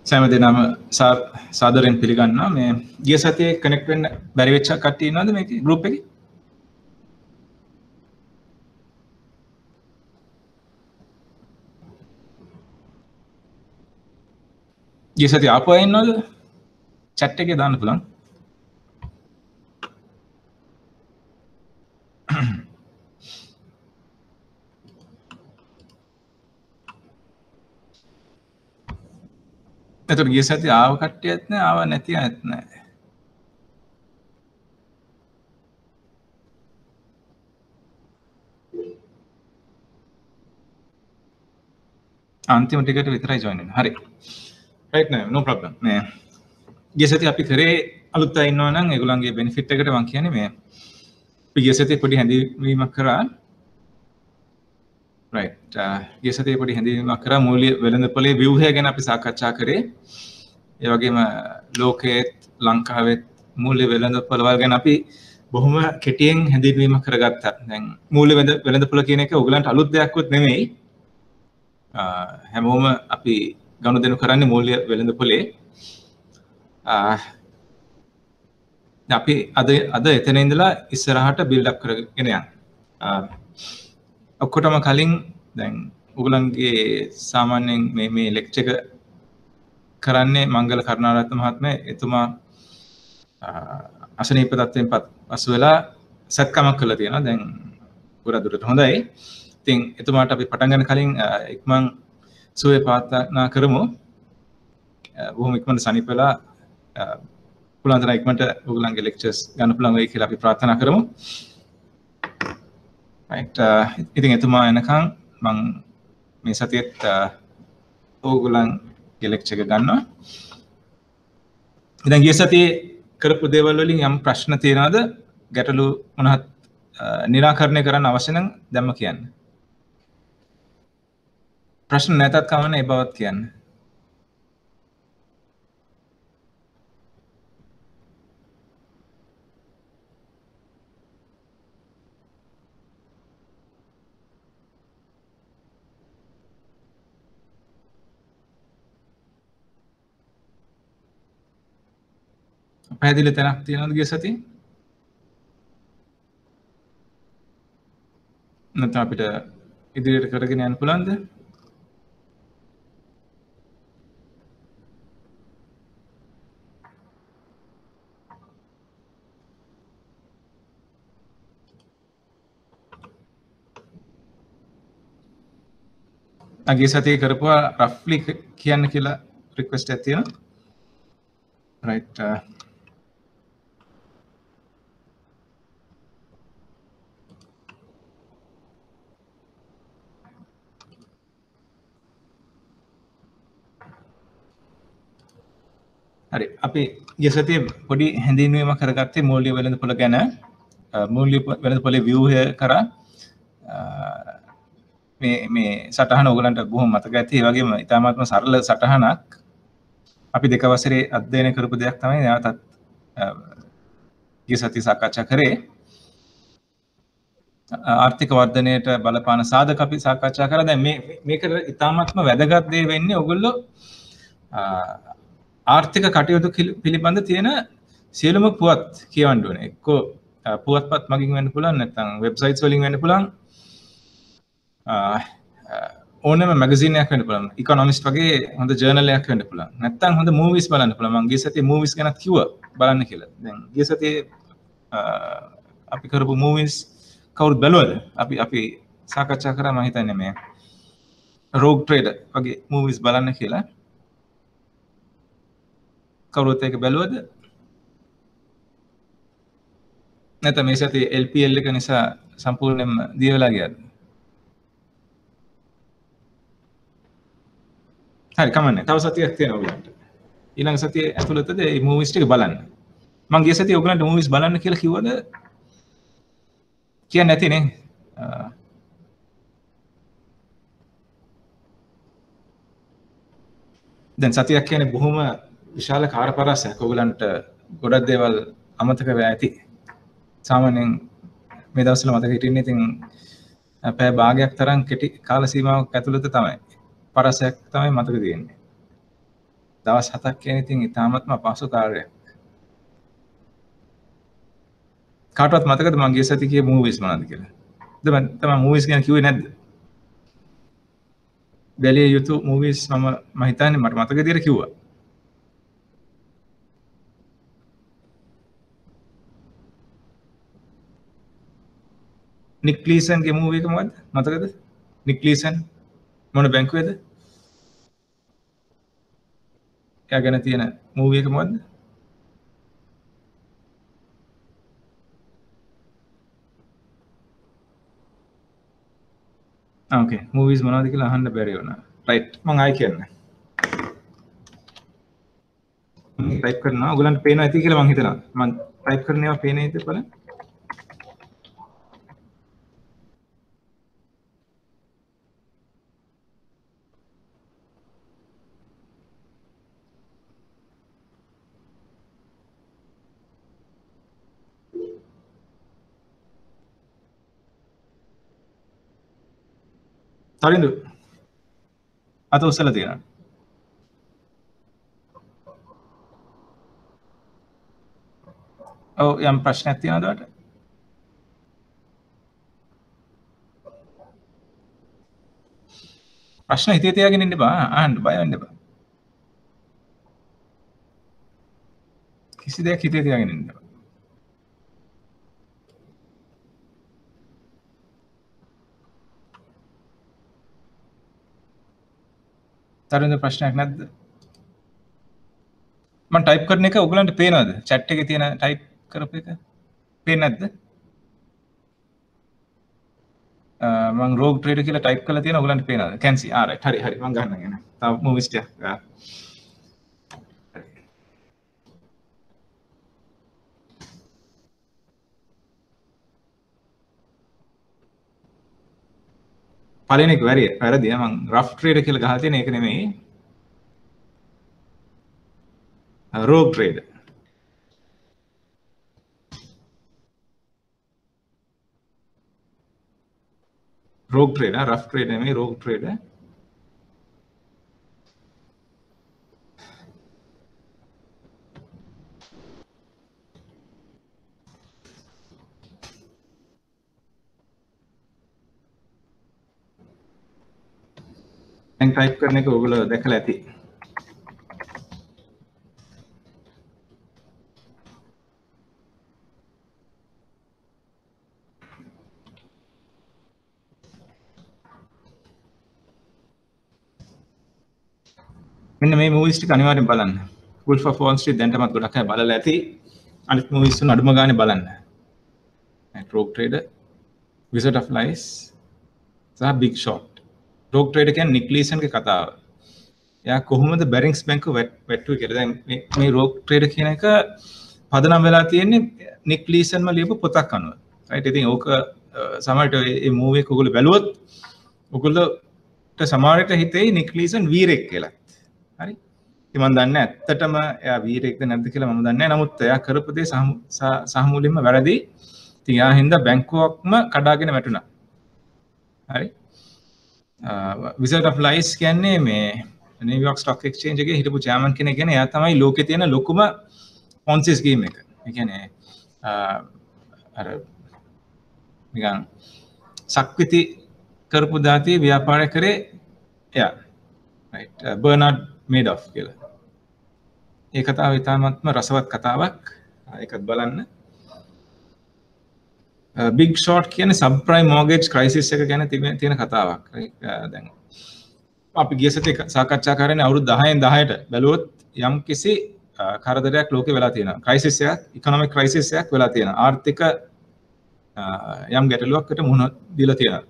සෑම දෙනාම සාදරයෙන් පිළිගන්නවා. මේ ගිය සතියේ කනෙක්ට් වෙන්න බැරි වෙච්ච කට්ටිය ඉන්නවද මේකේ ගෲප් එකේ? ගිය සතියේ ආපහු එන්නවද? chat එකේ දාන්න පුළුවන්. එතකොට ගිය සතියේ ආව කට්ටියත් නෑ, ආව නැති අයත් නෑ. අන්තිම ටිකට විතරයි ජොයින් වෙන්නේ. හරි. right now no problem. මේ ගිය සතියේ අපි කරේ අලුත් අය ඉන්නවා නම් ඒගොල්ලන්ගේ benefit එකට මම කියන්නේ මේ අපි ගිය සතියේ පොඩි හැඳින්වීමක් කරා. right. ගිය සතියේ පොඩි හැඳින්වීමක් කරා මූල්‍ය වෙළඳපොලේ ව්‍යුහය ගැන අපි සාකච්ඡා කරේ. ඒ වගේම ලෝකයේත් ලංකාවෙත් මූල්‍ය වෙළඳපොළවල් ගැන අපි බොහොම කෙටියෙන් හැඳින්වීමක් කරගත්තා. දැන් මූල්‍ය වෙළඳපොළ කියන එක ඔයගලන්ට අලුත් දෙයක්වත් නෙමෙයි. හැමෝම අපි ගනුදෙනු කරන්නේ මූල්‍ය වෙළඳපොලේ. අපි අද එතන ඉඳලා ඉස්සරහට බිල්ඩ් අප් කරගෙන යන්න. ඔක්කොටම කලින් දැන් ඔයගලන්ගේ සාමාන්‍යයෙන් මේ ලෙක්චර් එක කරන්නේ මංගල කරුණාරත්න මහත්මයා. එතුමා අසනීප තත්ත්වයෙන් පසු වෙලා සත්කමක් කළා තියෙනවා. දැන් ගොඩක් දුරට හොඳයි. ඉතින් එතුමාට අපි පටන් ගන්න කලින් ඉක්මන් සුවය ප්‍රාර්ථනා කරමු. බොහොම ඉක්මනට සනීප වෙලා පුළුවන් තරම් ඉක්මනට ඔයගලන්ගේ ලෙක්චර්ස් ගන්න පුළුවන් වෙයි කියලා අපි ප්‍රාර්ථනා කරමු. right. ඉතින් එතුමා එනකන් මම මේ සතියේත් ඔයගලන්ගේ ලෙක්චර් එක ගන්නවා. දැන් ගිය සතියේ කරපු දේවල් වලින් යම් ප්‍රශ්න තියෙනවද? ගැටලු මොනවත් निराකරණය කරන්න අවශ්‍ය නම් දැම්ම කියන්න. ප්‍රශ්න නැතත් කමන්නේ ඒ බවත් කියන්න. පැහැදිලි තැනක් තියෙනවද ගිය සතියේ? නැත්නම් අපිට ඉදිරියට කරගෙන යන්න පුළුවන්ද? ගිය සතියේ කරපුවා රෆ්ලි කියන්න කියලා රික්වෙස්ට් එකක් තියෙනවා. right. හරි, අපි ගිය සතියේ පොඩි හැඳින්වීමක් කරගත්තේ මූල්‍ය වෙළඳපොළ ගැන. මූල්‍ය වෙළඳපොළේ ව්‍යුහය කරා මේ සටහන ඔයගලන්ට බොහොම මතක ඇති. ඒ වගේම ඉතාමත්ම සරල සටහනක්. අපි දෙක වසරේ අධ්‍යයනය කරපු දෙයක් තමයි නැවතත් ගිය සතියේ සාකච්ඡා කරේ. ආර්ථික වර්ධනයට බලපාන සාධක අපි සාකච්ඡා කරා. දැන් මේක ඉතාමත්ම වැදගත් දේ වෙන්නේ ඔයගොල්ලෝ ආර්ථික කටයුතු පිළිබඳ තියෙන සියලුම පුවත් කියවන්න ඕනේ. එක්කෝ පුවත්පත් මගින් වෙන්න පුළුවන්, නැත්නම් වෙබ්සයිට්ස් වලින් වෙන්න පුළුවන්. ඕනෑම මැගසින් එකක් වෙන්න පුළුවන්. ඉකොනොමිස්ට් වගේ හොඳ ජර්නල් එකක් වෙන්න පුළුවන්. නැත්නම් හොඳ මූවිස් බලන්න පුළුවන්. මම ගිය සතියේ මූවිස් ගැනත් කිව්වා බලන්න කියලා. දැන් ගිය සතියේ අපි කරපු මූවිස් කවුරුත් බැලුවද? අපි සාකච්ඡා කරා මම හිතන්නේ මේ රෝග් ට්‍රේඩර් වගේ මූවිස් බලන්න කියලා. කවුරුත් ඒක බැලුවද? නැත්නම් මේ සතියේ LPL එක නිසා සම්පූර්ණයෙන්ම දිය වෙලා ගියාද? හරි, කමන්නේ. තව සතියක් තියෙනවා ඔයගලන්ට. ඊළඟ සතියේ ඇතුළතද මේ මූවිස් ටික බලන්න. මම ගිය සතියේ ඔයගලන්ට මූවිස් බලන්න කියලා කිව්වද? කියන්නේ නැති නේ. දැන් සතියක් කියන්නේ බොහොම විශාල කාර්යපරාසයක්. ඔයගලන්ට ගොඩක් දේවල් අමතක වෙලා ඇති. සාමාන්‍යයෙන් මේ දවස්වල මතක හිටින්නේ ඉතින් පැය භාගයක් තරම් කෙටි කාල සීමාවක් ඇතුළත තමයි. පරසයක් තමයි මතක තියෙන්නේ. දවස් 7ක් කියන ඉතින් ඉතාමත්ම අපහසු කාර්යයක්. කාටවත් මතකද මම ගිය සති කියේ මූවිස් මොනවද කියලා? තමයි මූවිස් ගැන කිව්වේ නැද්ද? බැලිය යුතු මූවිස් මම හිතන්නේ මට මතක විදියට කිව්වා. නික් ලීසන්ගේ මූවි එක මොකද්ද? මතකද? නික් ලීසන් මොන බැංකුවේද? එයා ගැන තියෙන මූවි එක මොකද්ද? ඕකේ මූවිස් මොනවද කියලා අහන්න බැරි වුණා. රයිට් මම ආයි කියන්නේ. ටයිප් කරනවා ඔයගලන්ට පේනවා ඇති කියලා මම හිතනවා. මම ටයිප් කරන ඒවා පේන්නේ නැද්ද බලන්න. තරිඳු අත උස්සලා තියෙනවා. ඔව් යම් ප්‍රශ්නයක් තියෙනවද ඔයාලට? ප්‍රශ්න හිතේ තියාගෙන ඉන්න බා අහන්න බය වෙන්න එපා. කිසි දෙයක් හිතේ තියාගෙන ඉන්න එපා. තරිඳු ප්‍රශ්නයක් නැද්ද? මම ටයිප් කරන එක ඔයගලන්ට පේනවද? chat එකේ තියෙන ටයිප් කරපු එක පේන්නේ නැද්ද? මම rogue trader කියලා ටයිප් කරලා තියෙනවා ඔයගලන්ට පේනවද? can see. alright හරි හරි මම ගන්නම් එන. තව movies ටික. පළවෙනි එක වැරදි. මම rough trader කියලා ගහලා තියෙන ඒක නෙමෙයි. rogue trader. rogue trader, rough trader නෙමෙයි rogue trader. දැන් ටයිප් කරන එක ඔයගොල්ලෝ දැකලා ඇති. මෙන්න මේ මූවිස් ටික අනිවාර්යෙන් බලන්න. Wolf of Wall Street දැන්ටමත් ගොඩක් අය බලලා ඇති. අනිත් මූවිස් තුන අඩුම ගානේ බලන්න. rogue trader, Wizard of Lies සහ Big Short. rogue trader කියන්නේ නික් ලීසන්ගේ කතාව. එයා කොහොමද බැරින්ග්ස් බැංකුව වැට්ටුවේ කියලා. දැන් මේ rogue trader කියන එක පදනම් වෙලා තියෙන්නේ නික් ලීසන්ම ලියපු පොතක් අනුව. රයිට් ඉතින් ඕක සමහරට මේ මූවි එක ඔයගොල්ලෝ බැලුවොත් ඔයගොල්ලෝට සමහරට හිතෙයි නික් ලීසන් වීරෙක් කියලා. හරි ඉතින් මම දන්නේ ඇත්තටම එයා වීරයෙක්ද නැද්ද කියලා මම දන්නේ නැහැ. නමුත් එයා කරපු දේ සහ මුලින්ම වැරදි. ඉතින් එයා හින්දා බැංකුවක්ම කඩාගෙන වැටුණා. හරි Wizard of Lies කියන්නේ මේ New York Stock Exchange එකේ හිටපු chairman කෙනෙක් ගැන. එයා තමයි ලෝකේ තියෙන ලොකුම Ponzi scheme එක. ඒ කියන්නේ අර නිකන් සක්විති කරපු දාතිය ව්‍යාපාරය කරේ එයා. right Bernard Madoff කියලා. ඒ කතාව ඉතාමත්ම රසවත් කතාවක්. ඒකත් බලන්න. Big Short කියන්නේ subprime mortgage crisis එක ගැන තියෙන කතාවක්. දැන් අපි ගිය සතියේ සාකච්ඡා කරන්නේ අවුරුදු 10න් 10ට බැලුවොත් යම් කිසි කරදරයක් ලෝකේ වෙලා තියෙනවා. crisis එකක්, economic crisis එකක් වෙලා තියෙනවා. ආර්ථික යම් ගැටලුවක්කට මුහුණ දීලා තියෙනවා.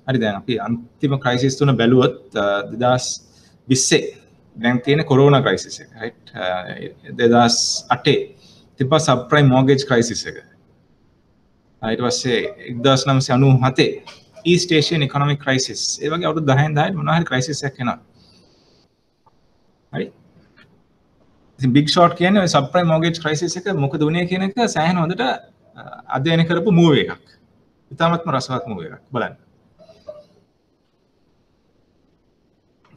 හරි දැන් අපි අන්තිම crisis තුන බැලුවොත් 2020 දැන් තියෙන corona crisis එක. right 2008 තිබ්බා subprime mortgage crisis එක. ඊට පස්සේ 1997 East Asian economic crisis. ඒ වගේ අවුරුදු 10න් 10ට මොනවා හරි crisis එකක් එනවා. හරි. ඉතින් Big Short කියන්නේ ඔය subprime mortgage crisis එක මොකද වුනේ කියන එක සෑහෙන හොඳට අධ්‍යයනය කරපු මූවි එකක්. ඉතාමත්ම රසවත් මූවි එකක්. බලන්න.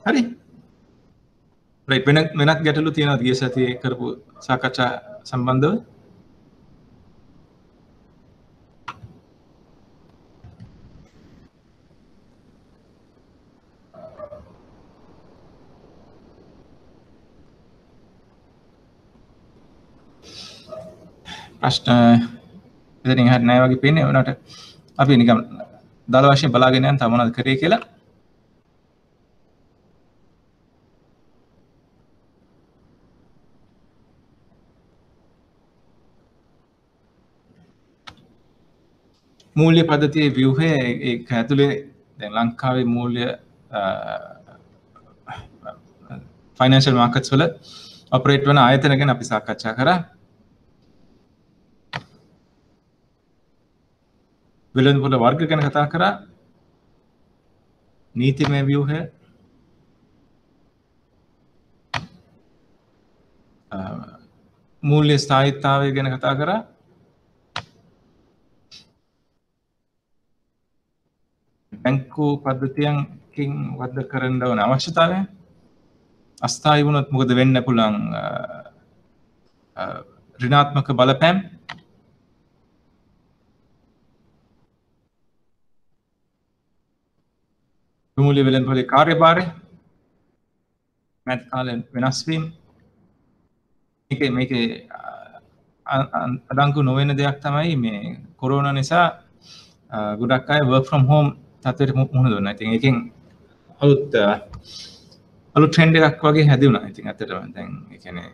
හරි. රයිට් වෙනත් ගැටලු තියෙනවද ගිය සතියේ කරපු සාකච්ඡා සම්බන්ධව? ප්‍රශ්න ඉතින් හරි නෑ වගේ පේන්නේ. උනාට අපි නිකන් දල වශයෙන් බලාගෙන යන තව මොනවද කරේ කියලා. මූල්‍ය පද්ධතියේ ව්‍යුහය ඒක ඇතුලේ දැන් ලංකාවේ මූල්‍ය ෆයිනෑන්ෂල් මාකට්ස් වල ඔපරේට් වන ආයතන ගැන අපි සාකච්ඡා කරා. වෙළඳපොළ වර්ග ගැන කතා කරා. නීතිමය ව්‍යුහය, මූල්‍ය ස්ථායීතාවය ගැන කතා කරා. බැංකු පද්ධතියකින් වද්ද කරන්න ඕන අවශ්‍යතාවය, අස්ථායී වුණොත් මොකද වෙන්න පුළුවන් ඍණාත්මක බලපෑම්, මූල්‍ය වෙළඳපොලේ කාර්යභාරය, මැද කාලෙන් වෙනස් වීම, මේකේ අඩංගු නොවන දෙයක් තමයි මේ කොරෝනා නිසා ගොඩක් අය work from home තත්ත්වයට මුහුණ දුන්නා. ඉතින් ඒකෙන් අලුත් ට්‍රෙන්ඩ් එකක් වගේ හැදුණා. ඉතින් ඇත්තටම දැන් ඒ කියන්නේ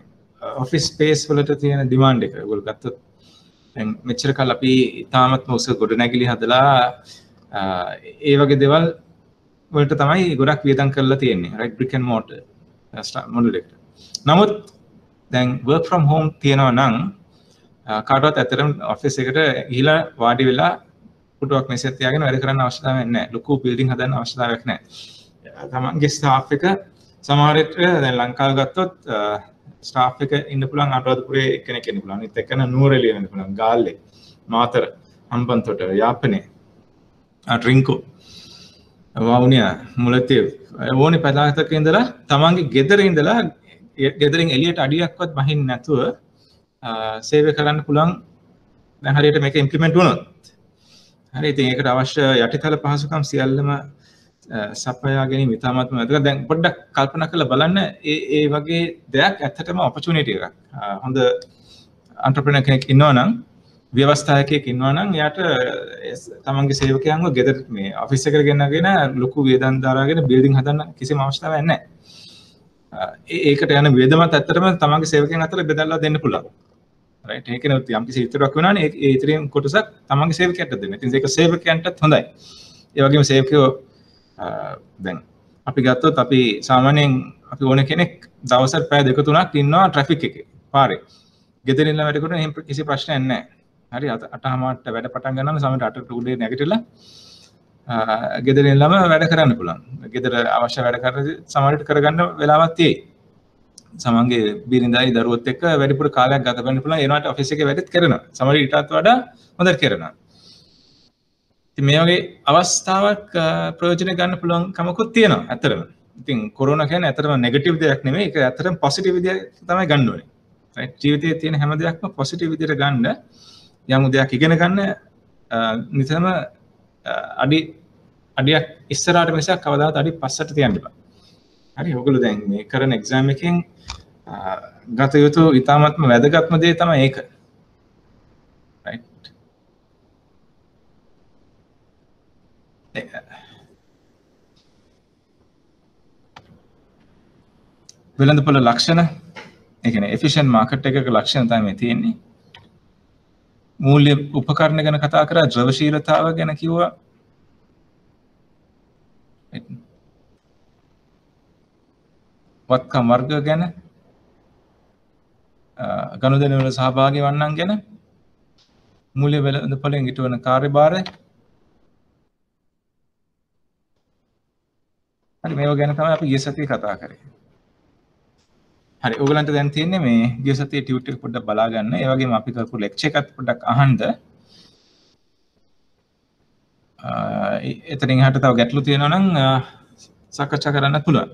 ඔෆිස් ස්පේස් වලට තියෙන ඩිමාන්ඩ් එක ඔයගොල්ලෝ ගත්තොත් දැන් මෙච්චර කල් අපි තාමත්ම උස ගොඩනැගිලි හදලා ඒ වගේ දේවල් වලට තමයි ගොඩක් වියදම් කරලා තියෙන්නේ. right, brick and mortar model එකට. නමුත් දැන් work from home තියෙනවා නම් කාටවත් ඇත්තටම ඔෆිස් එකට ගිහිලා වාඩි වෙලා පුටුවක් මෙසෙත් තියාගෙන වැඩ කරන්න අවශ්‍යතාවයක් නැහැ. ලොකු බිල්ඩින් හදන්න අවශ්‍යතාවයක් නැහැ. තමන්ගේ ස්ටාෆ් එක සමහර විට දැන් ලංකාව ගත්තොත් ස්ටාෆ් එක ඉන්න පුළුවන් අනුරාධපුරේ කෙනෙක් ඉන්න පුළුවන්. ඒත් එක්කන නුවරඑළිය වෙන්න පුළුවන්. ගාල්ලේ, මාතර, හම්බන්තොට, යාපනේ, රින්කෝ, වවුනියා, මුලතිව් ඕනේ පළාතක ඉඳලා තමන්ගේ ගෙදරින් එළියට අඩියක්වත් බහින්න නැතුව සේවය කරන්න පුළුවන්. දැන් හරියට මේක ඉම්ප්ලිමන්ට් වුණොත් හරි. ඉතින් ඒකට අවශ්‍ය යටිතල පහසුකම් සියල්ලම සපයා ගැනීම ඉතාමත්ම වැදගත්. දැන් පොඩ්ඩක් කල්පනා කරලා බලන්න ඒ වගේ දෙයක් ඇත්තටම ඔපචුනිටි එකක්. හොඳ එන්ටර්ප්‍රෙනර් කෙනෙක් ඉන්නවා නම්, ව්‍යවස්ථායකයෙක් ඉන්නවා නම් එයාට තමන්ගේ සේවකයන්ව ගෙදර මේ ඔෆිස් එකට ගෙනගෙන ලොකු වියදම් දරාගෙන බිල්ඩින් හදන්න කිසිම අවශ්‍යතාවයක් නැහැ. ඒකට යන වියදමත් ඇත්තටම තමන්ගේ සේවකයන් අතර බෙදලා දෙන්න පුළුවන්. right, ඒකනේ යම් කිසි ඉතරක් වෙනවනේ ඒ ඉතිරින් කොටසක් තමන්ගේ සේවකයන්ට දෙන්න. ඉතින් ඒක සේවකයන්ටත් හොඳයි. ඒ වගේම සේවකයෝ දැන් අපි ගත්තොත් අපි සාමාන්‍යයෙන් අපි ඕන කෙනෙක් දවසට පැය 2-3ක් ඉන්නවා ට්‍රැෆික් එකේ පාරේ. ගෙදරින් ඉන්න වැඩ කරන එහෙම කිසි ප්‍රශ්නයක් නැහැ. හරි, 8:00ට වැඩ පටන් ගන්නවා සමහරට 8ට උදේ නැගිටලා ගෙදරින් ළම වැඩ කරන්න පුළුවන්. ගෙදර අවශ්‍ය වැඩ සමහරට කරගන්න වෙලාවක් තියෙයි. සමන්ගේ බිරිඳයි දරුවොත් එක්ක වැඩිපුර කාලයක් ගත කරන්න පුළුවන්. ඒනට ඔෆිස් එකේ වැඩත් කරනවා. සමහර ඊටත් වඩා හොඳට කරනවා. ඉතින් මේ වගේ අවස්ථාවක් ප්‍රයෝජන ගන්න පුළුවන් කමකුත් තියෙනවා ඇත්තටම. ඉතින් කොරෝනා කියන්නේ ඇත්තටම නෙගටිව් දෙයක් නෙමෙයි. ඒක ඇත්තටම පොසිටිව් විදියට තමයි ගන්න ඕනේ. right, ජීවිතයේ තියෙන හැම දෙයක්ම පොසිටිව් විදියට ගන්න, යම් දෙයක් ඉගෙන ගන්න නිතරම අඩියක් ඉස්සරහට මිසක් කවදාවත් අඩි පස්සට තියන්න බෑ. හරි, ඔයගොල්ලෝ දැන් මේ කරන එක්සෑම් එකෙන් ගත යුතු ඉතාමත්ම වැදගත්ම දේ තමයි ඒක. right, වෙළඳපොළ ලක්ෂණ, ඒ කියන්නේ efficient market එකක ලක්ෂණ තමයි තියෙන්නේ. මූල්‍ය උපකරණ ගැන කතා කරා, ද්‍රවශීලතාව ගැන කිව්වා. වත්කම් වර්ග ගැන, ගනුදෙනු වල සහභාගී වන්නන් ගැන, මූල්‍ය වෙළඳපොළෙන් ඉටුවන කාර්යභාරය. හරි, මේවා ගැන තමයි අපි ගිය සතියේ කතා කරේ. හරි, ඔයගලන්ට දැන් තියෙන්නේ මේ ගිය සතියේ ටියුට් එක පොඩ්ඩක් බලා ගන්න. ඒ වගේම අපි කරපු ලෙක්චර් එකත් පොඩ්ඩක් අහන්න. එතනින් එහාට තව ගැටලු තියෙනවා නම් සාකච්ඡා කරන්න පුළුවන්.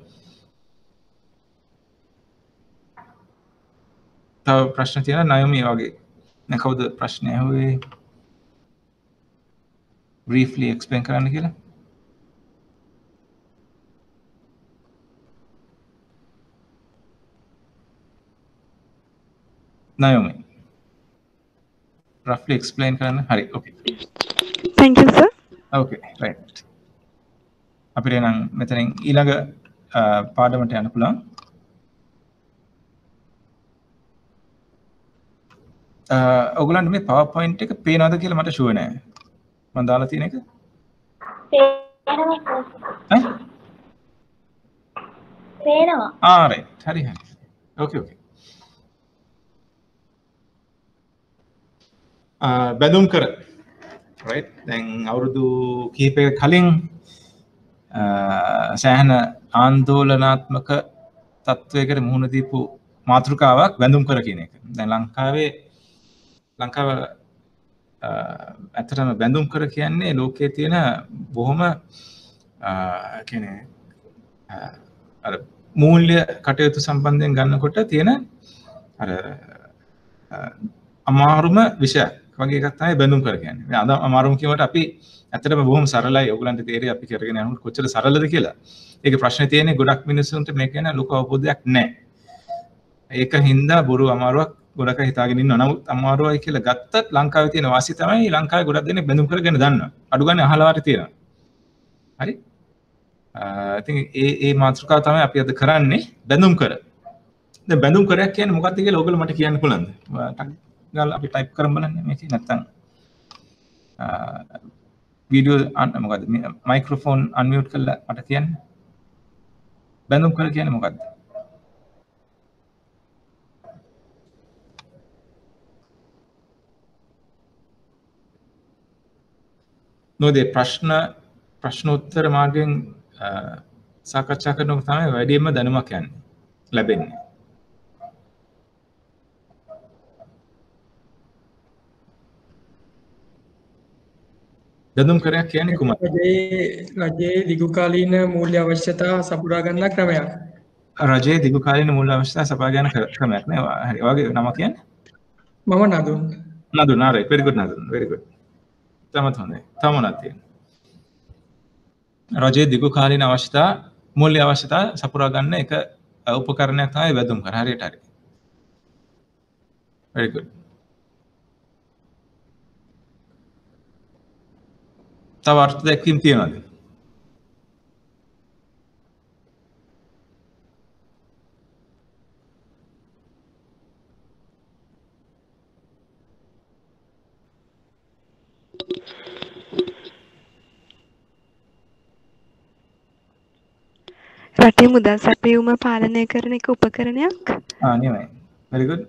තව ප්‍රශ්න තියෙනවා නයොමි වගේ. දැන් කවුද ප්‍රශ්නය ඇහුවේ? briefly explain කරන්න කියලා. Naomi, roughly explain කරන්න. හරි, okay. Thank you sir. Okay, right. අපිට නම් මෙතනින් ඊළඟ පාඩමට යන්න පුළුවන්. ඔයගොල්ලන්ට මේ PowerPoint එක පේනවද කියලා මට ෂුවර් නෑ. මම දාලා තියෙන එක. පේනවා. right. හරි. Okay. බැඳුම් කර. right. දැන් අවුරුදු කිහිපයක කලින් සෑහෙන ආందోලනාත්මක තත්වයකට මුහුණ දීපු මාතෘකාවක් බැඳුම් කර කියන එක. දැන් ලංකාව ඇත්තටම බැඳුම් කර කියන්නේ ලෝකයේ තියෙන බොහොම කියන්නේ අර මූල්‍ය කටයුතු සම්බන්ධයෙන් ගන්නකොට තියෙන අර අමාරුම විෂයක් වගේ එකක් තමයි බැඳුම් කර කියන්නේ. මේ අමාරුම කියවට අපි ඇත්තටම බොහොම සරලයි. ඔයගලන්ට තේරෙයි අපි කරගෙන යනකොට කොච්චර සරලද කියලා. ඒකේ ප්‍රශ්නේ තියෙන්නේ ගොඩක් මිනිස්සුන්ට මේක ගැන ලොකු අවබෝධයක් නැහැ. ඒක හින්දා බොරු අමාරුවක් ගොඩක් හිතාගෙන ඉන්නවා. නමුත් අමාරුවයි කියලා ගත්තත් ලංකාවේ තියෙන වාසිය තමයි ලංකාවේ ගොඩක් දෙනෙක් බැඳුම් කරගෙන දන්නවා. අඩු ගන්න අහලා වාරි තියෙනවා. හරි? ඉතින් ඒ මාතෘකාව තමයි අපි අද කරන්නේ බැඳුම් කර. දැන් බැඳුම් කරයක් කියන්නේ මොකක්ද කියලා ඔයගොල්ලෝ මට කියන්න පුළුවන්ද? ගාලා අපි ටයිප් කරමු බලන්න මේක නැත්තම් වීඩියෝ මොකද්ද මයික්‍රොෆෝන් අන්මියුට් කරලා මට කියන්න. බැඳුම් කර කියන්නේ මොකද්ද? නොදේ ප්‍රශ්නෝත්තර මාර්ගයෙන් සාකච්ඡා කරනකොට තමයි වැඩිම දැනුමක් යන්නේ ලැබෙන්නේ. බැඳුම් කරයක් කියන්නේ කුමක්ද? රජයේ දිගුකාලීන මූල්‍ය අවශ්‍යතා සපුරා ගන්න ක්‍රමයක්. රජයේ දිගුකාලීන මූල්‍ය අවශ්‍යතා සපුරා ගන්න ක්‍රමයක් නේ. හරි. ඔයගේ නම කියන්නේ? මම Nadun. Nadun. right. very good Nadun. very good. තමත් හොඳයි. තව මොනවද තියෙන්නේ? රජයේ දිගුකාලීන අවශ්‍යතා මූල්‍ය අවශ්‍යතා සපුරා ගන්න එක උපකරණයක් තමයි බැඳුම් කර. හරියට හරි. very good. තව අර්ථ දැක්වීම් තියෙනවද? රටේ මුදල් සැපයීම පාලනය කරන එක උපකරණයක්. නෙමෙයි. very good.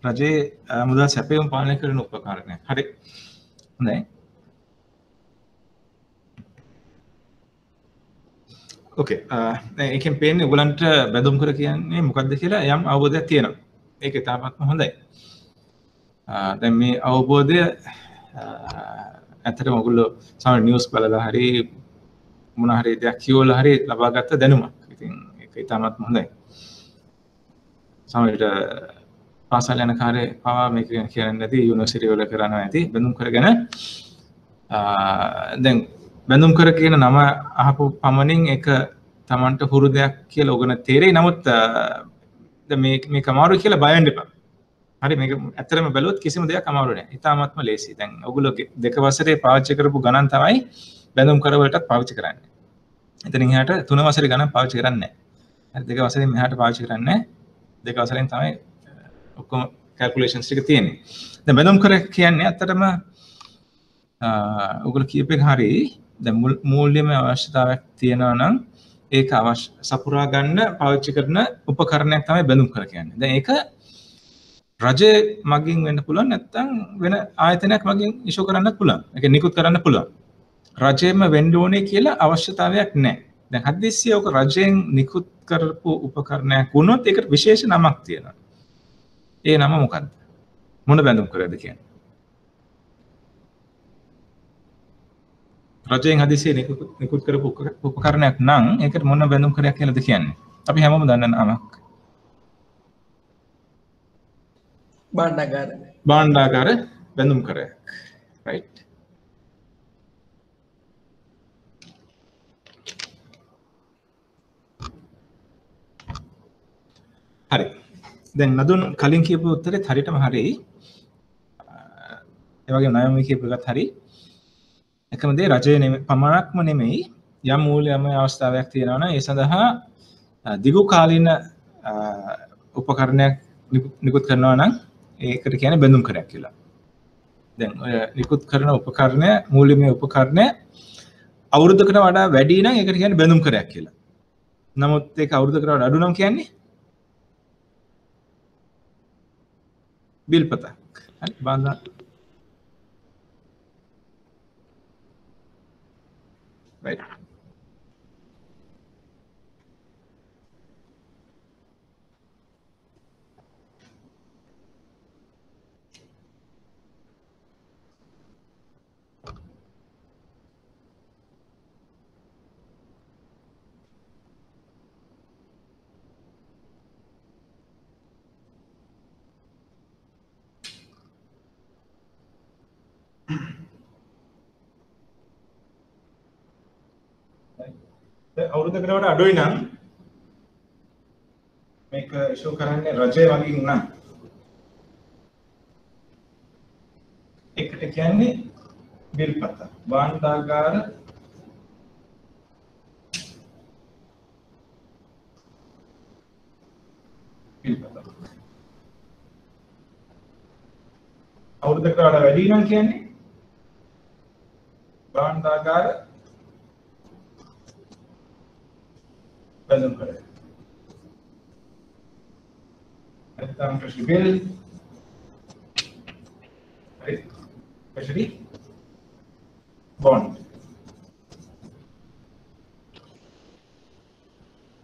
රජයේ මුදල් සැපයීම පාලනය කරන උපකරණයක්. හරි. හොඳයි. ඕකේ. දැන් එකෙන් පේන්නේ ඔයගලන්ට බැඳුම් කර කියන්නේ මොකක්ද කියලා යම් අවබෝධයක් තියෙනවා. ඒක තාමත්ම හොඳයි. දැන් මේ අවබෝධය ඇත්තටම ඔයගොල්ලෝ සමහර නිවුස් බලලා හරි මොන හරි දෙයක් කියවලා හරි ලබාගත්ත දැනුමක්. ඉතින් ඒක තාමත්ම හොඳයි. සමහරවිට පාසල් යන කාර්යය පවා මේක ගැන කියන්නේ නැති යුනිවර්සිටි වල කරනවා ඇති බැඳුම් කරගෙන දැන් බැඳුම් කර කියන නම අහපු පමණින් එක Tamanට හුරු දෙයක් කියලා ඔගන තේරෙයි. නමුත් දැන් මේක අමාරුයි කියලා බය වෙන්න එපා. හරි මේක ඇත්තටම බැලුවොත් කිසිම දෙයක් අමාරු නෑ. ඉතාමත්ම ලේසි. දැන් ඔයගොල්ලෝ දෙක වසරේ පාවිච්චි කරපු ගණන් තමයි බැඳුම් කර වලටත් පාවිච්චි කරන්නේ. එතනින් එහාට තුන වසරේ ගණන් පාවිච්චි කරන්නේ නෑ. හරි දෙක වසරෙන් මෙහාට පාවිච්චි කරන්නේ නෑ. දෙක වසරෙන් තමයි ඔක්කොම කැල්කියුලේෂන්ස් ටික තියෙන්නේ. දැන් බැඳුම් කර කියන්නේ ඇත්තටම ඔයගොල්ලෝ කියපේක හරි. දැන් මූල්‍යම අවශ්‍යතාවයක් තියෙනවා නම් ඒක අවශ්‍ය සපුරා ගන්න පාවිච්චි කරන උපකරණයක් තමයි බැඳුම් කර කියන්නේ. දැන් ඒක රජය මගින් වෙන්න පුළුවන් නැත්නම් වෙන ආයතනයක් මගින් ඉෂු කරන්නත් පුළුවන්. ඒක නිකුත් කරන්න පුළුවන්. රජයෙන්ම වෙන්න ඕනේ කියලා අවශ්‍යතාවයක් නැහැ. දැන් හදිස්සිය ඔක රජයෙන් නිකුත් කරපු උපකරණයක් වුණොත් ඒකට විශේෂ නමක් තියෙනවා. ඒ නම මොකද්ද? මොන බැඳුම් කරද කියන්නේ? රජයෙන් හදිස්සිය නිකුත් කරපු උපකරණයක් නම් ඒකට මොන බැඳුම් කරයක් කියලාද කියන්නේ? අපි හැමෝම දන්න නමක්. භාණ්ඩාගාර භාණ්ඩාගාර බැඳුම් කරයක්. right. හරි. දැන් නදුන් කලින් කියපු උත්තරේ හරියටම හරි. ඒ වගේම නයමී කියපු එකත් හරි. එකම දේ රජය පමණක්ම නෙමෙයි යම් මූල්‍යමය අවස්ථාවක් තියෙනවා නම් ඒ සඳහා දිගු කාලීන උපකරණයක් නිකුත් කරනවා නම් ඒකට කියන්නේ බැඳුම් කරයක් කියලා. දැන් ඔය නිකුත් කරන උපකරණය මූල්‍යමය උපකරණය අවුරුද්දකට වඩා වැඩි නම් ඒකට කියන්නේ බැඳුම් කරයක් කියලා. නමුත් ඒක අවුරුද්දකට වඩා අඩු නම් කියන්නේ බිල්පතක්. හරි බාන්දා right. අවුරුද්දකට වඩා අඩුයි නම් මේක ඉෂුව කරන්නේ රජය වගේ නම් ඒකට කියන්නේ බිල්පත භාණ්ඩාගාර බිල්පත අවුරුද්දකට වඩා වැඩි නම් කියන්නේ භාණ්ඩාගාර බැඳුම් කරයක්. නැත්නම් treasury bill right treasury bond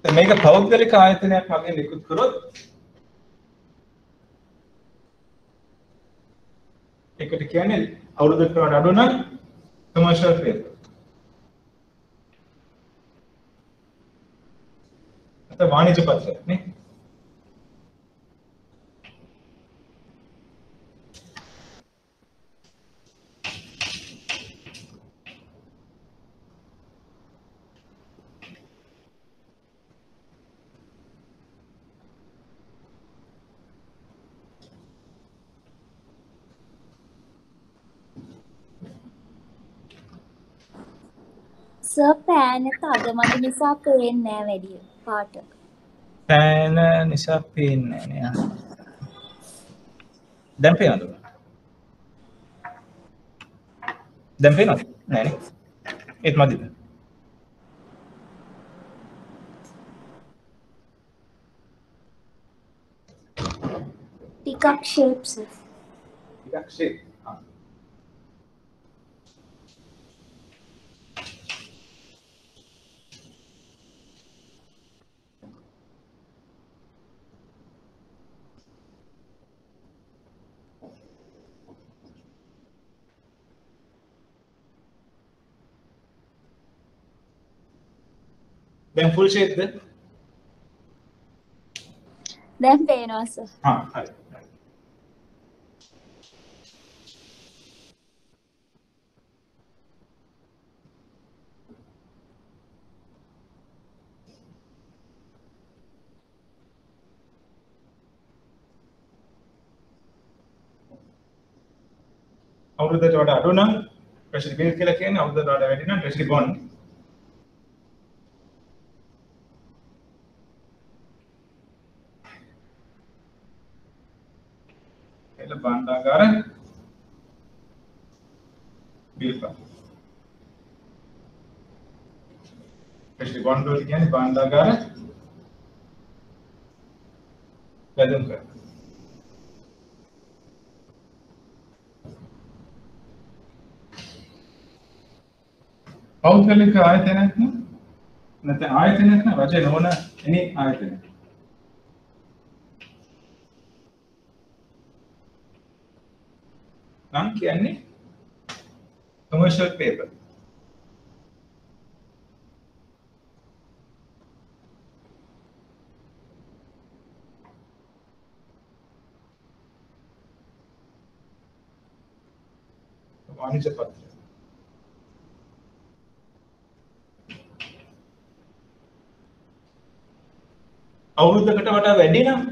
මේක පෞද්ගලික ආයතනයක් වගේ නිකුත් කරොත් ඒකට කියන්නේ අවුරුද්දකට වඩා අඩු නම් commercial paper. නැත්නම් වාණිජ්‍ය පත්‍රයක් නේ. සර් පෑන තද මදි නිසා පේන්නේ නැහැ වැඩි පාට. පෑන නිසා පේන්නේ නැහැ නේ. දැන් පේනවද? දැන් පේනවද? නෑ නේ. ඒත් මදිද? ටිකක් ෂේප්ස්. ටිකක් ෂේප්. දැන් full shape ද? දැන් පේනවා සර්. හරි. අවුරුද්දට වඩා අඩු නම් treasury bill කියලා කියන්නේ අවුරුද්දට වඩා වැඩි නම් treasury bond. එළ භාණ්ඩාගාර බිල්පත. treasury bond වල කියන්නේ භාණ්ඩාගාර බැඳුම් කරයක්. පෞද්ගලික ආයතනයක් නැත්නම් ආයතනයක් න රජය නොවන any ආයතනයක්. නම් කියන්නේ commercial paper. වාණිජ්‍ය පත්‍ර. අවුරුද්දකට වඩා වැඩි නම්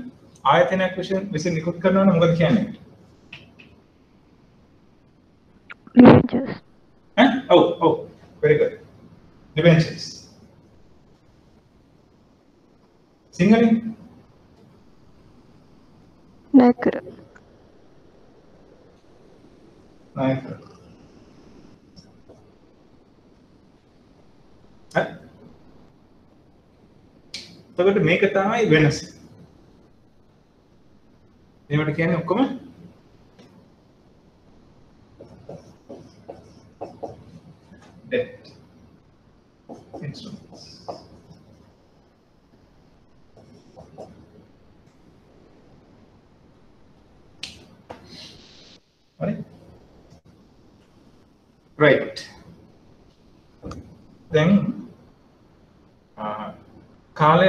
ආයතනයක් විසින් නිකුත් කරනවා නම් මොකද කියන්නේ? Debentures. Oh, very good. Debentures. සිංහලෙන් ණයකර. ණයකර. එතකොට මේක තමයි වෙනස. මේවට කියන්නේ ඔක්කොම debt instruments. Right. Then කාලය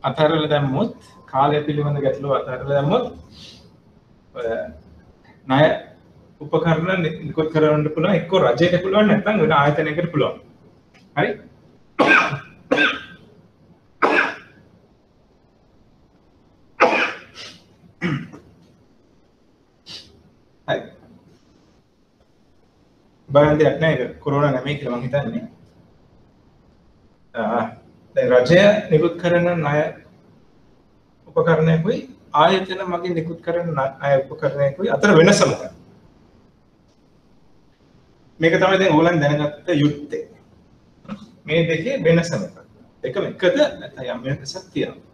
අතරල දැම්මොත් කාලය පිළිබඳ ගැටලුව අතරල දැම්මොත් ණය උපකරණ නිකුත් කරන්න පුළුවන් එක්ක රජයට පුළුවන් නැත්නම් වෙන ආයතනයකට පුළුවන්. හරි? හරි. බයන් දෙයක් නෑ ඒක කොරෝනා නෙමෙයි කියලා මම හිතන්නේ. දැන් රජය නිකුත් කරන ණය උපකරණයකුයි ආයතන මගින් නිකුත් කරන ණය උපකරණයකුයි අතර වෙනස මොකක්ද? මේක තමයි දැන් ඕගොල්ලන් දැනගත්ත යුත්තේ. මේ දෙකේ වෙනස මොකක්ද? එකම එකද නැත්නම් යම් වෙනසක් තියෙනවා.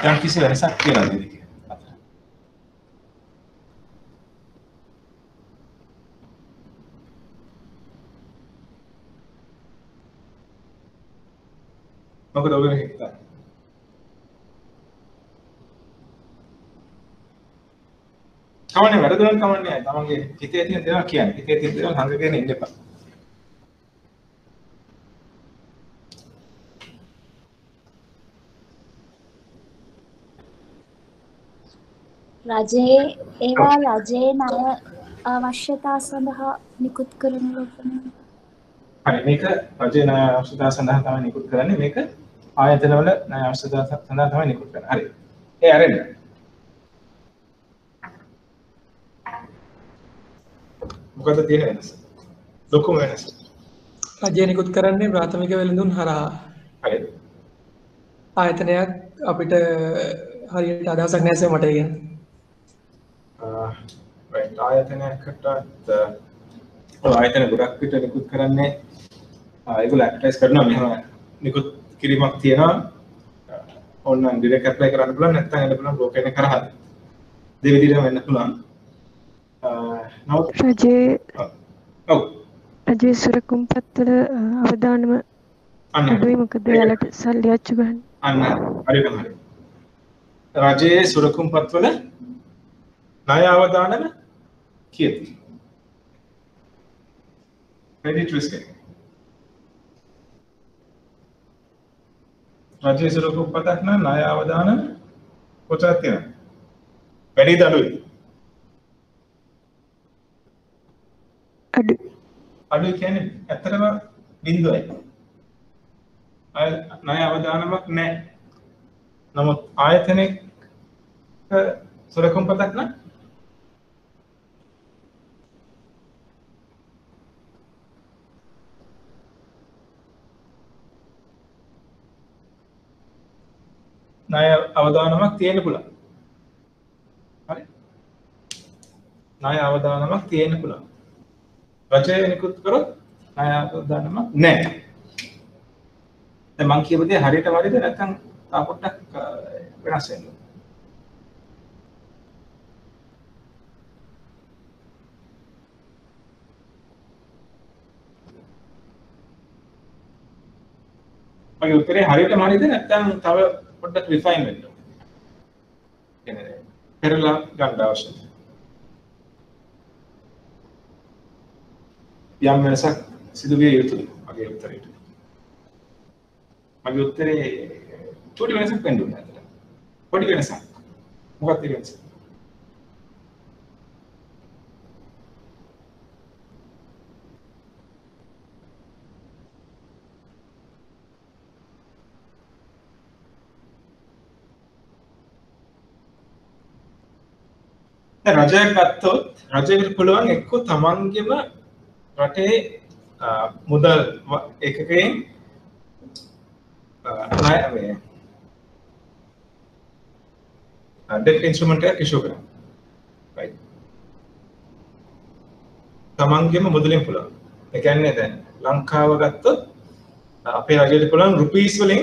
යම් කිසි වෙනසක් තියෙනවා මේ දෙකේ අතර. මොකද ඔයගොල්ලෝ හිතන්නේ? කවන්නේ වැරදුනත් කවන්නේ නැහැ. තමන්ගේ හිතේ තියෙන දේවල් කියන්නේ. හිතේ තියෙන දේවල් හංගගෙන ඉන්න එපා. රජයේ ඒවා රජයේ ණය අවශ්‍යතා සඳහා නිකුත් කරන ලෝකනේ. හරි මේක රජයේ ණය අවශ්‍යතා සඳහා තමයි නිකුත් කරන්නේ. මේක ආයතනවල ණය අවශ්‍යතා සඳහා තමයි නිකුත් කරන්නේ. හරි. ඒ අරෙන්න. මොකද තියෙන වෙනස? ලොකුම වෙනස. රජය නිකුත් කරන්නේ ප්‍රාථමික වෙළඳුන් හරහා. හරිද? ආයතනයක් අපිට හරියට අදහසක් නැසෙ මට කියන්නේ. right ආයතනයකටත් ආයතන ගොඩක් විතර නිකුත් කරන්නේ ඒගොල්ලෝ ඇඩ්වර්ටයිස් කරනවා මෙහෙම නිකුත් කිරීමක් තියෙනවා ඕනනම් ඩිරෙක්ට් ඇප්ලයි කරන්න පුළුවන් නැත්නම් එන්න පුළුවන් බ්‍රෝකර් කෙනෙක් කරා දෙවිදිහටම වෙන්න පුළුවන් රජයේ සුරකුම් පත්වල අවදානම අඩුයි මොකද එයාලට සල්ලි අච්චු ගන්න අන්න හරියටම හරි රජයේ සුරකුම් පත්වල ණය අවදානම කීයද credit risk රජයේ සුරකුම් පතක් නම් ණය අවදානම කොච්චරද තියෙනවද වැඩිද අඩුයි අඩුයි කියන්නේ ඇත්තටම බිඳුවයි ණය අවදානමක් නැහැ නමුත් ආයතනයක සුරකුම් පතක් නම් ණය අවදානමක් තියෙන්න පුළුවන්. හරි? ණය අවදානමක් තියෙන්න පුළුවන්. රජය නිකුත් කරොත් ණය අවදානමක් නැහැ. දැන් මම කියපු දේ හරියට වරිද නැත්නම් තා පොඩ්ඩක් වෙනස් වෙනවා. මගේ උත්තරේ හරියටම හරියද නැත්නම් තව පොඩ්ඩක් රිෆයින් වෙන්න ඕනේ. කියන්නේ පෙරලා ගන්න අවශ්‍යයි. යම් වෙනසක් සිදු විය යුතුයි මගේ උත්තරේට. මගේ උත්තරේ චූටි වෙනසක් වෙන්න ඕනේ අතට. පොඩි වෙනසක්. මොකක්ද වෙනස? රජයක් ගත්තොත් රජයට පුළුවන් එක්ක තමන්ගේම රටේ මුදල් එකකෙන් ණය මේ debt instrument එකක් issue කරනවා. right. තමන්ගේම මුදලින් පුළුවන්. ඒ කියන්නේ දැන් ලංකාව ගත්තොත් අපේ රජයට පුළුවන් රුපීස් වලින්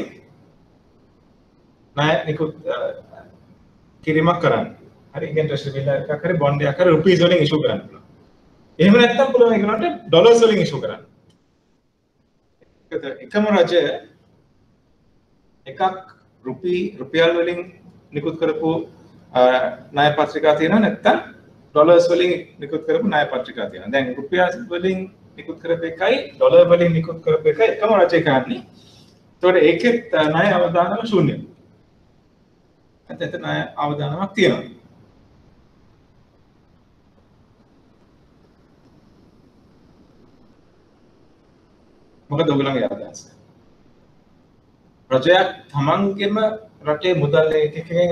ණය නිකුත් කිරීමක් කරන්න. හරි ඉතින් ට්‍රෙෂරි බිල් එකක් හරි බොන්ඩ් එකක් හරි රුපීස් වලින් ඉෂුව කරන්න පුළුවන්. එහෙම නැත්නම් පුළුවන් ඒකට ඩොලර්ස් වලින් ඉෂුව කරන්න. එකම රජය එකක් රුපියල් වලින් නිකුත් කරපු ණය පත්‍රිකා තියෙනවා නැත්නම් ඩොලර්ස් වලින් නිකුත් කරපු ණය පත්‍රිකා තියෙනවා. දැන් රුපියල් වලින් නිකුත් කරපු එකයි ඩොලර් වලින් නිකුත් කරපු එකයි එකම රජය කරන්නේ. ඒතකොට ඒකෙත් ණය අවදානම ශූන්‍යයි. එතන ණය අවදානමක් තියෙනවා. මොකද ඔයගොල්ලන්ගේ අදහස? රජයක් තමන්ගේම රටේ මුදල් එකකින්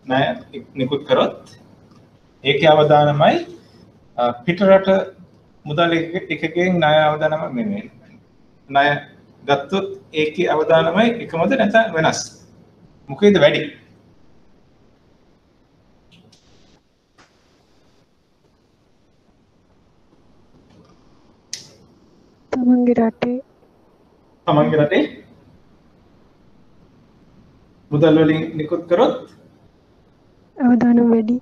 ණය නිකුත් කරොත් ඒකේ අවදානමයි පිට රට මුදල් එකකින් ණය අවදානම නෙමෙයි. ණය ගත්තොත් ඒකේ අවදානමයි එකමද නැත්නම් වෙනස්? මොකේද වැඩි? තමන්ගේ රටේ මුදල් වලින් නිකුත් කරොත් අවදානම් වැඩි.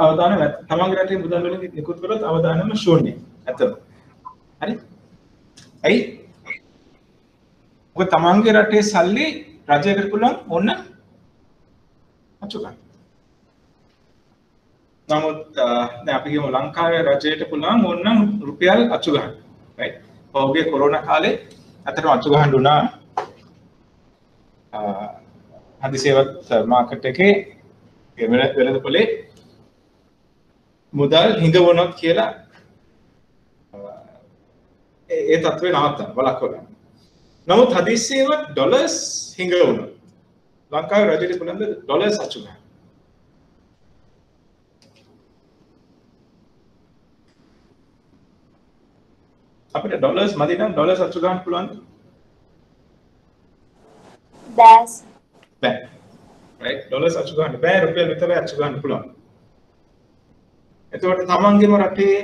අවදානම තමන්ගේ රටේ මුදල් වලින් නිකුත් කරොත් අවදානම ශූන්‍යයි. ඇත්තද? හරි? ඇයි? මොකද තමන්ගේ රටේ සල්ලි රජයකට පුළුවන් ඕන්න අච්චු ගන්න. නමුත් දැන් අපි කියමු ලංකාවේ රජයට පුළුවන් ඕන්න රුපියල් අච්චු ගන්න. right? පෞගේ කොරෝනා කාලේ අතරම අච්චු ගහන්න උනා හදිසියවත් මාකට් එකේ වෙළඳ පොලේ මුදල් හිඟ වුණොත් කියලා ඒ තත්ත්වේ නවත්තන්න බලක්ව ගන්න. නමුත් හදිසියවත් ඩොලර්ස් හිඟ වුණොත් ලංකාවේ රජයට පුළුවන් ඩොලර්ස් අච්චු ගන්න. අපිට ඩොලර්ස් මදි නම් ඩොලර්ස් අච්චු ගන්න පුළුවන්ද? බෑ. right ඩොලර්ස් අච්චු ගන්න බෑ රුපියල් විතරයි අච්චු ගන්න පුළුවන්. එතකොට තමන්ගේම රටේ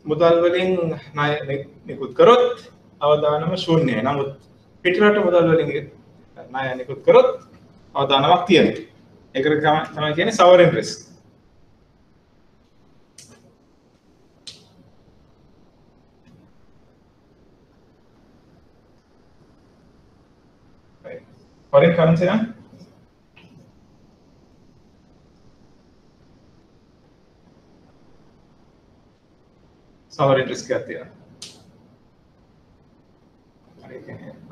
මුදල් වලින් ණය නිකුත් කරොත් අවදානම ශූන්‍යයි. නමුත් පිටරට මුදල් වලින් ණය නිකුත් කරොත් අවදානමක් තියෙනවා. ඒකට තමයි කියන්නේ sovereign risk. foreign currency ना sovereign risk कहते हैं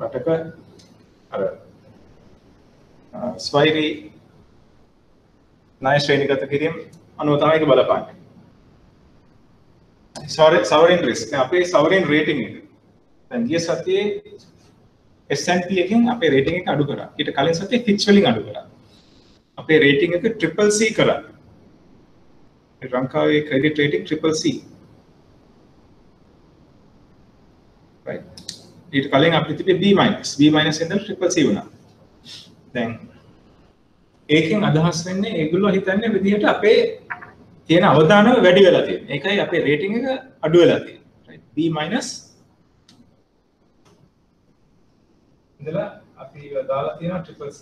रटक स्वैरी ණය ශ්‍රේණිගත කිරීම අනුව තමයි ඒක බලපාන්නේ. sovereign risk අපේ sovereign rating එක දැන් ගිය සතියේ S&P එකෙන් අපේ රේටින් එක අඩු කරා. ඊට කලින් සතියේ Fitch වලින් අඩු කරා. අපේ රේටින් එක CCC කරා. ලංකාවේ ක්‍රෙඩිට් රේටින් CCC. right. ඊට කලින් අපිට තිබේ B- ඉඳන් CCC වුණා. දැන් ඒකෙන් අදහස් වෙන්නේ ඒගොල්ලෝ හිතන්නේ විදිහට අපේ තියෙන අවදානම වැඩි වෙලා තියෙනවා. ඒකයි අපේ රේටින් එක අඩු වෙලා තියෙන්නේ. right. B- ඉඳලා අපි දාලා තියෙනවා CCC.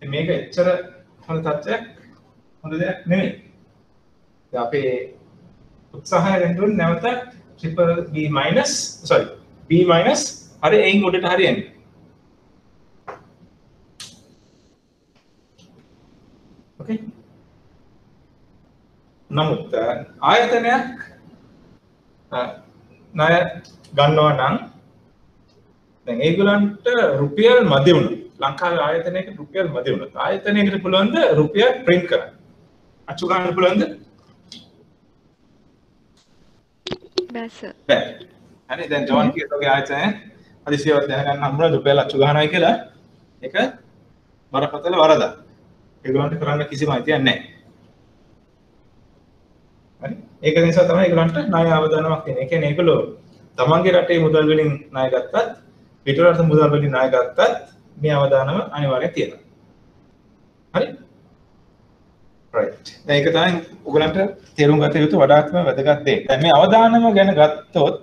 මේක එච්චර හොඳ තත්ත්වයක් හොඳ දෙයක් නෙමෙයි. දැන් අපේ උත්සාහය වෙනුවෙන් නැවත B- හරි එයින් උඩට හරි යන්නේ. ඕකේ. නමුත් ආයතනයක් ණය ගන්නවා නම් දැන් ඒගොල්ලන්ට රුපියල් මදි වුණා. ලංකාවේ ආයතනයකට රුපියල් මදි වුණත් ආයතනයකට පුළුවන්ද රුපියල් print කරන්න? අච්චු ගන්න පුළුවන්ද? බෑ සර්. බෑ. හරි දැන් ජෝන් කියතෝගේ ආයතනය හදිසියවත් දැනගන්න හම්බුණා රුපියල් අච්චු ගන්නවයි කියලා. ඒක බරපතල වරදක්. ඒගොල්ලන්ට කරන්න කිසිම අයිතියක් නැහැ. හරි. ඒක නිසා තමයි ඒගොල්ලන්ට ණය අවදානමක් තියෙන්නේ. ඒ කියන්නේ ඒගොල්ලෝ තමන්ගේ රටේ මුදල් වලින් ණය ගත්තත් පිටරට මුදල් වලින් ණය ගත්තත් මේ අවදානම අනිවාර්යයෙන් තියෙනවා. හරි? right. දැන් ඒක තමයි ඔයගලන්ට තේරුම් ගත යුතු වඩාත්ම වැදගත් දේ. දැන් මේ අවදානම ගැන ගත්තොත්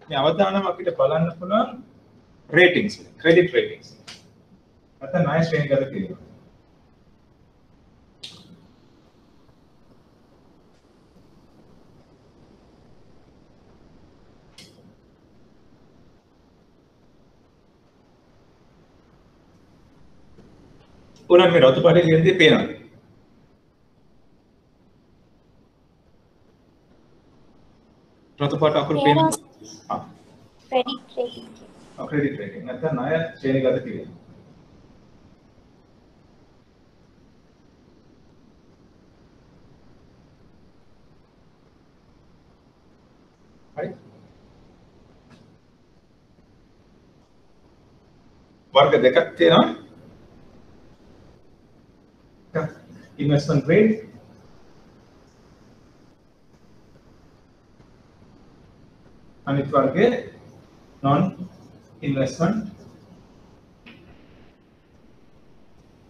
මේ අවදානම අපිට බලන්න පුළුවන් රේටින්ග්ස්, ක්‍රෙඩිට් රේටින්ග්ස්. නැත්නම් ණය ශ්‍රේණිගත කිරීම. උනත් මේ රතු පාටේ ලියන දේ පේනවා. රතු පාට අකුරු පේනවා. credit rating. ක්‍රෙඩිට් රේටින් නැත්නම් ණය ශ්‍රේණිගත කිරීම. හරි. වර්ග දෙකක් තියෙනවා. investment grade අනිත් වර්ගය non investment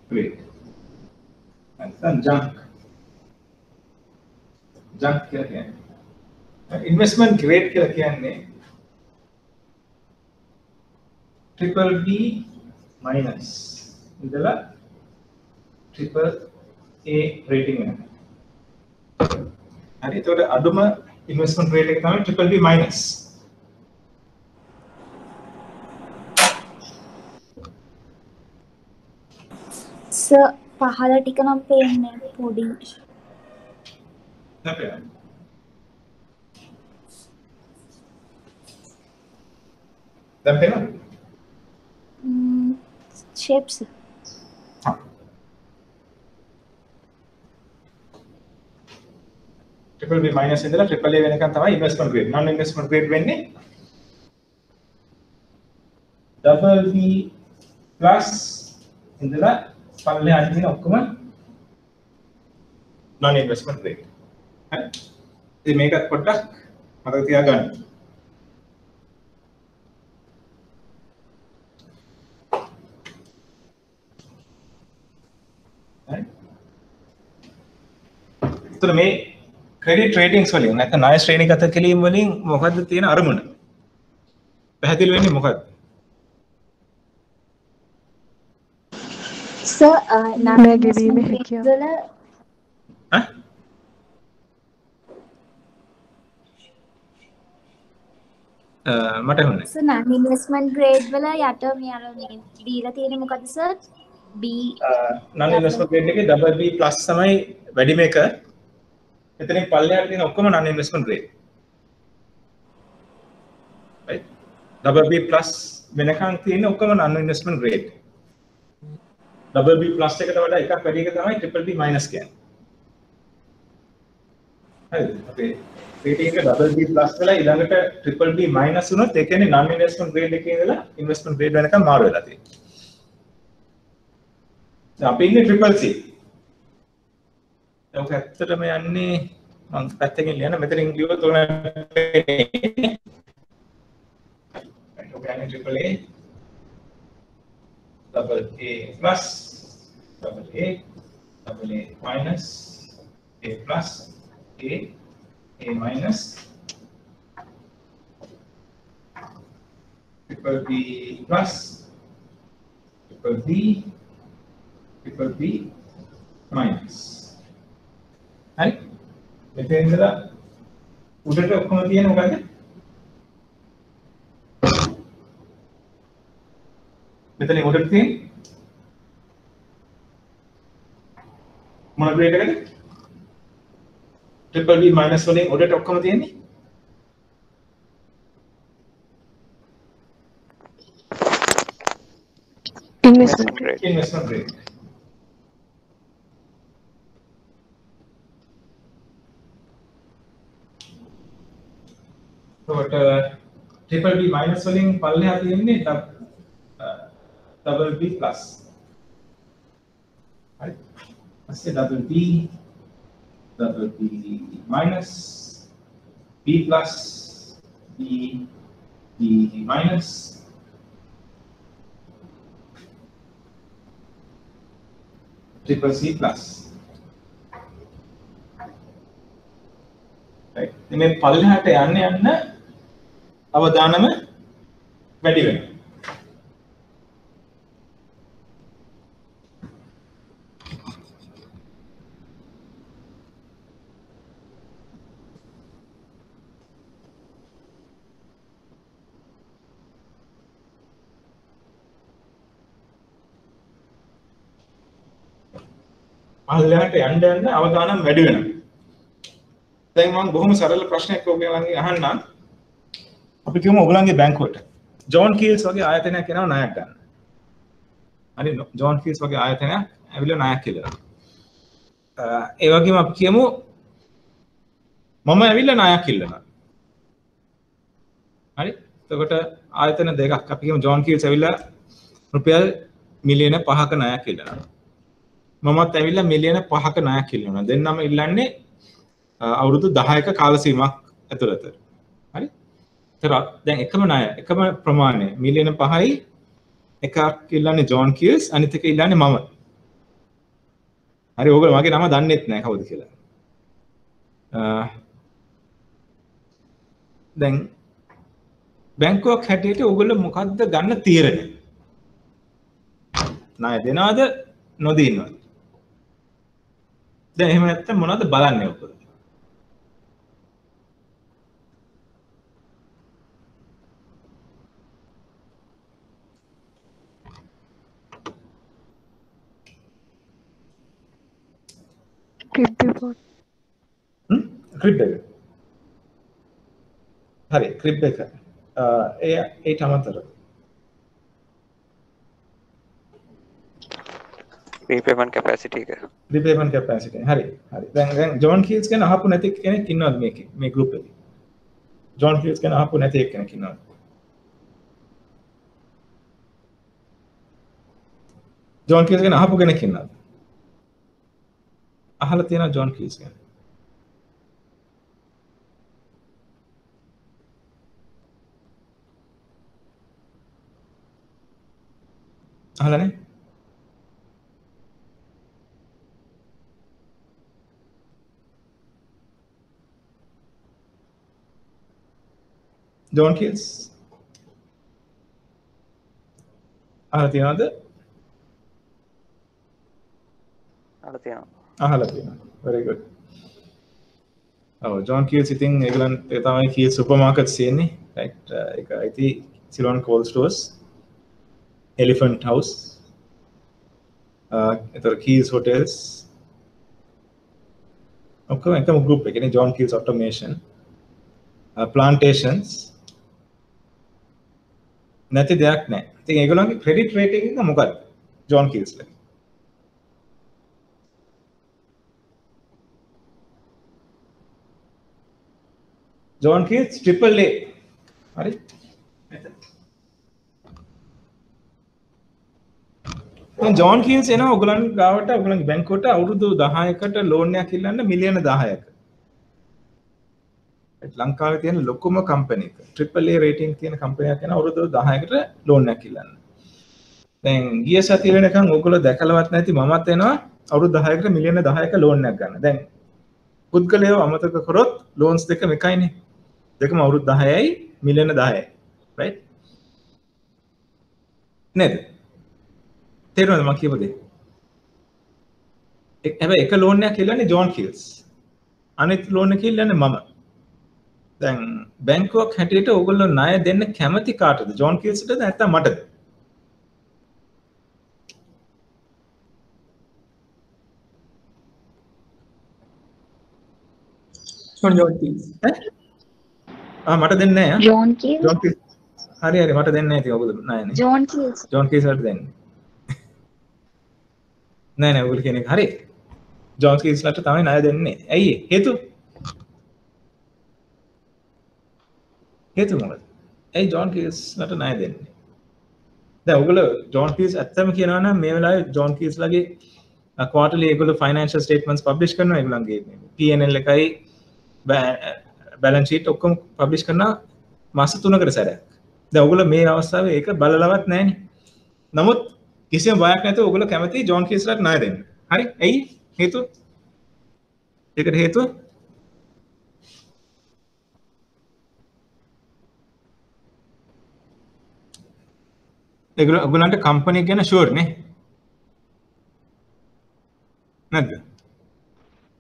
grade නැත්නම් junk කියලා කියන්නේ investment grade කියලා කියන්නේ BBB minus ඉඳලා triple A rating වෙනවා. හරි ඒතකොට අඩුම investment rate එක තමයි BBB minus. සර් පහළ ටික නම් පේන්නේ පොඩි. නැපේ. දැන් පේනවද? shapes. BBB minus ඉඳලා AAA වෙනකන් තමයි investment grade. non investment grade වෙන්නේ BB plus ඉඳලා පල්ලෙහාට තියෙන ඔක්කොම non investment grade. හරි. ඉතින් මේකත් පොඩ්ඩක් මතක තියාගන්න. හරි. ඒතර මේ ක්‍රෙඩිට් රේටින්ග්ස් වලින් නැත්නම් ණය ශ්‍රේණිගත කිරීම වලින් මොකද්ද තියෙන අරමුණ? පැහැදිලි වෙන්නේ මොකද්ද? සර් ණය ගෙවීමේ හැකියාව. වල ඈ? මට හොන්නේ. සර් non investment grade වල යට මේ අර මේ දීලා තියෙන්නේ මොකද්ද sir? B non investment grade එකේ BB plus තමයි වැඩිම එක. එතනින් පල්ලෙහාට තියෙන ඔක්කොම non investment grade. right? BB plus වෙනකන් තියෙන ඔක්කොම non investment grade. BB plus එකට වඩා එකක් වැඩි එක තමයි BBB minus කියන්නේ. හරිද? අපේ rating එක BB plus වෙලා ඊළඟට BBB minus වුණොත් ඒ කියන්නේ non investment grade එකේ ඉඳලා investment grade වෙනකන් මාරු වෙලා තියෙනවා. දැන් අපි ඉන්නේ CCC. ඒක ඇත්තටම යන්නේ මම පැත්තකින් ලියන මෙතනින් ලියුවොත් ඔය AAA double A plus double A minus A plus A minus BB plus BB minus. හරි මෙතෙන් ඉඳලා උඩට ඔක්කොම තියෙන මොකද්ද? මෙතන උඩට තියෙන මොන ග්‍රේඩ් එකද? BBB minus වලින් උඩට ඔක්කොම තියෙන්නේ investment grade. investment grade. So triple B minus වලින් පල්ලෙහා තියෙන්නේ double B plus. Right? Let's say double B minus B plus B minus triple C plus. Right? මේ පල්ලෙහාට යන්න අවදානම වැඩි වෙනවා. පල්ලෙහාට යන්න අවදානම් වැඩි වෙනවා. දැන් මම බොහොම සරල ප්‍රශ්නයක් ඔයගොල්ලන්ගෙන් අහන්නම්. අපි කියමු ඔයගොල්ලන්ගේ බැංකුවට ජෝන් කීල්ස් වගේ ආයතනයක් එනවා ණයක් ගන්න. හරි ජෝන් කීල්ස් වගේ ආයතනයක් ඇවිල්ලා ණයක් කියලා. ඒ වගේම අපි කියමු මම ඇවිල්ලා ණයක් ඉල්ලනවා. හරි එතකොට ආයතන දෙකක් අපි කියමු ජෝන් කීල්ස් ඇවිල්ලා රුපියල් මිලියන 5ක ණයක් ඉල්ලනවා. මමත් ඇවිල්ලා මිලියන 5ක ණයක් ඉල්ලනවා. දෙන්නම ඉල්ලන්නේ අවුරුදු 10ක කාල සීමාවක් ඇතුළත. හරි? ඒතර දැන් එකම ණය එකම ප්‍රමාණය මිලියන 5යි එකක් ඉල්ලන්නේ ජෝන් කීල්ස් අනිත් එක ඉල්ලන්නේ මම. හරි ඕගොල්ලෝ මගේ නම දන්නෙත් නැහැ කවුද කියලා. දැන් බැංකුවක් හැටියට ඕගොල්ලෝ මොකද්ද ගන්න තීරණය? ණය දෙනවද නොදී ඉන්නවද? දැන් එහෙම නැත්නම් මොනවද බලන්නේ ඔයගොල්ලෝ? crib report. crib එක. හරි crib එක. ඒට අමතරව repayment capacity එක. repayment capacity. හරි. දැන් ජෝන් කීල්ස් ගැන අහපු නැති කෙනෙක් ඉන්නවද මේකේ? මේ group එකේ? ජෝන් කීල්ස් ගැන අහපු නැති කෙනෙක් ඉන්නවද? ජෝන් කීල්ස් ගැන අහපු කෙනෙක් ඉන්නවද? අහලා තියෙනවා ජෝන් කීල්ස් ගැන? අහලා නේ? ජෝන් කීල්ස් අහලා තියෙනවද? අහලා තියෙනවා. අහලා තියෙනවා. very good. ඔව් ජෝන් කීල්ස් ඉතින් ඒගොල්ලන් ඒ තමයි කීල්ස් සුපර් මාකට්ස් තියෙන්නේ. right ඒක IT Ceylon called stores elephant house එතකොට කීල්ස් හොටෙල්ස් ඔක්කොම එකම group එකනේ ජෝන් කීල්ස් ඔටෝමේෂන් plantations නැති දෙයක් නැහැ. ඉතින් ඒගොල්ලන්ගේ ක්‍රෙඩිට් රේටින් එක මොකක්ද? ජෝන් කීල්ස්ලා. John Keells triple A. හරි? දැන් ජෝන් කීල්ස් එනවා ඔයගොල්ලන් ගාවට ඔයගොල්ලන්ගේ බැංකුවට අවුරුදු 10කට ලෝන් එකක් ඉල්ලන්න මිලියන 10ක. ලංකාවේ තියෙන ලොකුම කම්පැනි එක. triple A රේටින් තියෙන කම්පැනියක් යන අවුරුදු 10කට ලෝන් එකක් ඉල්ලන්න. දැන් ගිය සතිය වෙනකන් ඕගොල්ලෝ දැකලවත් නැති මමත් එනවා අවුරුදු 10කට මිලියන 10ක ලෝන් එකක් ගන්න. දැන් පුද්ගලයෝ අමතක කරොත් ලෝන්ස් දෙකම එකයිනේ. දෙකම අවුරුදු 10යි මිලියන 10යි. right? නේද? තේරුණාද මම කියපු දේ? හැබැයි එක ලෝන් එකක් ඉල්ලන්නේ ජෝන් කීල්ස්. අනිත් ලෝන් එක ඉල්ලන්නේ මම. දැන් බැංකුවක් හැටියට ඕගොල්ලෝ ණය දෙන්න කැමති කාටද? ජෝන් කීල්ස්ටද නැත්නම් මටද? ජෝන් කීල්ස්. මට දෙන්නේ නැහැ. ජෝන් කීල්ස්. හරි මට දෙන්නේ නැහැ ඉතින් ඔයගොල්ලෝ ණයනේ. ජෝන් කීල්ස්. ජෝන් කීල්ස් වලට දෙන්නේ. නෑ නෑ ඔයගොල්ලෝ කියන එක හරි. ජෝන් කීස්ලාට තමයි ණය දෙන්නේ. ඇයි හේතුව? හේතුව මොකද? ඇයි ජෝන් කීස්ලාට ණය දෙන්නේ? දැන් ඔයගොල්ලෝ ජෝන් කීස් ඇත්තම කියනවා නම් මේ වෙලාවේ ජෝන් කීස්ලාගේ quarterly ඒගොල්ලෝ financial statements publish කරනවා ඒගොල්ලන්ගේ P&L එකයි balance sheet ඔක්කොම publish කරනවා මාස 3කට සැරයක්. දැන් ඔයගොල්ලෝ මේ අවස්ථාවේ ඒක බලලවත් නැහැනේ. නමුත් කිසිම බයක් නැතුව ඔයගොල්ලෝ කැමති ජෝන් කීස්ලාට ණය දෙන්න. හරි? ඇයි? හේතුව? ඒකට හේතුව? ඔයගොල්ලන්ට කම්පැනි ගැන ෂුවර් නේ? නැද්ද?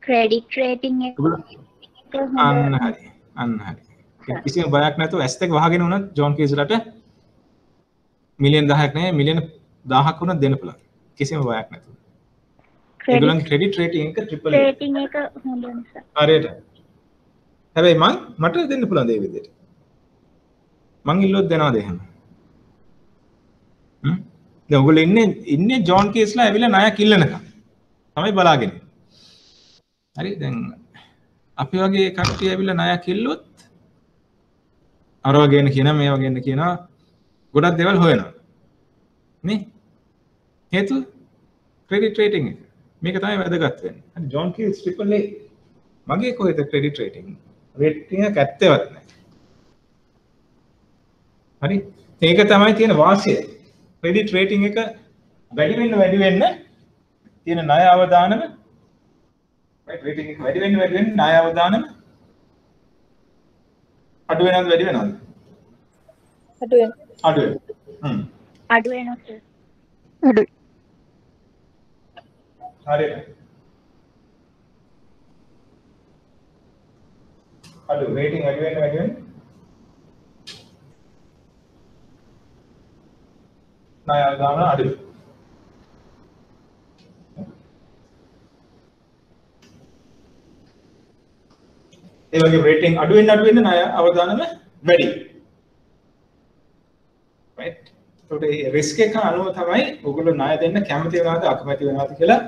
ක්‍රෙඩිට් රේටින් එක අන්න හරි. අන්න හරි. කිසිම බයක් නැතුව S එක වහගෙන උනත් ජෝන් කීස්ලාට මිලියන් 10ක් නෙවෙයි මිලියන් 1000ක් වුණත් දෙන්න පුළුවන්. කිසිම බයක් නැතුව. ඒගොල්ලන්ගේ ක්‍රෙඩිට් රේටින් එක ට්‍රිපල් රේටින් එක හොඳ නිසා. හරියට. හැබැයි මට දෙන්න පුළුවන් ඒ විදිහට. මං ඉල්ලුවොත් දෙනවද එහෙම? දැන් ඔයගොල්ලෝ ඉන්නේ ජෝන් කීස්ලා ඇවිල්ලා ණයක් ඉල්ලනකම්. තමයි බලාගෙන. හරි දැන් අපි වගේ කට්ටිය ඇවිල්ලා ණයක් ඉල්ලුවොත් අර වගේන කියනවා මේ වගේන කියනවා ගොඩක් දේවල් හොයනවා. නේ? හේතුව ක්‍රෙඩිට් රේටින් එක. මේක තමයි වැදගත් වෙන්නේ. හරි ජෝන් කීස් ට්‍රිපල් A මගේ කොහෙද ක්‍රෙඩිට් රේටින්? රේටින් එක ඇත්තවත් නැහැ. හරි? ඒක තමයි තියෙන වාසිය. ක්‍රෙඩිට් රේටින් එක වැඩි වෙන්න තියෙන ණය අවදානම right රේටින් එක වැඩි වෙන්න ණය අවදානම අඩු වෙනවද වැඩි වෙනවද? අඩු වෙනවා. අඩුයි. හරියට. අඩු රේටින් වැඩි වෙන්න ණය අවදානම අඩුයි. ඒ වගේ රේටින් අඩු වෙන්න ණය අවදානම වැඩි. right ඒකට ඒ රිස්ක් එක අනුව තමයි ඔයගොල්ලෝ ණය දෙන්න කැමති වෙනවද අකමැති වෙනවද කියලා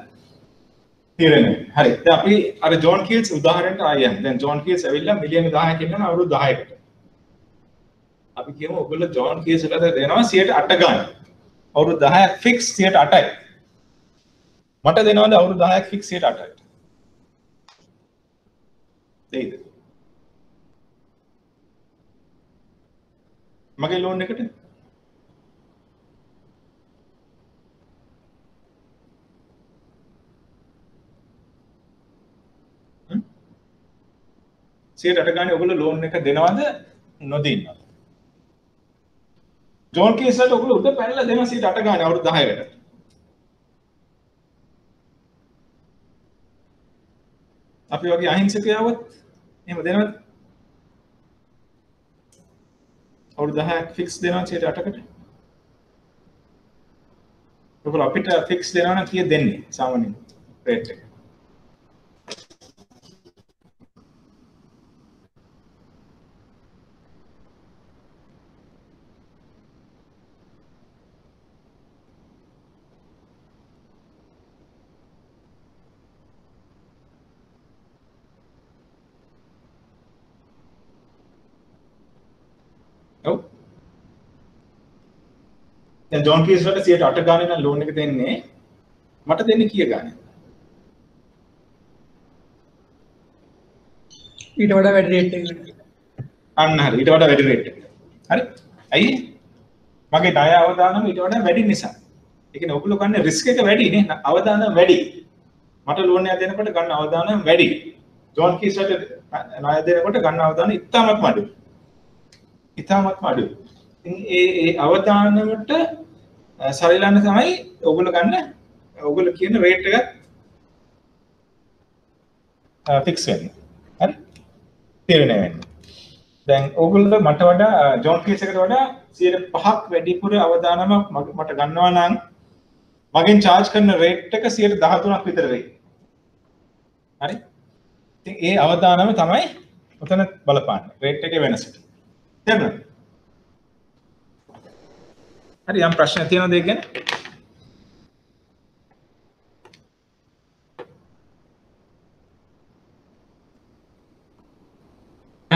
තීරණය වෙන්නේ. හරි. දැන් අපි අර ජෝන් කීල්ස් උදාහරණයට ආයෙත් දැන් ජෝන් කීල්ස් ඇවිල්ලා මිලියන 10ක් ඉන්නවා අවුරුදු 10කට. අපි කියමු ඔයගොල්ලෝ ජෝන් කීල්ස් වලට දෙනවා 108 ගන්න. අවුරුදු 10ක් ෆික්ස් 108යි. මට දෙනවද අවුරුදු 10ක් ෆික්ස් 108යි? දෙයිද? මගේ ලෝන් එකට 108 ගානේ ඔයගොල්ලෝ ලෝන් එක දෙනවද නොදින්නවද? ජෝන් කීස් වලට ඔයගොල්ලෝ උඩ පැනලා දෙනවා 108 ගානේ අවුරුදු 10කට. අපි වගේ අහිංසකයවොත් එහෙම දෙනවද? අවුරුදු 10ක් ෆික්ස් දෙනවා 108කට. ඔයගොල්ලෝ අපිට ෆික්ස් දෙනවා නම් කීයද දෙන්නේ සාමාන්‍යයෙන් රේට් එක? ඔව්. දැන් ජෝන් කීස් වලට 108 ගානේ නම් ලෝන් එක දෙන්නේ මට දෙන්නේ කීය ගානේ? ඊට වඩා වැඩි රේට් එකකට. අන්න හරි ඊට වඩා වැඩි රේට් එකකට. හරි? ඇයි? මගේ ණය අවදානම ඊට වඩා වැඩි නිසා. ඒ කියන්නේ ඔයගොල්ලෝ ගන්න රිස්ක් එක වැඩි නේ. අවදානම වැඩි. මට ලෝන් එකක් දෙනකොට ගන්න අවදානම වැඩි. ජෝන් කීස් වලට ණය දෙනකොට ගන්න අවදානම ඉතාමත්ම අඩුයි. ඉතාමත්ම අඩුයි. ඉතින් ඒ අවදානමට සරිලන්න තමයි ඔයගොල්ලෝ ගන්න ඔයගොල්ලෝ කියන රේට් එක ෆික්ස් වෙන්නේ. හරි? තීරණය වෙන්නේ. දැන් ඔයගොල්ලෝ මට වඩා ජෝන් කීස් එකට වඩා 5ක් වැඩිපුර අවදානමක් මට ගන්නවා නම් මගෙන් charge කරන රේට් එක 13ක් විතර වෙයි. හරි? ඉතින් ඒ අවදානම තමයි උතන බලපාන්නේ. රේට් එකේ වෙනස. තේරුණාද? හරි යම් ප්‍රශ්න තියෙනවද ඒක ගැන?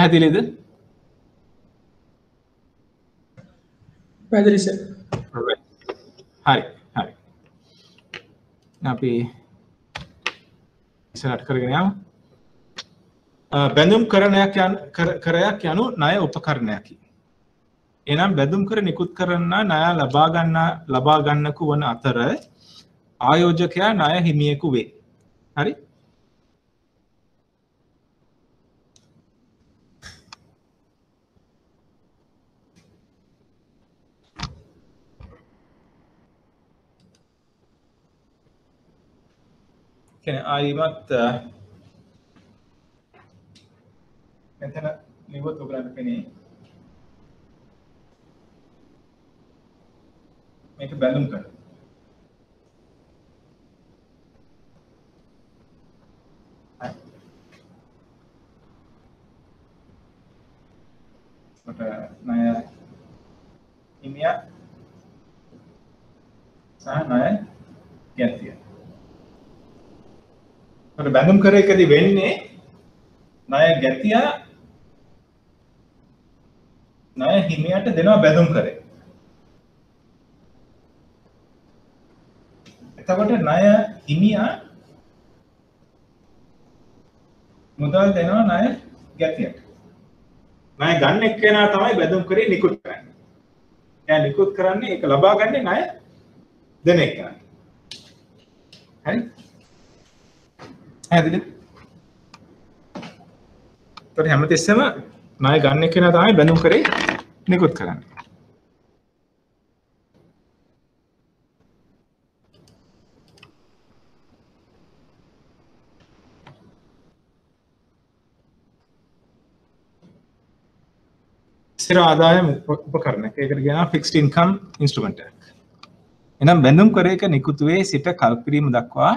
පැහැදිලිද? පැහැදිලි සර්. හරි හරි. අපි ඉස්සරහට කරගෙන යමු. බැඳුම් කරණයක් යනු ණය උපකරණයකි. එනම් බැඳුම් කර නිකුත් කරන ණය ලබා ගන්නකු වන අතර ආයෝජකයා ණය හිමියෙකු වේ. හරි? කියන්නේ ආයිමත් මෙතන ලිව්වොත් ඔයගලන්ට පෙනේ මේක බැඳුම් කරන. මට ණය හිමියා සහ ණය ගැතිය. මට බැඳුම් කර එකදී වෙන්නේ ණය ගැතියා ණය හිමියට දෙනවා බැඳුම් කරේ. එතකොට ණය හිමියා මුදල් දෙනවා ණය ගැතියට. ණය ගන්න එක්කෙනා තමයි බැඳුම් කරේ නිකුත් කරන්නේ. එයා නිකුත් කරන්නේ ඒක ලබා ගන්නේ ණය දෙන එක්කෙනා. හරි? හැදිද? ඒතර හැමතිස්සෙම ණය ගන්න එක්කෙනා තමයි බැඳුම් කරේ නිකුත් කරන්නේ. ස්ථිර ආදායම උපකරණයක්. ඒකට කියනවා fixed income instrument එකක්. එනම් බැඳුම් කර එක නිකුතුවේ සිට කල්පිරීම දක්වා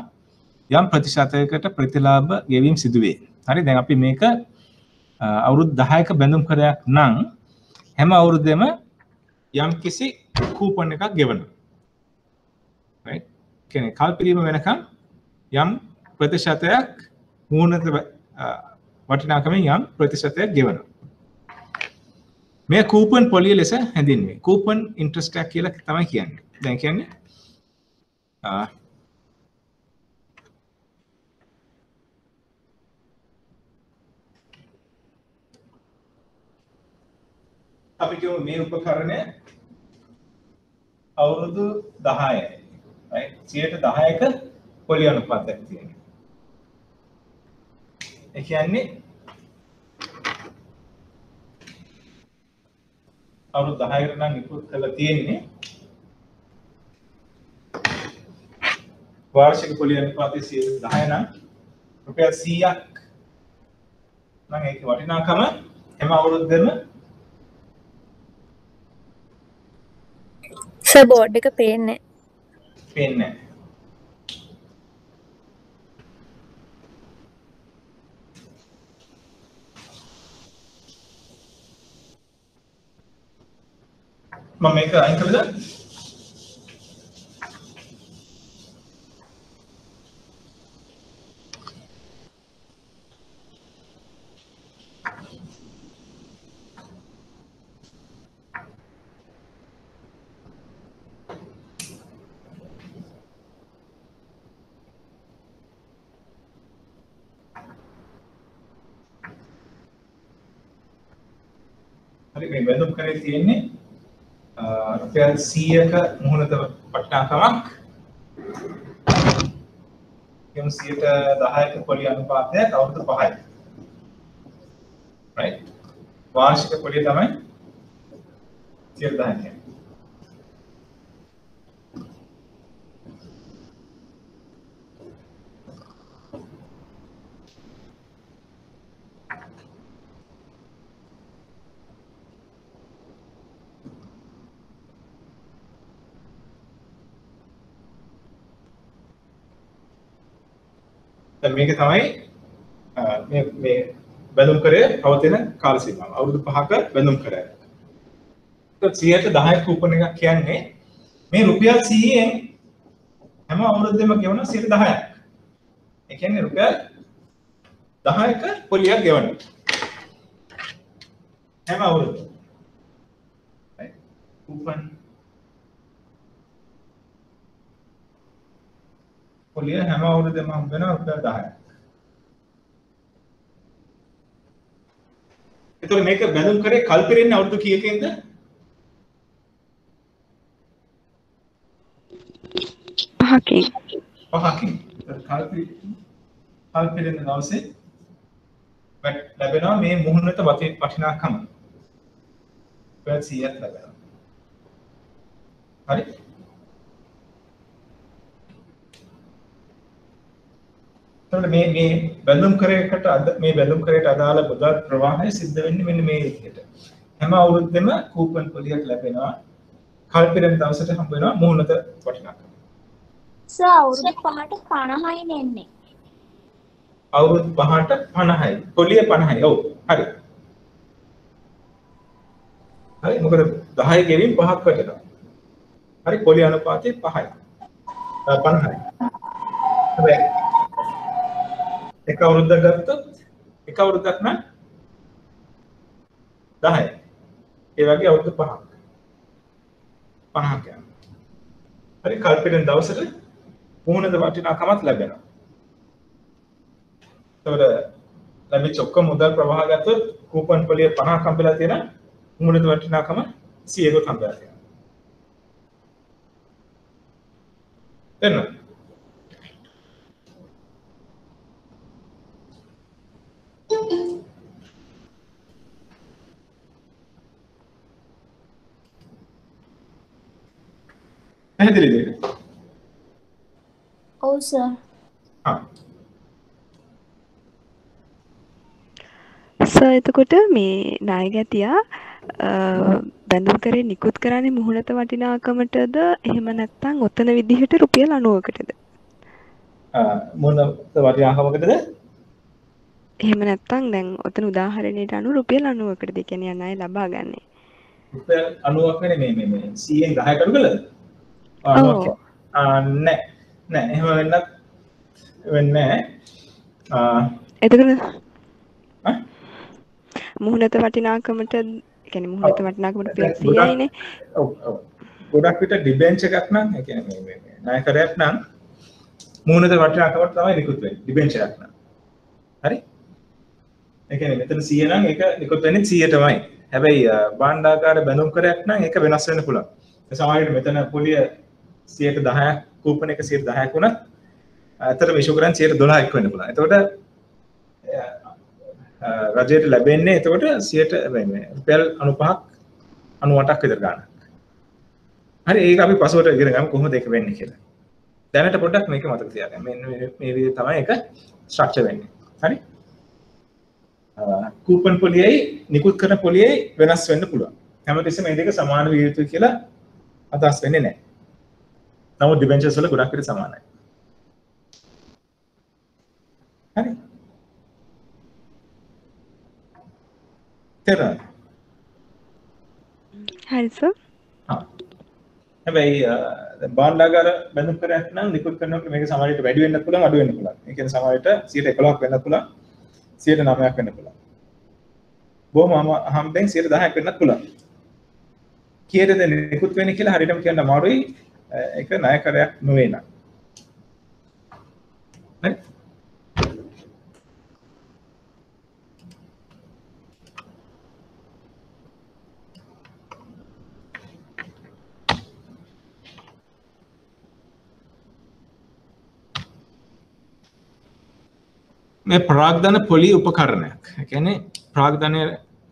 යම් ප්‍රතිශතයකට ප්‍රතිලාභ ගෙවීම සිදු වේ. හරි දැන් අපි මේක අවුරුදු 10ක බැඳුම් කරයක් නම් හැම අවුරුද්දෙම යම් කිසි කූපන් එකක් ගෙවනවා. right? කියන්නේ කල්පිරීම වෙනකම් යම් ප්‍රතිශතයක් මූණත වටිනාකමින් යම් ප්‍රතිශතයක් ගෙවනවා. මේ කූපන් පොලිය ලෙස හැඳින්වේ. කූපන් ඉන්ට්‍රස්ට් එක කියලා තමයි කියන්නේ. දැන් කියන්නේ අපි කියමු මේ උපකරණය අවුරුදු 10යි. right? 10%ක පොලිය අනුපාතයක් තියෙනවා. ඒ කියන්නේ අවුරුදු 10කට නම් නිකුත් කරලා තියෙන්නේ වාර්ෂික පොලිය අනුපාතය 10 නම් රුපියල් 100ක් නම් ඒක වටිනාකම හැම අවුරුද්දෙම සර් බෝඩ් එක පේන්නේ නැහැ. මම මේක අයින් කළද? හරි මේ බැඳුම් කරේ තියෙන්නේ රුපියල් 100ක මුහුණත වටිනාකමක් කියමු 10ක පොලිය අනුපාතයක් අවුරුදු 5යි. right? වාර්ෂික පොලිය තමයි 10 කියන්නේ. මේක තමයි මේ බැඳුම් කරේ පවතින කාල සීමාව. අවුරුදු 5ක බැඳුම් කරේ. ඒත් 100ට 10ක කූපන් එකක් කියන්නේ මේ රුපියල් 100ෙන් හැම අවුරුද්දෙම ගෙවන 10ක්. ඒ කියන්නේ රුපියල් 10ක පොලියක් ගෙවනවා. හැම අවුරුද්දම. right? කූපන් පොලිය හැම අවුරුද්දෙම හම්බ වෙනවා රුපියල් 10ක්. එතකොට මේක බැලුම් කරේ කල්පිරෙන්නේ අවුරුදු කීයකින්ද? 5කින්. 5කින්. කල්පිරෙන දවසේ ලැබෙනවා මේ මුහුණට වටිනාකම. රුපියල් 100ක් ලැබෙනවා. හරි? එතකොට මේ බැලුම් කරේකට මේ බැලුම් කරේට අදාළ මුදල් ප්‍රවාහය සිද්ධ වෙන්නේ මෙන්න මේ විදිහට. හැම අවුරුද්දෙම කූපන් පොලියක් ලැබෙනවා. කල්පිරෙන දවසට හම්බ වෙනවා මුහුණට වටිනාකම. සර් අවුරුදු 5ට 50යි නෙන්නේ. අවුරුදු 5ට 50යි. පොලිය 50යි. ඔව්. හරි. හරි මොකද 10 ගෙවින් 5ක් වටෙනවා. හරි පොලිය අනුපාතය 5යි. 50යි. හැබැයි එක අවුරුද්දක් ගත්තොත් එක අවුරුද්දක් නම් 10යි. ඒ වගේ අවුරුදු 5ක්. 50ක් යනවා. හරි කල්පිරෙන දවසට මුහුණට වටිනාකමක් ලැබෙනවා. එතකොට ලැබිච්ච ඔක්කොම මුදල් ප්‍රවාහ ගත්තොත් කූපන් පොලිය 50ක් හම්බෙලා තියෙනවා. මුහුණට වටිනාකම 100කට හම්බෙලා තියෙනවා. එන්න පැහැදිලිද? ඔව් සර්. සර් එතකොට මේ ණයගැතියා බැඳුම් කරේ නිකුත් කරන්නේ මුහුණට වටිනාකමටද එහෙම නැත්නම් ඔතන විදිහට රුපියල් 90කටද? මුහුණට වටිනාකමකටද? එහෙම නැත්නම් දැන් ඔතන උදාහරණයට අනුව රුපියල් 90කටද? ඒ කියන්නේ ණය ලබා ගන්නේ. රුපියල් 90ක් නෙමෙයි මේ 100න් 10කට කළද? නෑ එහෙම වෙන්නේ එතකොට මුහුණට වටිනාකමට කියන්නේ මුහුණට වටිනාකමට රුපියල් 100යිනේ. ඔව් ගොඩක් විට ඩිබෙන්චර් එකක් නම් ඒ කියන්නේ මේ ණයකරයක් නම් මුහුණට වටිනාකමට තමයි නිකුත් වෙන්නේ ඩිබෙන්චර් එකක් නම්. හරි? ඒ කියන්නේ මෙතන 100 නම් ඒක නිකුත් වෙන්නේ 100ටමයි. හැබැයි භාණ්ඩාකාර බැඳුම් කරයක් නම් ඒක වෙනස් වෙන්න පුළුවන්. ඒ සමහරවිට මෙතන පොලිය 10%ක් කූපන් එක 10%ක් වුණත් අතර ඉෂු කරන්නේ 12ක් වෙන්න පුළුවන්. එතකොට රජයට ලැබෙන්නේ එතකොට 100ට මේ රුපියල් 95ක් 98ක් විතර ගන්න. හරි ඒක අපි පසුවට ඉගෙන ගමු කොහොමද ඒක වෙන්නේ කියලා. දැනට පොඩ්ඩක් මේක මතක තියාගන්න. මෙන්න මේ විදිහට තමයි ඒක ස්ට්‍රක්චර් වෙන්නේ. හරි? කූපන් පොලියයි නිකුත් කරන පොලියයි වෙනස් වෙන්න පුළුවන්. හැමතිස්සෙම මේ දෙක සමාන විය යුතුයි කියලා අදහස් වෙන්නේ නැහැ. නමුත් ඩිබෙන්චර්ස් වල ගොඩක් විට සමානයි. හරි? තේරුණාද? හරි සර්. හැබැයි භාණ්ඩාගාර බැඳුම් කරයක් නම් නිකුත් කරනකොට මේක සමහරවිට වැඩි වෙන්නත් පුළුවන් අඩු වෙන්න පුළුවන්. ඒ කියන්නේ සමහරවිට 11ක් වෙන්නත් පුළුවන් 9ක් වෙන්න පුළුවන්. බොහොම හම්බෙන් 10ක් වෙන්නත් පුළුවන්. කීයටද නිකුත් වෙන්නේ කියලා හරියටම කියන්න අමාරුයි. ඒක ණයකරයක් නොවේ නම්. හරි? මේ ප්‍රාග්ධන පොලි උපකරණයක්. ඒ කියන්නේ ප්‍රාග්ධනය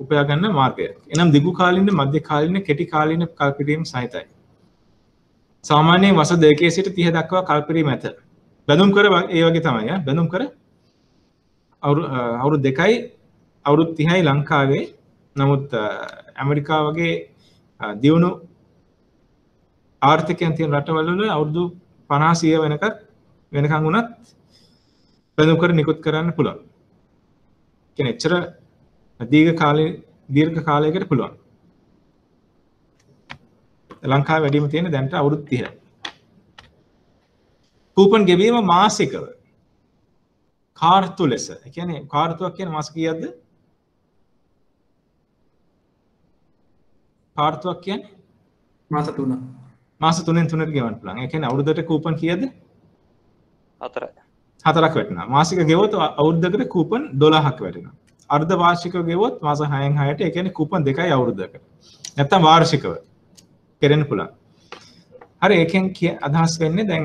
උපයා ගන්න මාර්ගයක්. එනම් දිගු කාලින, මධ්‍ය කාලින, කෙටි කාලින කල්පිරීම සහිතයි. සාමාන්‍යයෙන් වස 2 සිට 30 දක්වා කල්පිරීම ඇත. බැඳුම් කර ඒ වගේ තමයි. බැඳුම් කර අවුරුදු 2යි අවුරුදු 30යි ලංකාවේ. නමුත් ඇමරිකාව වගේ දියුණු ආර්ථිකයන් තියෙන රටවල වල අවුරුදු 50 වෙනකන් වුණත් බැඳුම් කර නිකුත් කරන්න පුළුවන්. කියන්නේ එච්චර දීර්ඝ කාලයකට පුළුවන්. ලංකාවේ වැඩිම තියෙන දැනට අවුරුදු 30යි. කූපන් ගෙවීම මාසිකව කාර්තු ලෙස. ඒ කියන්නේ කාර්තුවක් කියන මාස කීයක්ද? කාර්තුවක් කියන්නේ මාස 3. මාස 3න් 3ට ගෙවන්න පුළුවන්. ඒ කියන්නේ අවුරුද්දට කූපන් කීයද? 4. 4ක් වැටෙනවා. මාසික ගෙවුවොත් අවුරුද්දකට කූපන් 12ක් වැටෙනවා. අර්ධ වාර්ෂිකව ගෙවුවොත් මාස 6න් 6ට ඒ කියන්නේ කූපන් 2යි අවුරුද්දකට. නැත්තම් වාර්ෂිකව කෙරෙන්න පුළුවන්. හරි ඒකෙන් අදහස් වෙන්නේ දැන්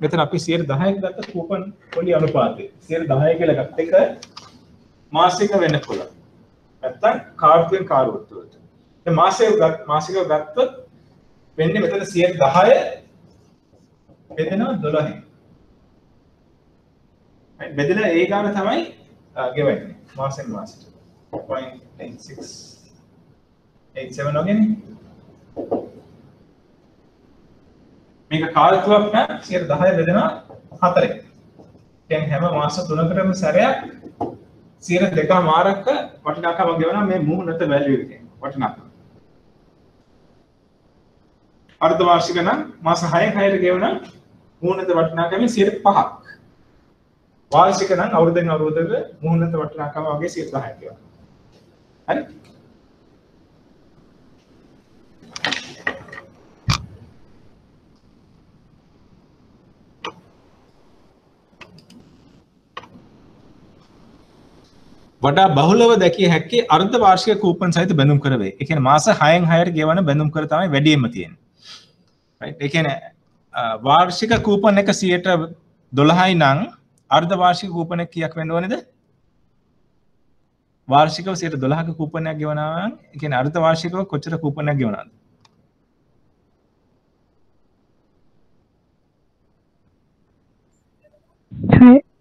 මෙතන අපි 10ක් ගත්ත කූපන් පොලි අනුපාතය 10 කියලා ගත්ත එක මාසික වෙන්න පුළුවන්. නැත්තම් කාර්තුවෙන් කාර්යවෘත්තවලට. දැන් මාසිකව ගත්තොත් වෙන්නේ මෙතන 10 බෙදෙනවා 12න්. බෙදලා ඒ ගාන තමයි ගෙවන්නේ මාසෙන් මාසෙට 0.8687 වගේනේ. මේක කාලතුවක් නම් 10 බෙදෙනවා 4ෙන්. දැන් හැම මාස 3කටම සැරයක් 2.5 වටිනාකම ගෙවනවා මේ මුහුණත වැලියු එකෙන් වටිනාකම. අර්ධ වාර්ෂික නම් මාස 6න් 6ට ගෙවන මුහුණත වටිනාකම 5ක්. වාර්ෂික නම් අවුරුද්දෙන් අවුරුද්දට මුහුණත වටිනාකම වගේ 10ක් ගෙවනවා. හරි? වඩා බහුලව දැකිය හැකි අර්ධ වාර්ෂික කූපන් සහිත බැඳුම් කර වේ. ඒ කියන්නේ මාස 6න් 6ට ගෙවන බැඳුම් කර තමයි වැඩියෙන්ම තියෙන්නේ. රයිට්. ඒ කියන්නේ වාර්ෂික කූපන් එක 12යි නම් අර්ධ වාර්ෂික කූපන් එක කීයක් වෙන්න ඕනේද? වාර්ෂිකව 12ක කූපනයක් ගෙවනවා නම් ඒ කියන්නේ අර්ධ වාර්ෂිකව කොච්චර කූපනයක් ගෙවනවද?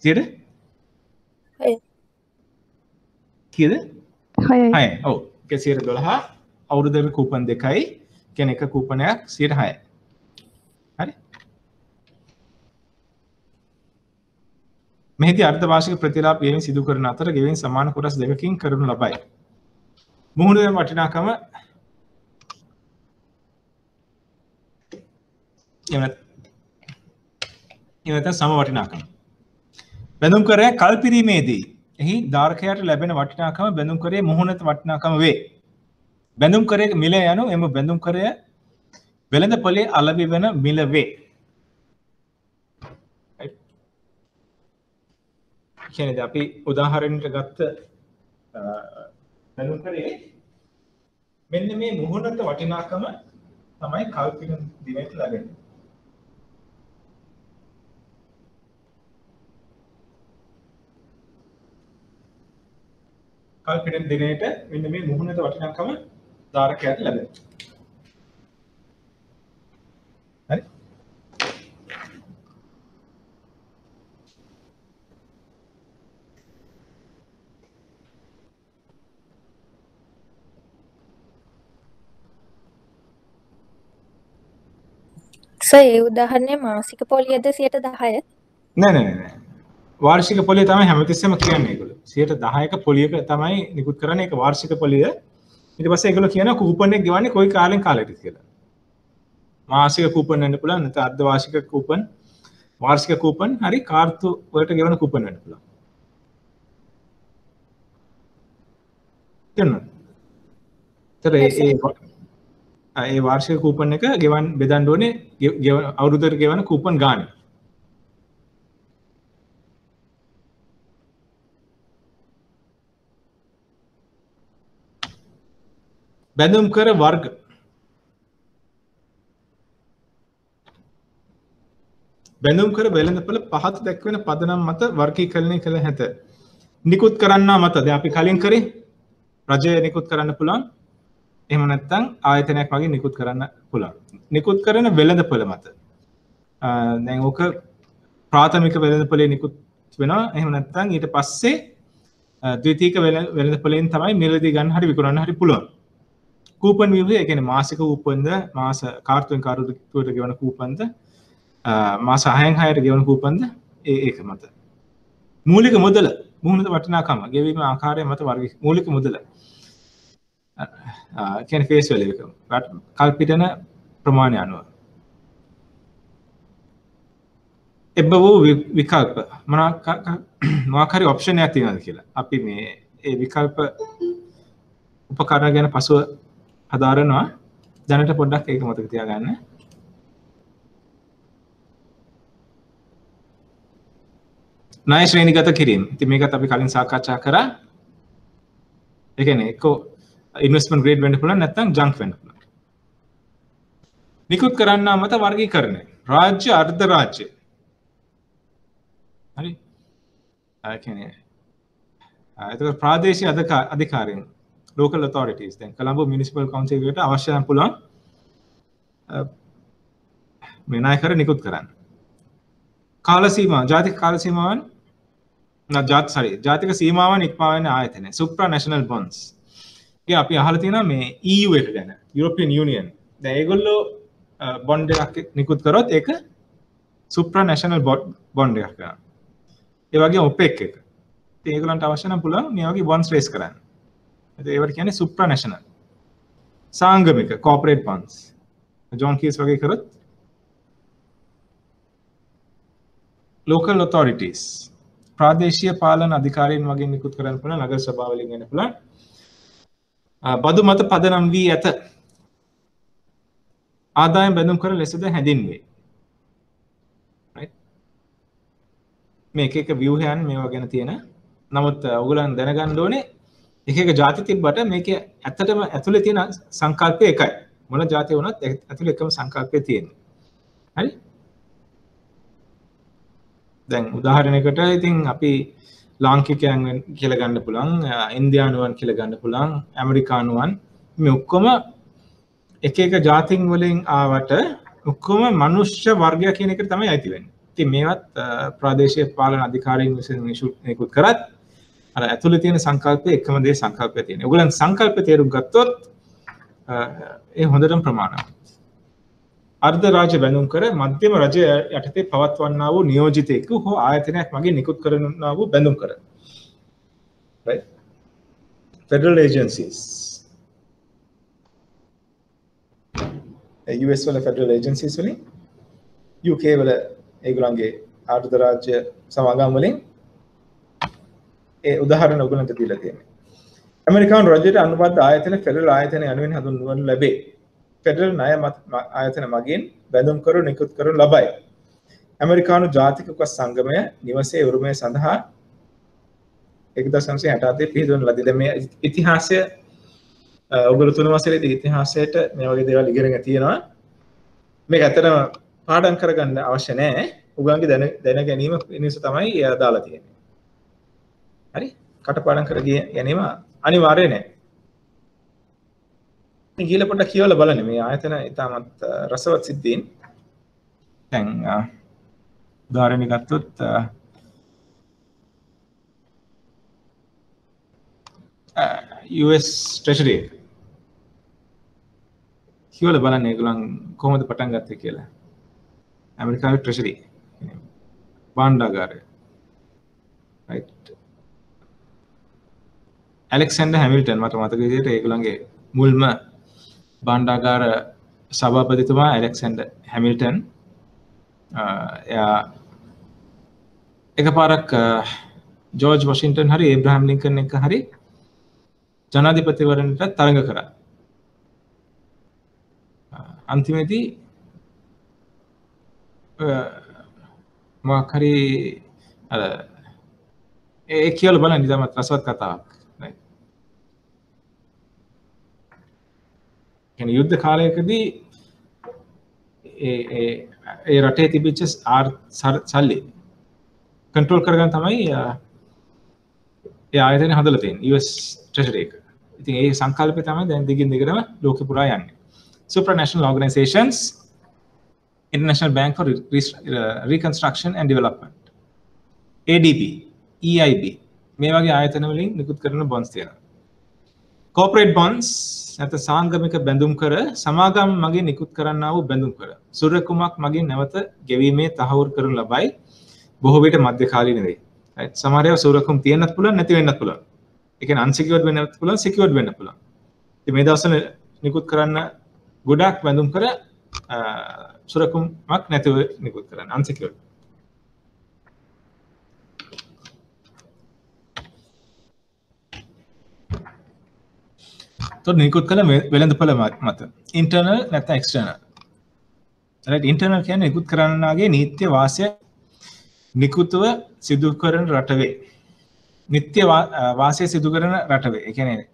කීයද? කීයද? 6යි. ඔව්. ඒක 12 අවුරුද්දක කූපන් 2යි. කියන්නේ එක කූපනයක් 6යි. හරි? මෙහිදී අර්ධ වාර්ෂික ප්‍රතිලාභ ගෙවීම සිදු කරන අතර ගෙවීම සමාන කොටස් දෙකකින් කරනු ලබයි. මුහුණේ වටිනාකම එවනත සම වටිනාකම. බැඳුම් කරේ කල්පිරීමේදී එහි ධාරකයාට ලැබෙන වටිනාකම බැඳුම් කරේ මුහුණත වටිනාකම වේ. බැඳුම් කරේ මිල යනු එම බැඳුම් කරය වෙළඳ පොලේ අලෙවි වන මිල වේ. කියන්නේ අපි උදාහරණයක් ගත්ත බැලුම් කරේ මෙන්න මේ මුහුණත වටිනාකම තමයි කල්පින දිනේට ලැබෙන්නේ. කල්පින දිනේට මෙන්න මේ මුහුණත වටිනාකම ධාරකයාට ලැබෙනවා. හරි? ඒ උදාහරණය මාසික පොලියද 10%? නෑ. වාර්ෂික පොලිය තමයි හැමතිස්සෙම කියන්නේ ඒගොල්ලෝ. 10%ක පොලියක තමයි නිකුත් කරන්නේ ඒක වාර්ෂික පොලිය. ඊට පස්සේ ඒගොල්ලෝ කියනවා කූපන් එක ගෙවන්නේ කොයි කාලෙන් කාලෙටද කියලා. මාසික කූපන් වෙන්න පුළුවන් නැත්නම් අර්ධ වාර්ෂික කූපන්, වාර්ෂික කූපන්, හරි කාර්තු වලට ගෙවන කූපන් වෙන්න පුළුවන්. තේරුණාද? ඒ වාර්ෂික කූපන් එක ගෙවන් බෙදන්න ඕනේ අවුරුද්දකට ගෙවන කූපන් ගාන. බැඳුම් කර වර්ග. බැඳුම් කර වෙළඳපොළ පහත දැක්වෙන පදනම් මත වර්ගීකරණය කළ හැක. නිකුත් කරන්නා මත දැන් අපි කලින් කරේ රජය නිකුත් කරන්න පුළුවන්. එහෙම නැත්නම් ආයතනයක් වගේ නිකුත් කරන්න පුළුවන්. නිකුත් කරන වෙළඳපොළ මත. දැන් ඕක ප්‍රාථමික වෙළඳපොළේ නිකුත් වෙනවා. එහෙම නැත්නම් ඊට පස්සේ ද්විතීයික වෙළඳපොළෙන් තමයි මිලදී ගන්න හරි විකුණන්න හරි පුළුවන්. කූපන් විවෘතය ඒ කියන්නේ මාසික කූපන්ද, මාස කාර්තුවෙන් කාර්තුවට ගෙවන කූපන්ද, මාස 6න් 6ට ගෙවන කූපන්ද ඒක මත. මූලික මුදල, මුහුණත වටිනාකම, ගෙවීම ආකාරය මත වර්ග මූලික මුදල. කියන්නේ ෆේස් වැලියු එක. කල්පිටන ප්‍රමාණය අනුව. එබ්බ වූ විකල්ප මොනවාක් හරි ඔප්ෂන් එකක් තියෙනවද කියලා. අපි මේ ඒ විකල්ප උපකරණ ගැන පසුව හදාරනවා. දැනට පොඩ්ඩක් ඒක මතක තියාගන්න. ණය ශ්‍රේණිගත කිරීම. ඉතින් මේකත් අපි කලින් සාකච්ඡා කරා. ඒ කියන්නේ එක්ක ඉන්වෙස්ට්මන්ට් ග්‍රේඩ් වෙන්න පුළුවන් නැත්නම් ජංක් වෙන්න පුළුවන්. නිකුත් කරන්නා මත වර්ගීකරණය. රාජ්‍ය අර්ධ රාජ්‍ය. හරි. ඒ කියන්නේ එතකොට ප්‍රාදේශීය අධිකාරීන් local authorities දැන් කොළඹ municipal council එකට අවශ්‍ය නම් පුළුවන් මේ ණයකර නිකුත් කරන්න. කාල සීමා ජාතික කාල සීමාවන් ජාතික සීමාවන් ඉක්මවා යන ආයතන supra national bonds. ඒ අපි අහලා තියෙනවා මේ EU එක ගැන European Union. දැන් ඒගොල්ලෝ බොන්ඩ් එකක් නිකුත් කරොත් ඒක supra national bond එකක් කරනවා. ඒ වගේ OPEC එක. ඉතින් ඒගොල්ලන්ට අවශ්‍ය නම් පුළුවන් මේ වගේ bonds raise කරන්න. ඒවට කියන්නේ supra national. සාංගමික corporate bonds. John Keys වගේ කරොත් local authorities ප්‍රාදේශීය පාලන අධිකාරීන් වගේ නිකුත් කරන්න පුළුවන් නගර සභාව වලින් වෙන්න පුළුවන්. බදු මත පදනම් වී ඇත. ආදායම් බැඳුම් කර ලෙසද හැඳින්වේ. right මේක එක ව්‍යුහයන් මේවා ගැන තියෙන. නමුත් ඔයගොල්ලන් දැනගන්න ඕනේ එක එක ಜಾති තිබ්බට මේකේ ඇත්තටම ඇතුලේ තියෙන සංකල්පය එකයි. මොන ಜಾතිය වුණත් ඇතුලේ එකම සංකල්පය තියෙනවා. හරි? දැන් උදාහරණයකට ඉතින් අපි ලාංකිකයන් කියලා ගන්න පුළුවන්, ඉන්දියානුවන් කියලා ගන්න පුළුවන්, ඇමරිකානුවන් මේ ඔක්කොම එක එක ජාතින් වලින් ආවට ඔක්කොම මනුෂ්‍ය වර්ගය කියන එකට තමයි අයිති වෙන්නේ. ඉතින් මේවත් ප්‍රාදේශීය පාලන අධිකාරීන් විසින් නිකුත් කරත් අර ඇතුලේ තියෙන සංකල්පය එකම දේ සංකල්පය තියෙනවා. ඔයගොල්ලන් සංකල්පය තේරුම් ගත්තොත් ඒ හොඳටම ප්‍රමාණවත්. අර්ධ රාජ්‍ය බැඳුම් කර මධ්‍යම රජය යටතේ පවත්වන්නා වූ නියෝජිතයෙකු හෝ ආයතනයක් මගින් නිකුත් කරනා වූ බැඳුම් කර. right federal agencies US වල federal agencies වලින් UK වල ඒගොල්ලන්ගේ අර්ධ රාජ්‍ය සමාගම් වලින් ඒ උදාහරණ ඔයගොල්ලන්ට දීලා තියෙනවා. ඇමරිකානු රජයට අනුබද්ධ ආයතන ෆෙඩරල් ආයතන යනුවෙන් හඳුන්වනු ලැබේ. ෆෙඩරල් ණය ආයතන මගින් බැඳුම් කරු නිකුත් කරනු ලබයි. ඇමරිකානු ජාතික කොස් සංගමය නිවසේ උරුමය සඳහා 1967 පිහිටවන ලදී. දැන් මේ ඉතිහාසය ඔයගොල්ලෝ 3 වසරේදී ඉතිහාසයට මේ වගේ දේවල් ඉගෙනගෙන තියෙනවා. මේක ඇත්තටම පාඩම් කරගන්න අවශ්‍ය නැහැ. උගන්ගේ දැන ගැනීම පිණිස තමයි එයා දාලා තියෙන්නේ. හරි? කටපාඩම් කර ගැනීම අනිවාර්ය නැහැ. ඉතින් ගිහලා පොඩ්ඩක් කියවලා බලන්න මේ ආයතන ඉතාමත් රසවත් සිද්ධීන්. දැන් උදාහරණයක් ගත්තොත් US Treasury කියවලා බලන්න ඒගොල්ලන් කොහොමද පටන් ගත්තේ කියලා. ඇමරිකාවේ Treasury භාණ්ඩාගාරය. right ඇලෙක්සැන්ඩර් හැමිල්ටන් මට මතක විදිහට ඒගොල්ලන්ගේ මුල්ම භාණ්ඩාගාර සභාපතිතුමා ඇලෙක්සැන්ඩර් හැමිල්ටන් එයා එකපාරක් ජෝර්ජ් වොෂින්ටන් හරි ඒබ්‍රහම් ලින්කන් එක හරි ජනාධිපතිවරණයට තරඟ කරා. අන්තිමේදී මොකක් හරි අර ඒ කියලා බලන්න ඉතාමත් රසවත් කතාවක්. කියන්නේ යුද්ධ කාලයකදී ඒ රටේ තිබිච්ච සල්ලි කන්ට්‍රෝල් කරගන්න තමයි ඒ ආයතනය හදලා තියෙන්නේ US Treasury එක. ඉතින් ඒ සංකල්පය තමයි දැන් දිගින් දිගටම ලෝකෙ පුරා යන්නේ. Supranational organizations, International Bank for Reconstruction and Development, ADB, EIB මේ වගේ ආයතන වලින් නිකුත් කරන bonds තියෙනවා. Corporate bonds නැත්නම් සාංගමික බැඳුම් කර සමාගම් මගින් නිකුත් කරන්නා වූ බැඳුම් කර සුරකුමක් මගින් නැවත ගෙවීමේ තහවුරු කරනු ලබයි. බොහෝ විට මධ්‍යකාලීන වේ. right සමහර ඒවා සුරකුම් තියෙන්නත් පුළුවන් නැති වෙන්නත් පුළුවන්. ඒ කියන්නේ unsecured වෙන්නත් පුළුවන් secured වෙන්න පුළුවන්. ඉතින් මේ දවස්වල නිකුත් කරන්න ගොඩක් බැඳුම් කර සුරකුමක් නැතිව නිකුත් කරන්න unsecured. තොට නිකුත් කළ වෙළඳපොළ මත ඉන්ටර්නල් නැත්නම් එක්ස්ටර්නල්. right ඉන්ටර්නල් කියන්නේ නිකුත් කරන්නාගේ නීත්‍ය වාසය නිකුතව සිදු කරන රට වේ. නිත්‍ය වාසය සිදු කරන රට වේ. ඒ කියන්නේ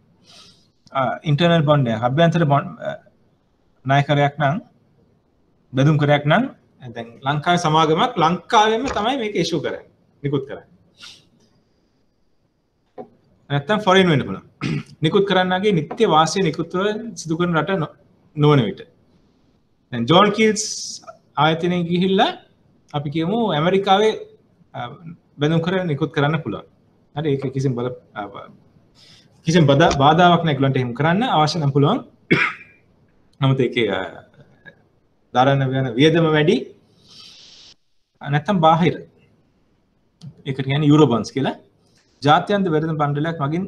ඉන්ටර්නල් බොන්ඩ් එක අභ්‍යන්තර බොන්ඩ් ණයකරයක් නම් බෙදුම් කරයක් නම් දැන් ලංකාවේ සමාගමක් ලංකාවෙම තමයි මේක ඉෂුව කරන්නේ නිකුත් කරන්නේ. නැත්තම් ෆොරින් වෙන්න පුළුවන්. නිකුත් කරන්නාගේ නිත්‍ය වාසය නිකුත්ව සිදු කරන රට නොවන විට. දැන් ජෝන් කීල්ස් ආයතනයේ ගිහිල්ලා අපි කියමු ඇමරිකාවේ බෙදුම් කර නිකුත් කරන්න පුළුවන්. හරි ඒක කිසිම බාධාවක් නැහැ ඒගොල්ලන්ට එහෙම කරන්න අවශ්‍ය නම් පුළුවන්. නමුත් ඒකේ දරන්න වෙන වියදම වැඩි. නැත්තම් බාහිර ඒකට කියන්නේ යුරෝ බොන්ඩ්ස් කියලා ජාත්‍යන්තර වෙළඳ මණ්ඩලයක් මගින්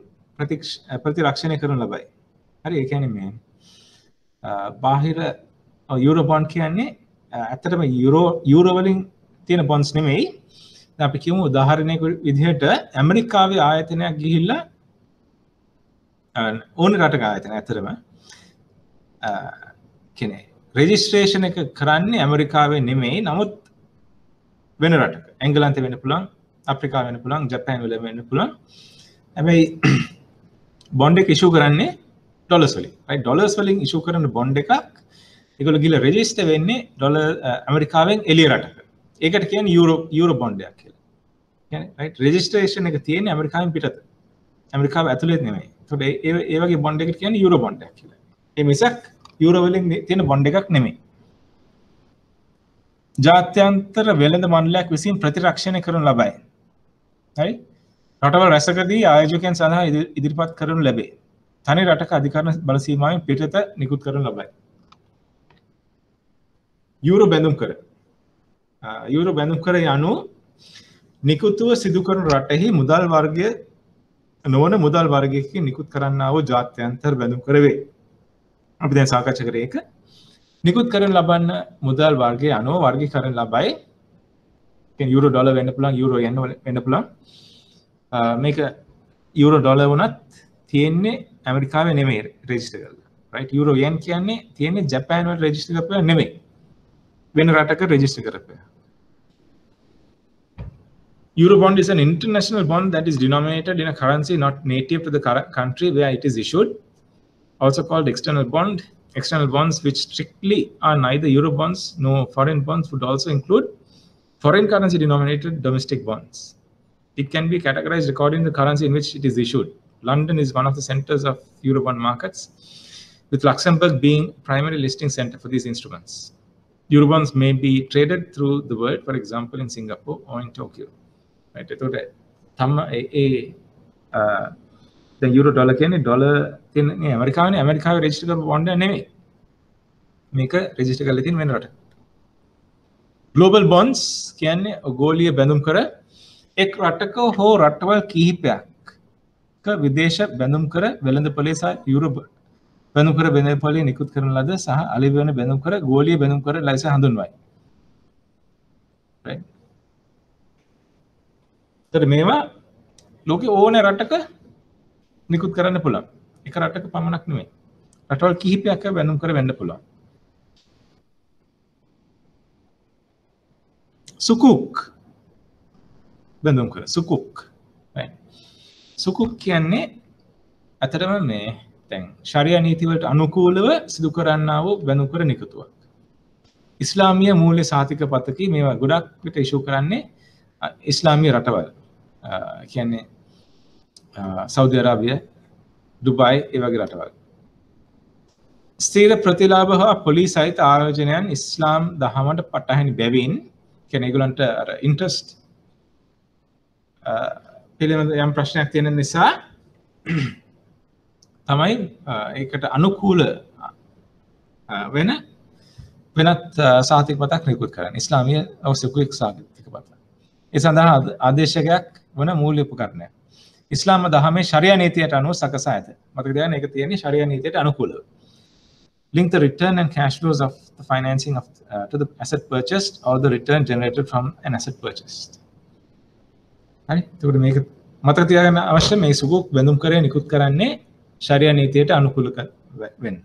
ප්‍රතිරක්ෂණය කරනු ලබයි. හරි ඒ කියන්නේ මේ බාහිර යුරෝ බොන්ඩ් කියන්නේ ඇත්තටම යුරෝ වලින් තියෙන බොන්ඩ්ස් නෙමෙයි. දැන් අපි කියමු උදාහරණයක විදිහට ඇමරිකාවේ ආයතනයක් ගිහිල්ලා ඕන රටක ආයතන ඇත්තටම කියන්නේ රෙජිස්ට්‍රේෂන් එක කරන්නේ ඇමරිකාවේ නෙමෙයි. නමුත් වෙන රටක එංගලන්තේ වෙන්න පුළුවන්, අප්‍රිකාව වෙන්න පුළුවන්, ජපාන් වල වෙන්න පුළුවන්. හැබැයි බොන්ඩ් එක ඉෂුව කරන්නේ ඩොලර්ස් වලින්. right ඩොලර්ස් වලින් ඉෂුව කරන බොන්ඩ් එකක් ඒගොල්ලෝ ගිහලා රෙජිස්ටර් වෙන්නේ ඩොලර් ඇමරිකාවෙන් එළිය රටක. ඒකට කියන්නේ යුරෝ බොන්ඩ් එකක් කියලා. කියන්නේ right රෙජිස්ට්‍රේෂන් එක තියෙන්නේ ඇමරිකාවෙන් පිටත. ඇමරිකාව ඇතුළේ නෙමෙයි. ඒකට ඒ වගේ බොන්ඩ් එකකට කියන්නේ යුරෝ බොන්ඩ් එකක් කියලා. ඒ මිසක් යුරෝ වලින් තියෙන බොන්ඩ් එකක් නෙමෙයි. ජාත්‍යන්තර වෙළඳ මණ්ඩලයක් විසින් ප්‍රතිරක්ෂණය කරනු ලබයි. හරි? රටවල් රැසකදී ආයෝජකයන් සඳහා ඉදිරිපත් කරනු ලැබේ. තනි රටක අධිකරණ බල සීමාවෙන් පිටත නිකුත් කරනු ලබයි. යුරෝ බැඳුම් කර. යුරෝ බැඳුම් කර යනු නිකුතුව සිදු කරන රටෙහි මුදල් වර්ගය නොවන මුදල් වර්ගයකින් නිකුත් කරන්නා වූ ජාත්‍යන්තර බැඳුම් කර වේ. අපි දැන් සාකච්ඡා කරේ ඒක. නිකුත් කරන ලබන මුදල් වර්ගය අනුව වර්ගීකරණ ලබයි. කියන්නේ යුරෝ ඩොලර් වෙන්න පුළුවන්, යුරෝ යෙන් වෙන්න පුළුවන්. මේක යුරෝ ඩොලර් වුණත් තියෙන්නේ ඇමරිකාවේ නෙමෙයි රෙජිස්ටර් කරලා. right යුරෝ යෙන් කියන්නේ තියෙන්නේ ජපාන් වල රෙජිස්ටර් කරපුවා නෙමෙයි. වෙන රටක රෙජිස්ටර් කරපුවා. Euro bond is an international bond that is denominated in a currency not native to the country where it is issued, also called external bond. External bonds which strictly are neither Euro bonds nor foreign bonds would also include foreign currency denominated domestic bonds. It can be categorized according to the currency in which it is issued. London is one of the centers of Euro bond markets, with Luxembourg being primary listing center for these instruments. Euro bonds may be traded through the world, for example, in Singapore or in Tokyo. Right? දැන් euro dollar කියන්නේ dollar තියෙන්නේ ඇමරිකාවේ register කරපු bond එක නෙමෙයි. මේක register කරලා තියෙන වෙන රටක. ග්ලෝබල් බොන්ඩ්ස් කියන්නේ ගෝලීය බැඳුම් කර එක් රටක හෝ රටවල් කිහිපයක විදේශ බැඳුම් කර වෙළඳපොලේ සහ යුරෝ බැඳුම් කර වෙළඳපොලේ නිකුත් කරන ලද සහ අලෙවි වන බැඳුම් කර ගෝලීය බැඳුම් කර ලෙස හඳුන්වයි. right? ඒතර මේවා ලෝකේ ඕන රටක නිකුත් කරන්න පුළුවන්. එක රටක පමණක් නෙමෙයි. රටවල් කිහිපයක බැඳුම් කර වෙන්න පුළුවන්. සුකුක් බැඳුම් කර සුකුක්. right? සුකුක් කියන්නේ අතරම මේ දැන් ශරියා නීති වලට අනුකූලව සිදු කරන්නා වූ බැඳුම් කර නිකුතුවක්. ඉස්ලාමීය මූල්‍ය සාතික පතකී මේවා ගොඩක් විට ඉෂුව කරන්නේ ඉස්ලාමීය රටවල්. කියන්නේ සෞදි අරාබිය, දුබයි ඒ වගේ රටවල්. ස්ථීර ප්‍රතිලාභ හා පොලිස් සහිත ආයෝජනයන් ඉස්ලාම් දහමට පටහැනි බැවින් කියන්නේ ඒගොල්ලන්ට අර ඉන්ට්‍රස්ට් පිළිබඳ යම් ප්‍රශ්නයක් තියෙන නිසා තමයි ඒකට අනුකූල වෙන වෙනත් සාතික පතක් නිකුත් කරන්නේ. ඉස්ලාමීය අවශ්‍යකුක් සාතික පත. ඒ සඳහා ආදේශකයක් වන මූල්‍ය උපකරණයක්. ඉස්ලාම දහමේ ශරියා නීතියට අනුව සකසා ඇත. මතක තියාගන්න ඒක තියෙන්නේ ශරියා නීතියට අනුකූලව. Link the return and cash flows of the financing of to the asset purchased or the return generated from an asset purchased. හරි. එතකොට මේක මතක තියාගන්න අවශ්‍ය මේ සුකුක් බැඳුම් කරේ නිකුත් කරන්නේ ශරියා නීතියට අනුකූල වෙන්න.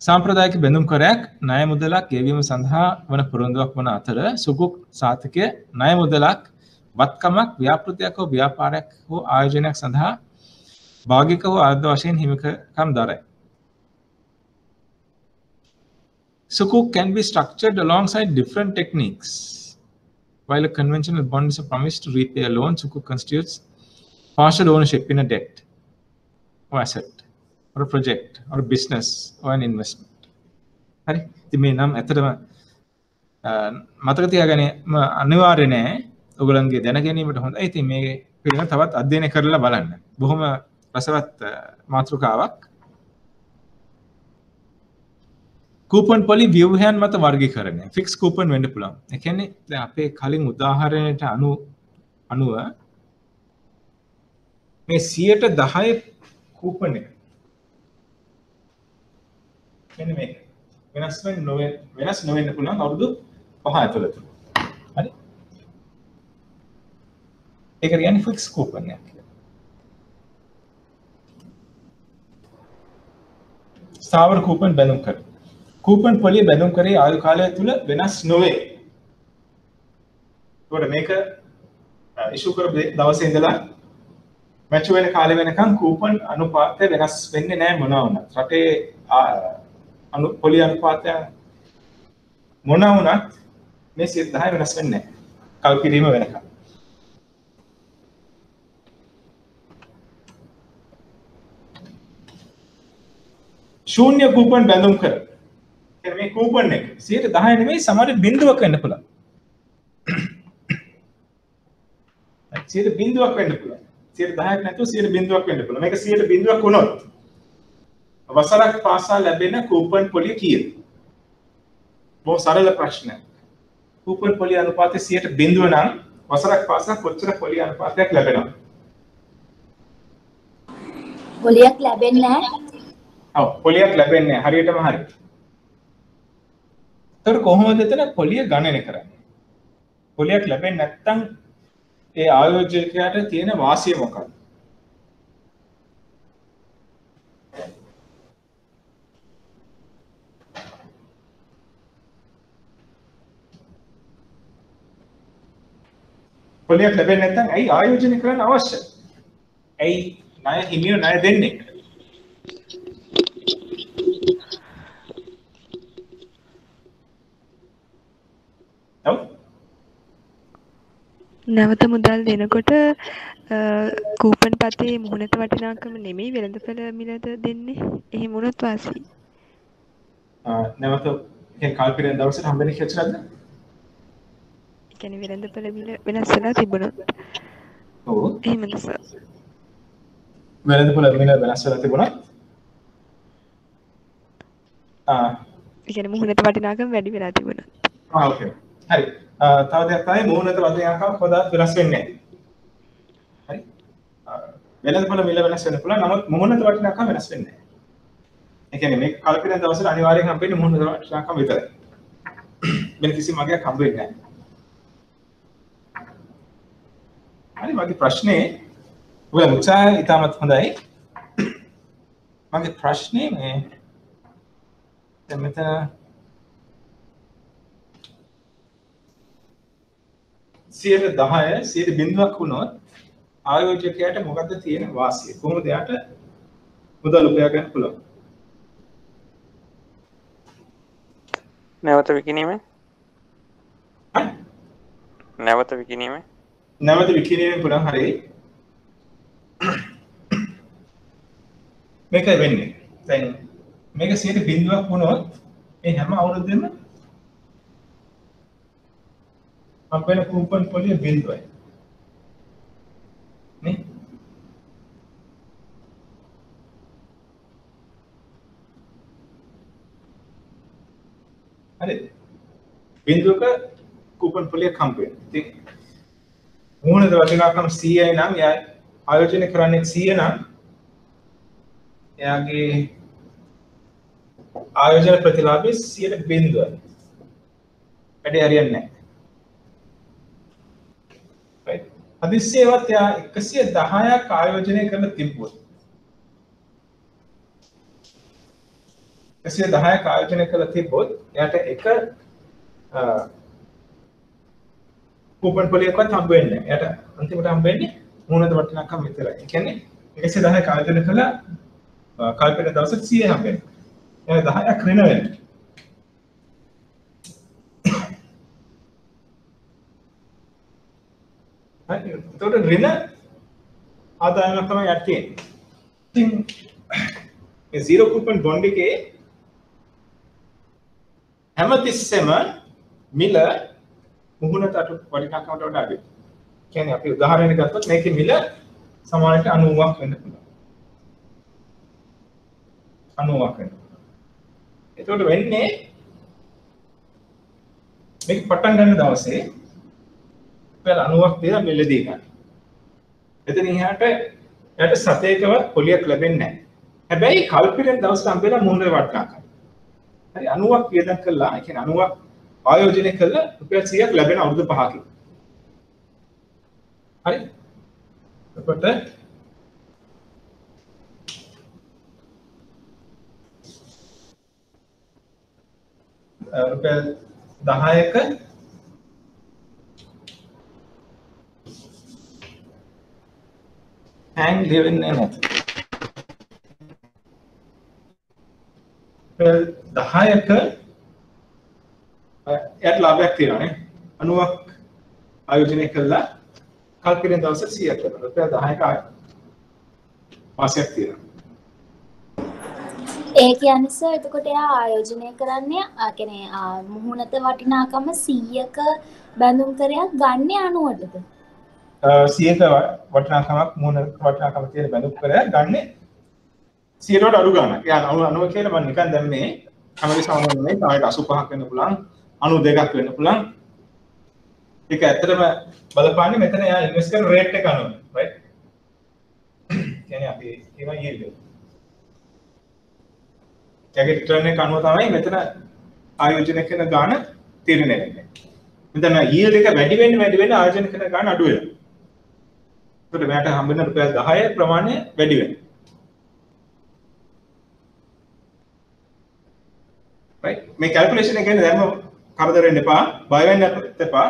සාම්ප්‍රදායික බැඳුම්කරයක් ණය මුදලක් ගෙවීම සඳහා වන පොරොන්දුවක් වන අතර සුකුක් සාතිකය ණය මුදලක් වත්කමක් ව්‍යාපෘතියක් හෝ ව්‍යාපාරයක් හෝ ආයෝජනයක් සඳහා භාගික හෝ අර්ධ වශයෙන් හිමිකම් දරයි. Sukuk can be structured alongside different techniques. While a conventional bond is a promise to repay a loan, Sukuk constitutes partial ownership in a debt or asset or a project or a business or an investment. හරි. ඉතින් මේ නම් ඇත්තටම මතක තියාගන්න අනිවාර්ය නෑ. ඔයගොල්ලන්ගේ දැන ගැනීමට හොඳයි. ඉතින් මේ පිළිබඳව තවත් අධ්‍යයනය කරලා බලන්න. බොහොම රසවත් මාතෘකාවක්. කූපන් පොලි ව්‍යුහයන් මත වර්ගීකරණය. ෆික්ස් කූපන් වෙන්න පුළුවන්. ඒ කියන්නේ දැන් අපේ කලින් උදාහරණයට අනුව මේ 110 කූපන් එක මෙන්න මේක වෙනස් නොවෙන්න පුළුවන් අවුරුදු 5 ඇතුළත. හරි. ඒක කියන්නේ ෆික්ස් කූපන් එකක්. ස්ථාවර කූපන් බැලුම් කර. කූපන් පොලිය බැලුම් කරේ ආයු කාලය තුල වෙනස් නොවේ. ඒකට මේක ඉෂු කර දවසේ ඉඳලා මැච් වෙන කාලෙ වෙනකන් කූපන් අනුපාතය වෙනස් වෙන්නේ නැහැ මොනවා වුණත්. රටේ පොලිය අනුපාතය මොනවා වුණත් මේ 10 වෙනස් වෙන්නේ නැහැ. කල්පිරීම වෙනකන්. ශූන්‍ය කූපන් බැඳුම් කර. මේ කූපන් එක 10 නෙමෙයි සමහර බිඳුවක් වෙන්න පුළුවන්. 0.0ක් වෙන්න පුළුවන්. 10ක් නැතුව 0.0ක් වෙන්න පුළුවන්. මේක 0.0ක් වුණොත් වසරක් පාසා ලැබෙන කූපන් පොලිය කීයද? බොහොම සරල ප්‍රශ්නයක්. කූපන් පොලිය අනුපාතය 0.0 නම් වසරක් පාසා කොච්චර පොලිය අනුපාතයක් ලැබෙනවද? පොලියක් ලැබෙන්නේ නැහැ. ඔව් පොලියක් ලැබෙන්නේ නැහැ. හරියටම හරි. ඒතර කොහොමද එතන පොලිය ගණනය කරන්නේ? පොලියක් ලැබෙන්නේ නැත්නම් ඒ ආයෝජකයාට තියෙන වාසිය මොකක්ද? පොලියක් ලැබෙන්නේ නැත්නම් ඇයි ආයෝජනය කරන්න අවශ්‍යයි? ඇයි ණය හිමියෝ ණය දෙන්නේ? නැවත මුදල් දෙනකොට කූපන් පතේ මුහුණත වටිනාකම නෙමෙයි වෙළඳපළ මිලද දෙන්නේ. එහෙම වුණොත් වාසි. නැවත ඒ කල්පිරෙන් දවසට හම්බෙන්නේ කොච්චරද? ඒ කියන්නේ වෙළඳපළ මිල වෙනස් වෙලා තිබුණොත්. ඔව්. එහෙමද සර්? වෙළඳපළ මිල වෙනස් වෙලා තිබුණොත් ඒ කියන්නේ මුහුණත වටිනාකම වැඩි වෙලා තිබුණොත්. ඕකේ. හරි. තව දෙයක් තමයි මුහුණත වටිනාකම කවදාවත් වෙනස් වෙන්නේ නැහැ. හරි. වෙළඳපළ මිල වෙනස් වෙන්න පුළුවන්. නමුත් මුහුණත වටිනාකම වෙනස් වෙන්නේ නැහැ. ඒ කියන්නේ මේ කල්පිරෙන් දවසට අනිවාර්යෙන් හම්බෙන්නේ මුහුණත වටිනාකම විතරයි. වෙන කිසිම වගේක් හම්බෙන්නේ නැහැ. හරි මගේ ප්‍රශ්නේ ඔයාලා උත්සාහය ඉතාමත් හොඳයි. මගේ ප්‍රශ්නේ මේ දැන් මෙතන 10% වුණොත් ආයෝජකයාට මොකද්ද තියෙන වාසිය? කොහොමද යාට මුදල් උපයා ගන්න පුළුවන්? නැවත විකිණීමෙන් නැවත විකිණීමෙන් පුළුවන්. හරි. මේකයි වෙන්නේ. දැන් මේක 0.0ක් වුණොත් මේ හැම අවුරුද්දෙම අපේ කූපන් පොලිය 0යි. නේ? හරි. 0ක කූපන් පොලිය හම්බ වෙනවා. ඉතින් මුහුණත වටිනාකම 100යි නම් එයා ආයෝජනය කරන්නේ 100 නම් එයාගේ ආයෝජන ප්‍රතිලාභය 0.0යි. වැඩි හරියන්නේ නැහැ. right? හදිස්සියවත් එයා 110ක් ආයෝජනය කරලා තිබ්බොත් 110ක් ආයෝජනය කරලා තිබ්බොත් එයාට එක කූපන් පොලියක්වත් හම්බ වෙන්නේ නැහැ. එයාට අන්තිමට හම්බ වෙන්නේ මුහුණට වටිනාකම විතරයි. ඒ කියන්නේ 110ක් ආයෝජනය කළා කල්පිත දවසට 100 හම්බ වෙනවා. එයාට 10ක් ඍණ වෙනවා. හරි. එතකොට ඍණ ආදායමක් තමයි යට තියෙන්නේ. ඉතින් මේ zero coupon bond එකේ හැමතිස්සෙම මිල මුහුණට වටිනාකමට වඩා අඩුයි. කියන්නේ අපි උදාහරණයක් ගත්තොත් මේකේ මිල සමානට 90ක් වෙන්න පුළුවන්. 90ක් වෙන්න. එතකොට වෙන්නේ මේක පටන් ගන්න දවසේ පෙර 90ක් දීලා මිලදී ගන්න. එතන එයාට සතේකවත් පොලියක් ලැබෙන්නේ නැහැ. හැබැයි කල්පිරෙන් දවසට හම්බෙලා මුහුණේ වටිනාකම. හරි 90ක් වියදම් කළා. ඒ කියන්නේ 90ක් ආයෝජනය කළා රුපියල් 100ක් ලැබෙන අවුරුදු 5කින්. හරි. එතකොට රුපියල් 10ක hang දෙවෙන්නේ නැත. රුපියල් 10ක එයාට ලාභයක් තියෙනවා නේ. 90ක් ආයෝජනය කළා කල්පිරෙන් දවසට 100ක් ලැබෙනවා. රුපියල් 10ක මාසයක් තියෙනවා. ඒ කියන්නේ සර් එතකොට එයා ආයෝජනය කරන්නේ කියන්නේ මුහුණත වටිනාකම 100ක බැඳුම් කරයක් ගන්න 90ටද? 100ක වටිනාකමක් මුහුණත වටිනාකම තියෙන බැඳුම් කරයක් ගන්න 100ට අඩු ගන්නක්. එයා 90 කියලා මම නිකන් දැම්මේ හැමදේ සාමාන්‍යයෙන් තමයි 85ක් වෙන්න පුළුවන් 92ක් වෙන්න පුළුවන්. ඒක ඇත්තටම බලපාන්නේ මෙතන එයා ඉන්වෙස්ට් කරන රේට් එක අනුව, right? කියන්නේ අපි කියන yield එක. ඒකේ රිටර්න් එක අනුව තමයි මෙතන ආයෝජනය කරන ගාණ තීරණය වෙන්නේ. මෙතන yield එක වැඩි වෙන්න ආයෝජනය කරන ගාණ අඩු වෙනවා. ඒකට මෙයාට හම්බ වෙන රුපියල් 10 ප්‍රමාණය වැඩි වෙනවා. right? මේ කැල්කියුලේෂන් එක කියන්නේ දැන්ම කරදර වෙන්න එපා, බය වෙන්න එපා.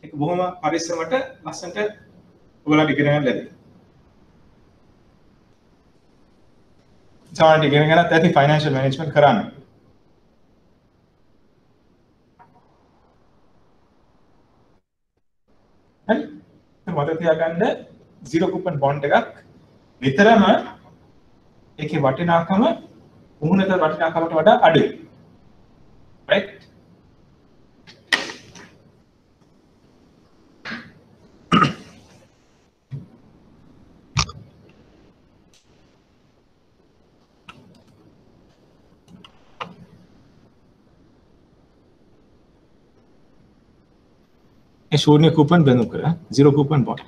ඒක බොහොම පරිස්සමට ලස්සනට ඔයගොල්ලන්ට ඉගෙන ගන්න ලැබෙයි. සාමාන්‍යයෙන් ඉගෙන ගන්නත් ඇති ෆයිනෑන්ෂල් මැනේජ්මන්ට් කරන්න. හරි. මතක තියාගන්න zero coupon bond එකක් විතරම ඒකේ වටිනාකම මුහුණත වටිනාකමට වඩා අඩුයි. right? शून्य कूपन बंद कर जीरो कूपन बॉन्ड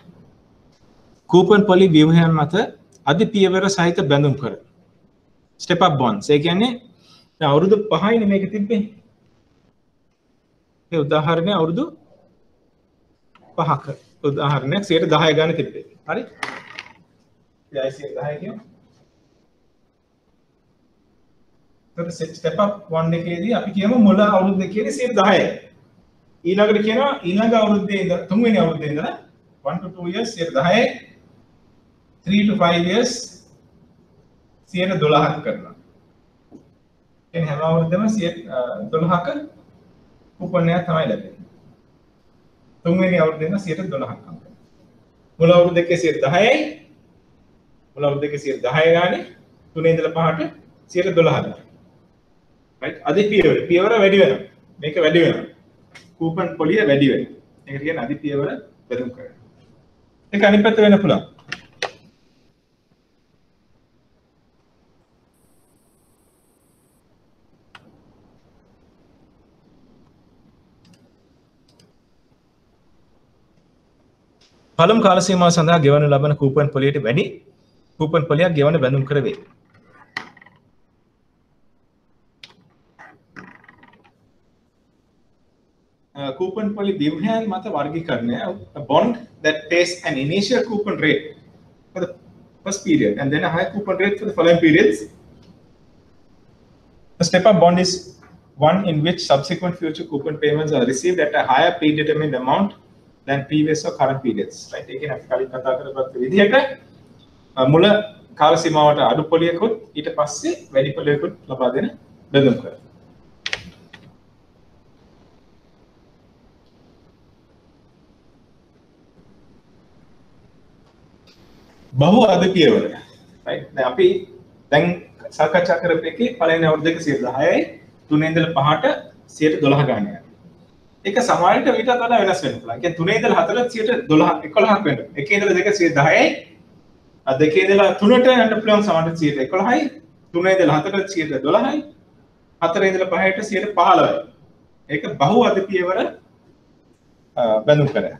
कूपन पली व्यूहन मत अदि पियवर सहित बंद कर स्टेप अप बॉन्ड्स ඒ කියන්නේ දැන් අවුරුදු 5යිනේ මේක තිබ්බේ ඒ උදාහරණය අවුරුදු 5ක උදාහරණයක් 10 ගන්න තිබ්බේ හරි ඊයි 10 කියමු එතකොට ස්ටෙප් අප් බොන්ඩ් එකේදී අපි කියමු මුල අවුරුදු දෙකේදී 10යි ඊළඟට කියනවා ඊළඟ අවුරුද්දේ ඉඳලා තුන්වෙනි අවුරුද්දේ ඉඳලා 1 to 2 years 10යි 3 to 5 years 12ක් කරනවා. එන්නේ හැම අවුරුද්දෙම 12ක කූපන් එක තමයි ලැබෙන්නේ. තුන්වෙනි අවුරුද්දේ ඉඳලා 12ක් කරනවා. මුල අවුරුද්ද දෙකේ 10යි මුල අවුරුද්ද දෙකේ 10 ගානේ තුනේ ඉඳලා 5ට 12ක්. right? අද පියවර වැඩි වෙනවා. මේක වැඩි වෙනවා. කූපන් පොලිය වැඩි වෙනවා. ඒකට කියන්නේ අදි පියවර බෙදුම් කරනවා. ඒක අනිත් පැත්ත වෙන්න පුළුවන්. පළමු කාල සීමාව සඳහා ගෙවනු ලබන කූපන් පොලියට වැඩි කූපන් පොලියක් ගෙවන බැඳුම් කර වේ. coupon poly व्यूहन मत वर्गीकरण a bond that pays an initial coupon rate for the first period and then a high coupon rate for the following periods. A step-up bond is one in which subsequent future coupon payments are received at a higher predetermined amount than previous or current periods. Right? ඒකේ අපි කලින් කතා කරපු විදිහට මුල කාල සීමාවට අඩු පොලියකුත් ඊට පස්සේ වැඩි පොලියකුත් ලබා දෙන බෙදුම් කර. බහු අද පියවර. right? දැන් අපි දැන් සාකච්ඡා කරපු එකේ පළවෙනි අවුරුද්දක 10%යි තුනේ ඉඳලා 5ට 12 ගන්න යනවා. ඒක සමහරවිට ඊටත් වඩා වෙනස් වෙන්න පුළුවන්. ඒ කියන්නේ 3 ඉඳලා 4ට 12 11ක් වෙන්න. 1 ඉඳලා 2 10යි. අ 2 ඉඳලා 3ට යන්න පුළුවන් සමහරවිට 11යි. 3 ඉඳලා 4ට 12යි. 4 ඉඳලා 5ට 15යි. ඒක බහු අද පියවර බඳුන් කරයක්.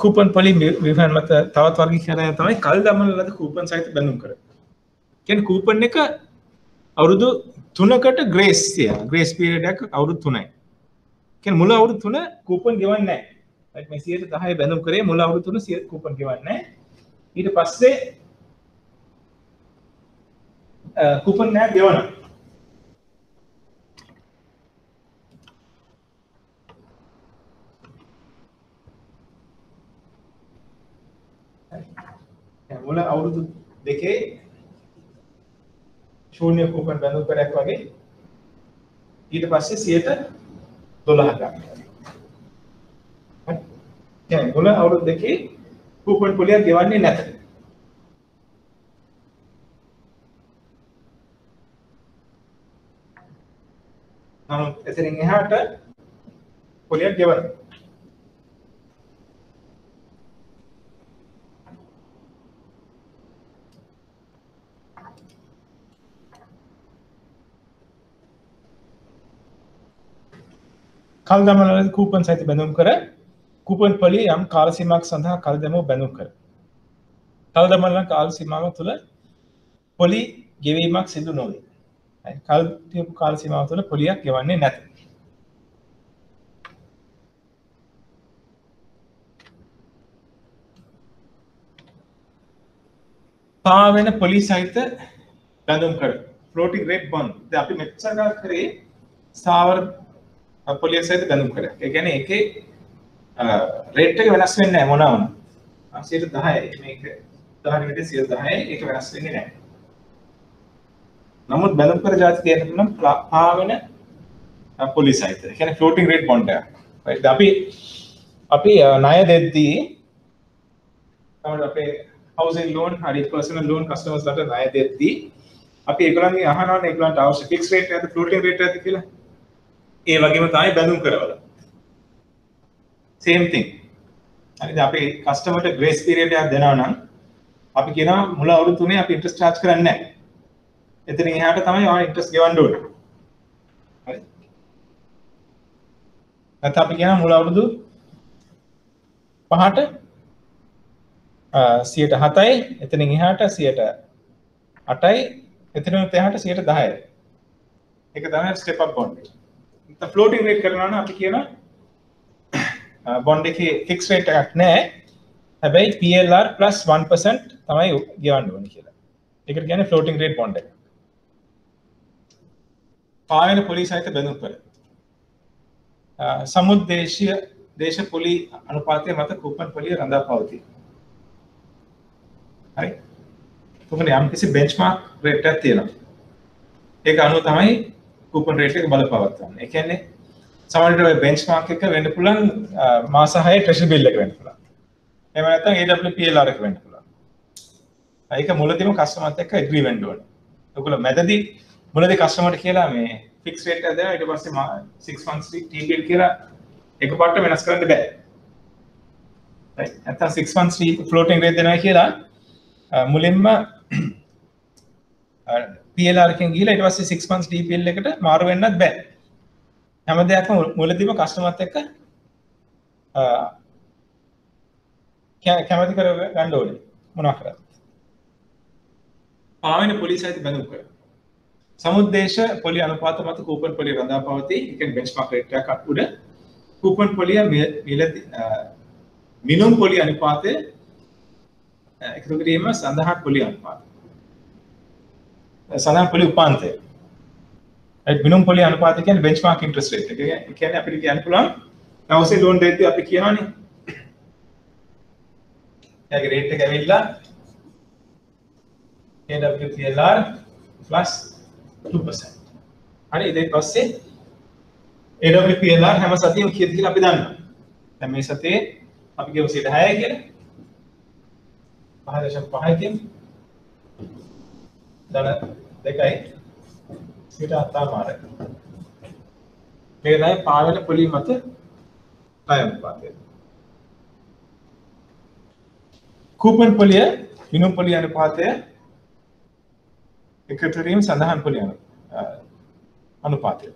කූපන් පොලි විවහාර මත තවත් වර්ගීකරණය තමයි කල් දමන ලද කූපන් සහිත බඳුන් කර. කියන්නේ කූපන් එක අවුරුදු 3කට ග්‍රේස් තියෙනවා. ග්‍රේස් පීරියඩ් එක අවුරුදු 3යි. කියන්නේ මුල අවුරුදු 3 කූපන් ගෙවන්නේ නැහැ. right මේ 10% බඳුන් කරේ මුල අවුරුදු 3 කූපන් ගෙවන්නේ නැහැ. ඊට පස්සේ කූපන් නැහැ ගෙවනවා. මුල අවුරුදු දෙකේ ශූන්‍ය කූපන් බඳුන් කරයක් වගේ ඊට පස්සේ 12 ගන්න. يعني මුල අවුරුදු දෙකේ කූපන් පොලියක් ගෙවන්නේ නැත. නමුත් එතනින් එහාට පොලියක් ගෙවනවා. කල් දමන ලද කූපන් සහිත බැඳුම් කර කූපන් පොලිය යම් කාල සීමාවක් සඳහා කල් දමව බැඳුම් කර. කල් දමන ලද කාල සීමාව තුළ පොලි ගෙවීමක් සිදු නොවේ. කල් තියපු කාල සීමාව තුළ පොලියක් ගෙවන්නේ නැත. පාවෙන පොලි සහිත බැඳුම් කර floating rate bond. දැන් අපි මෙච්චර කරේ ස්ථාවර පොලිය සහිත බැඳුම් කරයක්. ඒ කියන්නේ ඒකේ රේට් එක වෙනස් වෙන්නේ නැහැ මොනවා වුණත්. 10%යි මේක 10 විදිහට 10%යි ඒක වෙනස් වෙන්නේ නැහැ. නමුත් බැඳුම් කර જાති තියෙන නම් පාවෙන පොලිය සහිත. ඒ කියන්නේ floating rate bond එක. right අපි ණය දෙද්දී තමයි අපේ housing loan හරි personal loan customers ලාට ණය දෙද්දී අපි ඒගොල්ලන්ගෙන් අහනවානේ ඒගොල්ලන්ට අවශ්‍ය fixed rate එකද floating rate එකද කියලා. ඒ වගේම තමයි බැඳුම් කරවල. same thing. හරිද අපි කස්ටමර්ට grace period එකක් දෙනවා නම් අපි කියනවා මුල අවුරුදු 3 අපි interest charge කරන්නේ නැහැ. එතනින් එහාට තමයි ඔය interest ගෙවන්න ඕනේ. හරි. නැත්නම් අපි කියනවා මුල අවුරුදු 5ට 7%යි එතනින් එහාට 8%යි එතනින් එහාට 10%යි. ඒක තමයි step up bond එක. floating rate කරනවා නම් අපි කියන bond එකේ fixed rate එකක් නැහැ. හැබැයි PLR +1% තමයි ගෙවන්න ඕනේ කියලා. ඒකට කියන්නේ floating rate bond එක. පාවෙන පොලි සහිත බැඳුම් කර. සමුද්දේශීය දේශ පොලි අනුපාතය මත කූපන් පොලිය රඳා පවතී. හරි. කොහොමද යම් කිසි benchmark rate එකක් තියෙනවා. ඒක අනුව තමයි කූපන් රේට් එක බලපවත්වන්නේ. ඒ කියන්නේ සමහරවිට ඔය බෙන්ච්මාර්ක් එක වෙන්න පුළුවන් මාස 6 ට්‍රෙෂරි බිල් එක වෙන්න පුළුවන්. එහෙම නැත්නම් AWPLR එක වෙන්න පුළුවන්. ඒක මුලදීම කස්ටමර්ත් එක්ක ඇග්‍රී වෙන්න ඕනේ. ඔයගොල්ලෝ මැදදී මුලදී කස්ටමර්ට කියලා මේ ෆික්ස් රේට් එක දෙනවා ඊට පස්සේ 6 months T-bill කියලා එකපාරට වෙනස් කරන්න බෑ. right නැත්නම් 6 months floating rate දෙනවා කියලා මුලින්ම PLR එකෙන් ගිහලා ඊට පස්සේ 6 months T-bill එකට මාරු වෙන්නත් බෑ. හැම දෙයක්ම මුලදීම කස්ටමර්ත් එක්ක කැමති කර ගන්න ඕනේ මොනවා කරත්. පාවෙන පොලි සහිත බැඳුම් කර. සමුද්දේශ පොලි අනුපාත මත කූපන් පොලිය රඳා පවතී. ඒ කියන්නේ බෙන්ච්මාර්ක් රේට් එකක් උඩ කූපන් පොලිය මිනුම් පොලි අනුපාතය එකතු කිරීම සඳහා පොලි අනුපාතය. සඳහා පොලි උපාන්තය. right මිනුම් පොලි අනුපාතය කියන්නේ benchmark interest rate එක. ඒ කියන්නේ අපිට කියන්න පුළුවන් අවශ්‍ය loan rate එක අපි කියනවානේ. එයාගේ rate එක ඇවිල්ලා AWPLR plus 2%. හරි ඊට පස්සේ AWPLR හැම සතියෙම කීයද කියලා අපි දන්නවා. දැන් මේ සතියේ අපි කියමු 6යි කියලා. 5.5 කියමු. ධන 2යි 7.4. මේ තමයි පාවෙන පොලි මත ණය අනුපාතය. කූපන් පොලිය මිනුම් පොලි අනුපාතය එකතු කිරීම සඳහන් පොලි අනුපාතය.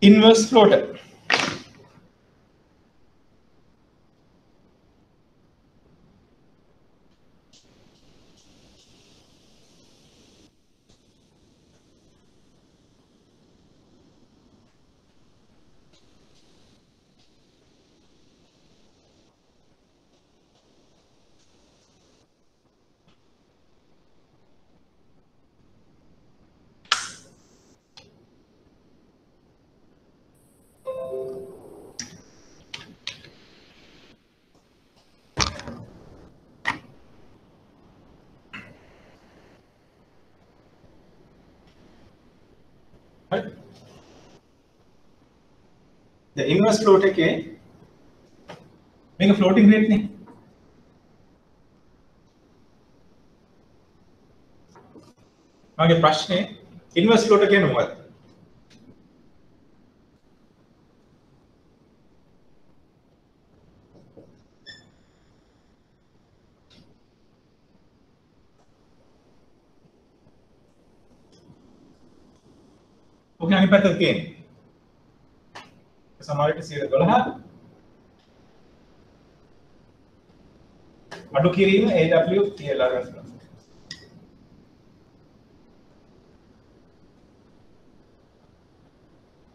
Inverse floater. The inverse float එකේ මේක floating rate නේ. මගේ ප්‍රශ්නේ inverse float එක කියන්නේ මොකක්ද? ඔක අනිත් පැත්තට තියෙන්නේ. සමහරවිට 12 අඩු කිරීම AWPLR ගන්නවා.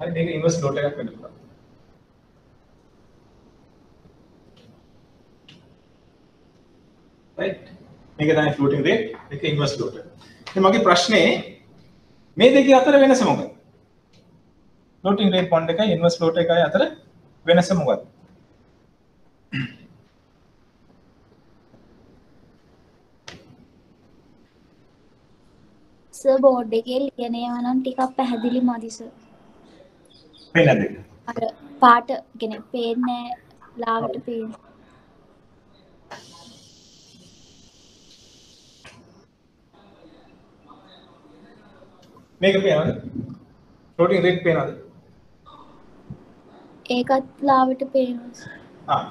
හරි මේක ඉන්වර්ස් ලෝඩ් එකක් වෙන්න පුළුවන්. right මේක තමයි floating rate මේක ඉන්වර්ස් ලෝඩ් එක. ඉතින් මගේ ප්‍රශ්නේ මේ දෙකේ අතර වෙනස මොකක්ද? floating rate bond එකයි inverse float එකයි අතර වෙනස මොකක්ද? සර් බෝඩ් එකේ ලියන ඒවා නම් ටිකක් පැහැදිලි මදි සර්. පේනද? අර පාට කියන්නේ පේන්නේ ලාවට පේන්නේ. මේක පේනවද? floating rate පේනවද? ඒකත් ලාවට පේනවා.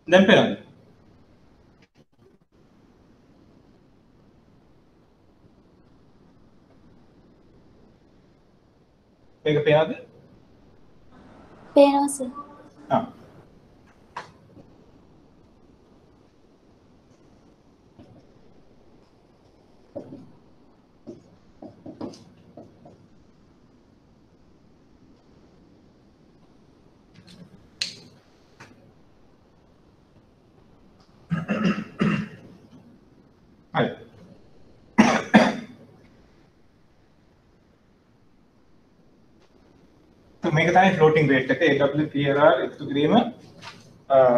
දැන් පේනවද? මේක පේනවද? පේනවා සර්. මේක තමයි floating rate එක AWPLR එකතු කිරීම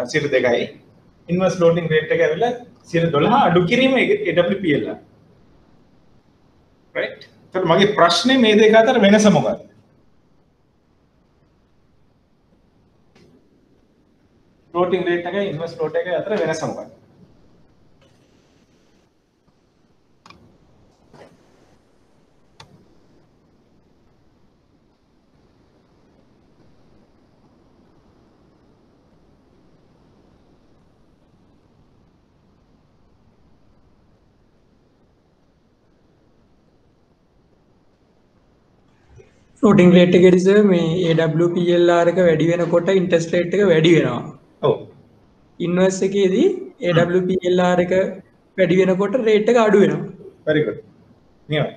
0.2යි inverse floating rate එක ඇවිල්ලා 0.12 අඩු කිරීම AWPLR right එතකොට මගේ ප්‍රශ්නේ මේ දෙක අතර වෙනස මොකක්ද ෆ්ලෝටින් රේට් එකයි ඉන්වර්ස් ෆ්ලෝට් එකයි අතර වෙනස මොකක්ද? ෆ්ලෝටින් රේට් එකේදී සර් මේ AWPLR එක වැඩි වෙනකොට ඉන්ටරෙස්ට් රේට් එක වැඩි වෙනවා. ඔව්. ඉන්වර්ස් එකේදී AWPLR එක වැඩි වෙනකොට රේට් එක අඩු වෙනවා. very good. නියමයි.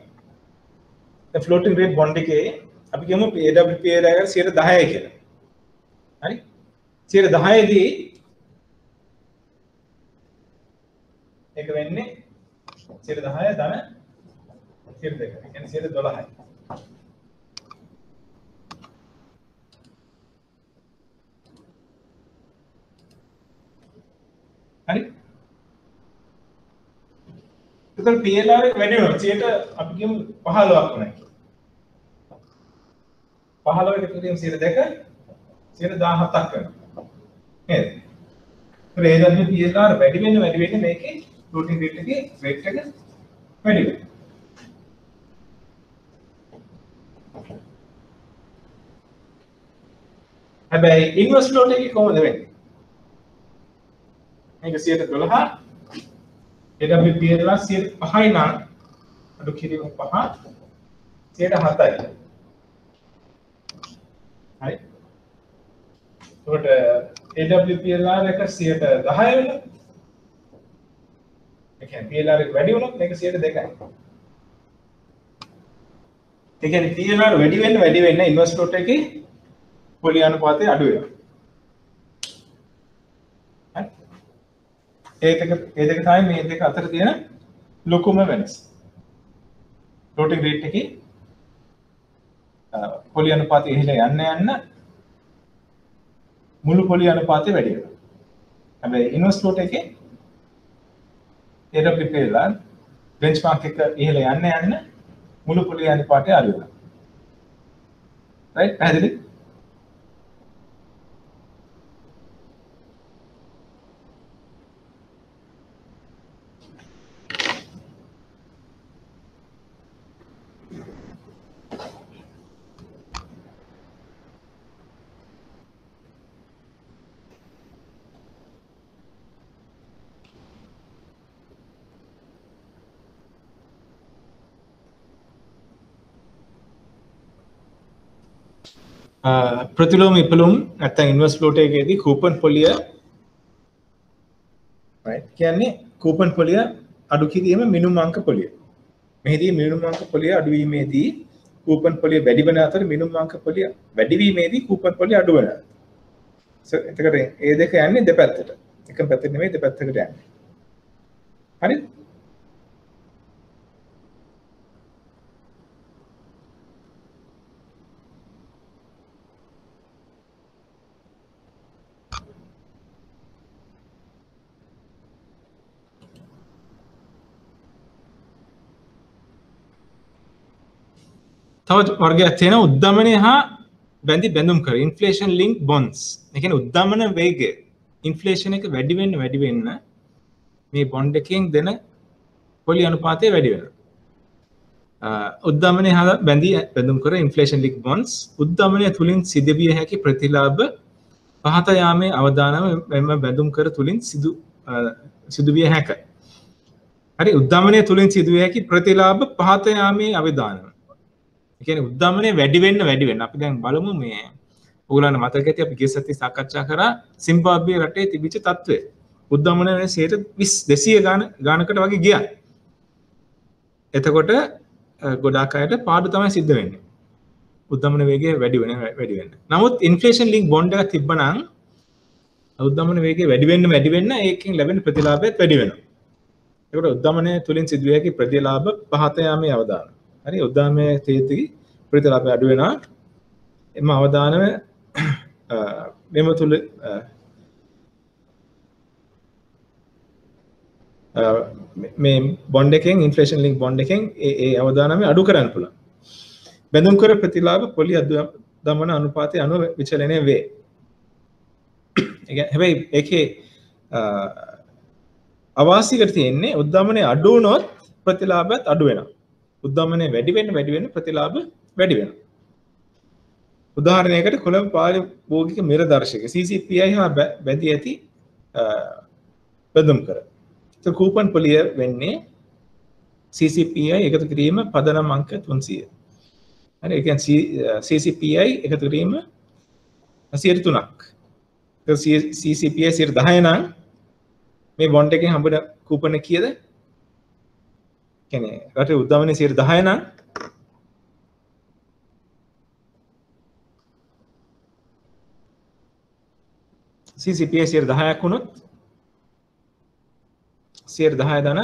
දැන් ෆ්ලෝටින් රේට් බොන්ඩ් එකේ අපි කියමු AWPLR එක 10යි කියලා. හරි? 10 දී ඒක වෙන්නේ 10 ධන 2. ඒ කියන්නේ 12යි. හරි එතකොට PLR එක වැඩි වෙනවා 100ට අපි කියමු 15ක් වුණා කියලා 15කට කියමු 102 117ක් කරනවා නේද ඒත් AW PLR වැඩි වෙන්න මේකේ ෆ්ලෝටින් රේට් එකේ රේට් එක වැඩි වෙනවා හැබැයි ඉන්වර්ස් ෆ්ලෝට් එකේ කොහොමද වෙන්නේ මේක 112 AWPLR 5යි නම් අඩු කිරීම 5 7යි හරි එතකොට AWPLR එක 10 වෙනවා ඒ කියන්නේ PLR එක වැඩි වුණොත් මේක 2යි ඒ කියන්නේ PLR වැඩි වෙන්න ඉන්වර්ස් ෆ්ලෝට් එකේ පොලි අනුපාතය අඩු වෙනවා ඒ දෙක තමයි මේ දෙක අතර තියෙන ලොකුම වෙනස. ෆ්ලෝටින් රේට් එකේ පොලි අනුපාතය ඉහළ යන්න මුළු පොලි අනුපාතය වැඩි වෙනවා. හැබැයි ඉන්වර්ස් ෆ්ලෝට් එකේ AWPLR බෙන්ච්මාර්ක් එක ඉහළ යන්න මුළු පොලි අනුපාතය අඩු වෙනවා. රයිට් පැහැදිලි? ප්‍රතිලෝම ඉපලුම් නැත්නම් ඉන්වර්ස් ෆ්ලෝට් එකේදී කූපන් පොලිය right කියන්නේ කූපන් පොලිය අඩු කිරීම මිනුම් අංක පොලිය. මෙහිදී මිනුම් අංක පොලිය අඩු වීමේදී කූපන් පොලිය වැඩි වෙන අතර මිනුම් අංක පොලිය වැඩි වීමේදී කූපන් පොලිය අඩු වෙනවා. එතකොට මේ දෙක යන්නේ දෙපැත්තට. එක පැත්තට නෙමෙයි දෙපැත්තකට යන්නේ. හරිද? තව වර්ගයක් තියෙනවා උද්දමනය හා බැඳි බැඳුම් කර ඉන්ෆ්ලේෂන් ලින්ක් බොන්ඩ්ස්. ඒ කියන්නේ උද්දමන වේගය ඉන්ෆ්ලේෂන් එක වැඩි වෙන්න මේ බොන්ඩ් එකෙන් දෙන පොලි අනුපාතය වැඩි වෙනවා. උද්දමනය හා බැඳි බැඳුම් කර ඉන්ෆ්ලේෂන් ලින්ක් බොන්ඩ්ස් උද්දමනය තුලින් සිදුවිය හැකි ප්‍රතිලාභ පහත යාමේ අවදානම මෙම බැඳුම් කර තුලින් සිදුවිය හැකියි. හරි උද්දමනය තුලින් සිදුවිය හැකි ප්‍රතිලාභ පහත යාමේ අවදානම කියන්නේ උද්දමනය වැඩි වෙන්න අපි දැන් බලමු මේ ඕගොල්ලන්ට මතක ඇති අපි ගිය සතියේ සාකච්ඡා කරා සිම්බාබ්වේ රටේ තිබිච්ච තත්ත්වය උද්දමනය 200 ගානකට වගේ ගියා. එතකොට ගොඩාක් අයට පාඩු තමයි සිද්ධ වෙන්නේ. උද්දමන වේගය වැඩි වෙන්න. නමුත් ඉන්ෆ්ලේෂන් ලින්ක් බොන්ඩ් එකක් තිබ්බනම් උද්දමන වේගය වැඩි වෙන්න ඒකෙන් ලැබෙන ප්‍රතිලාභයත් වැඩි වෙනවා. ඒකට උද්දමනය තුලින් සිදුවිය හැකි ප්‍රතිලාභ පහත යාමේ අවදානම. හරි උද්දමනයේ තේති ප්‍රතිලාභය අඩු වෙනවා. එම අවදානම මෙම තුල මේ බොන්ඩ් එකෙන් ඉන්ෆ්ලේෂන් ලින්ක් බොන්ඩ් එකෙන් ඒ අවදානම අඩු කරන්න පුළුවන්. බැඳුම් කර ප්‍රතිලාභ පොලි දමන අනුපාතය අනුව විචලනය වේ. හැබැයි ඒකේ අවාසියකට තියෙන්නේ උද්දමනය අඩු වුණොත් ප්‍රතිලාභත් අඩු වෙනවා. උද්දමනය වැඩි වෙන්න ප්‍රතිලාභ වැඩි වෙනවා. උදාහරණයකට කොළඹ පාරිභෝගික මිල දර්ශක CCPI හා බැඳී ඇති බෙදුම් කර. તો කූපන් පොලිය වෙන්නේ CCPI එකතු කිරීම පදනම් අංක 300. හරි ඒ කියන්නේ CCPI එකතු කිරීම 103ක්. તો CCPI 10 නම් මේ බොන්ඩ් එකෙන් හම්බෙන කූපන් එක කීයද? කියන්නේ රටේ උද්දමනය 10 නම් CCPI 10ක් වුණොත් 10 ධන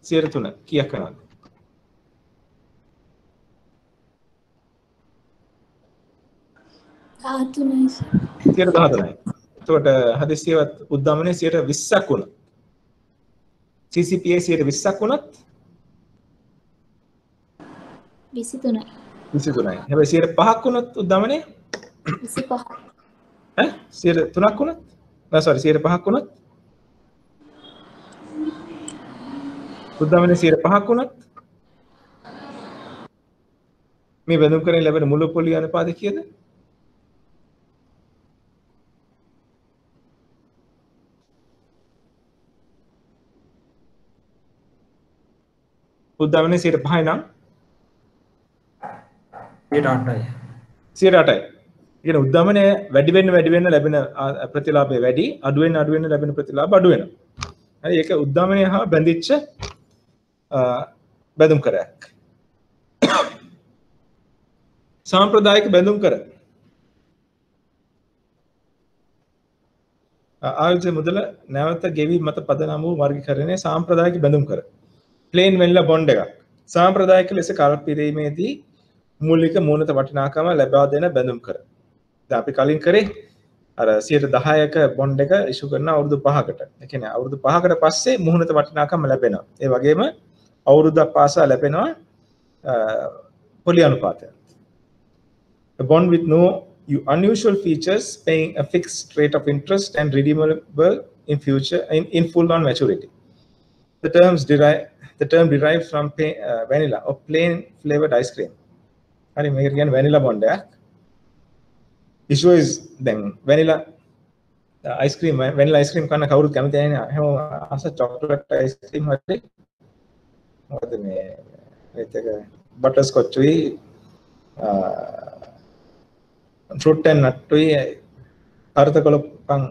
3 කීයක් වෙනවද? 13යි. එතකොට හදිස්සියවත් උද්දමනය 20ක් වුණොත් CCPI 20ක් වුණොත් 23යි. 23යි. හැබැයි 5ක් වුණොත් උද්දමනය 25. 3ක් වුණොත්? නෑ සෝරි 5ක් වුණොත් උද්දමනය 5ක් වුණොත් මේ බෙදුම් කරගෙන ලැබෙන මුළු පොලිය අනුපාතය කීයද? උද්දමනය 5යි නම් 8යි. 8යි. කියන උද්දමනය වැඩි වෙන්න ලැබෙන ප්‍රතිලාභය වැඩි, අඩු වෙන්න ලැබෙන ප්‍රතිලාභ අඩු වෙනවා. හරි ඒක උද්දමනය හා බැඳිච්ච බැඳුම් කරයක්. සාම්ප්‍රදායික බැඳුම් කර. ආයුධ මුදල නැවත ගෙවීම මත පදනම් වූ වර්ගීකරණය සාම්ප්‍රදායික බැඳුම් කර. ප්ලේන් වෙනිලා බොන්ඩ් එකක්. සාම්ප්‍රදායික ලෙස කල් පිරීමේදී මූලික මූණත වටිනාකම ලබා දෙන බැඳුම් කර. දැන් අපි කලින් කරේ අර 10%ක බොන්ඩ් එක ඉෂු කරන අවුරුදු 5කට. ඒ කියන්නේ අවුරුදු 5කට පස්සේ මූණත වටිනාකම ලැබෙනවා. ඒ වගේම අවුරුද්දක් පාසා ලැබෙනවා පොලි අනුපාතය. A bond with no unusual features paying a fixed rate of interest and redeemable in future in full on maturity. The term derived from vanilla or plain flavored ice cream. හරි මේකට කියන්නේ vanilla bond එකක්. issue is then vanilla ice cream කන්න කවුරුත් කැමති නැහැ නේ. හැම අස chocolate ice cream හරි. මොකද මේ මේක butter Scotch උයි fruit and nut උයි අර්ථකල පන්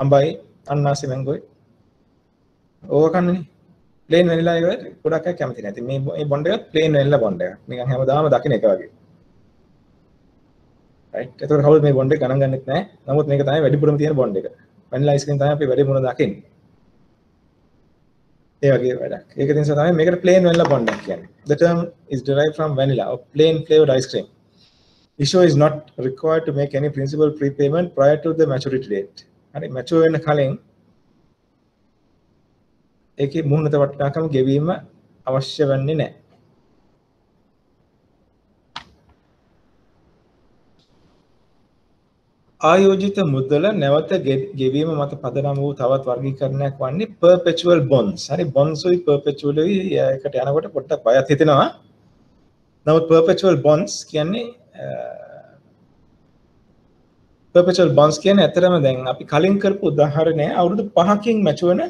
අඹයි අන්නාසි මැංගෝයි ඕක කන්නේ. plain vanilla එක ගොඩක් අය කැමති නැති. මේ බොන්ඩ් එක plain vanilla බොන්ඩ් එකක්. නිකන් හැමදාම දකින්න එක වගේ. right. ඒතකොට කවුරුත් මේ බොන්ඩ් එක ගණන් ගන්නෙත් නැහැ. නමුත් මේක තමයි වැඩිපුරම තියෙන බොන්ඩ් එක. vanilla ice cream තමයි අපි වැඩිපුරම දකින්නේ. ඒ වගේ වැඩක්. ඒක නිසා තමයි මේකට plain vanilla bond එකක් කියන්නේ. The term is derived from vanilla or plain flavored ice cream. Issuer is not required to make any principal prepayment prior to the maturity date. හරි mature වෙන කලින් ඒකේ මුහුණත වටිනාකම ගෙවීම අවශ්‍ය වෙන්නේ නැහැ. ආයෝජිත මුදල නැවත ගෙවීම මත පදනම් වූ තවත් වර්ගීකරණයක් වන්නේ perpetual bonds. හරි bonds උයි perpetual උයි එකට යනකොට පොඩ්ඩක් බයත් හිතෙනවා. නමුත් perpetual bonds කියන්නේ perpetual bonds කියන්නේ ඇත්තටම දැන් අපි කලින් කරපු උදාහරණය අවුරුදු 5කින් mature වෙන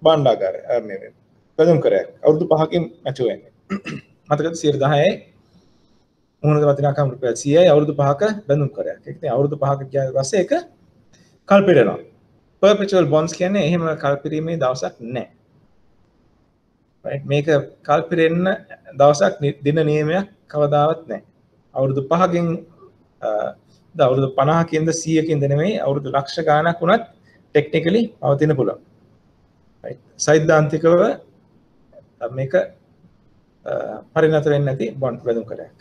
භාණ්ඩාගාරය මේ බෙදුම් කරයක්. අවුරුදු 5කින් mature වෙන්නේ. මතකද 10යි මුහුණත වටිනාකම රුපියල් 100යි අවුරුදු 5ක බැඳුම් කරයක්. ඒක ඉතින් අවුරුදු 5ක ගියාට පස්සේ ඒක කල්පිරෙනවා. perpetual bonds කියන්නේ එහෙම කල්පිරීමේ දවසක් නැහැ. right මේක කල්පිරෙන්න දවසක් දින නියමයක් කවදාවත් නැහැ. අවුරුදු 5කින් අවුරුදු 50කින්ද 100කින්ද නෙමෙයි අවුරුදු ලක්ෂ ගාණක් වුණත් ටෙක්නිකලි පවතින පුළුවන්. right සෛද්ධාන්තිකව මේක පරිණත වෙන්නේ නැති බොන්ඩ් බැඳුම් කරයක්.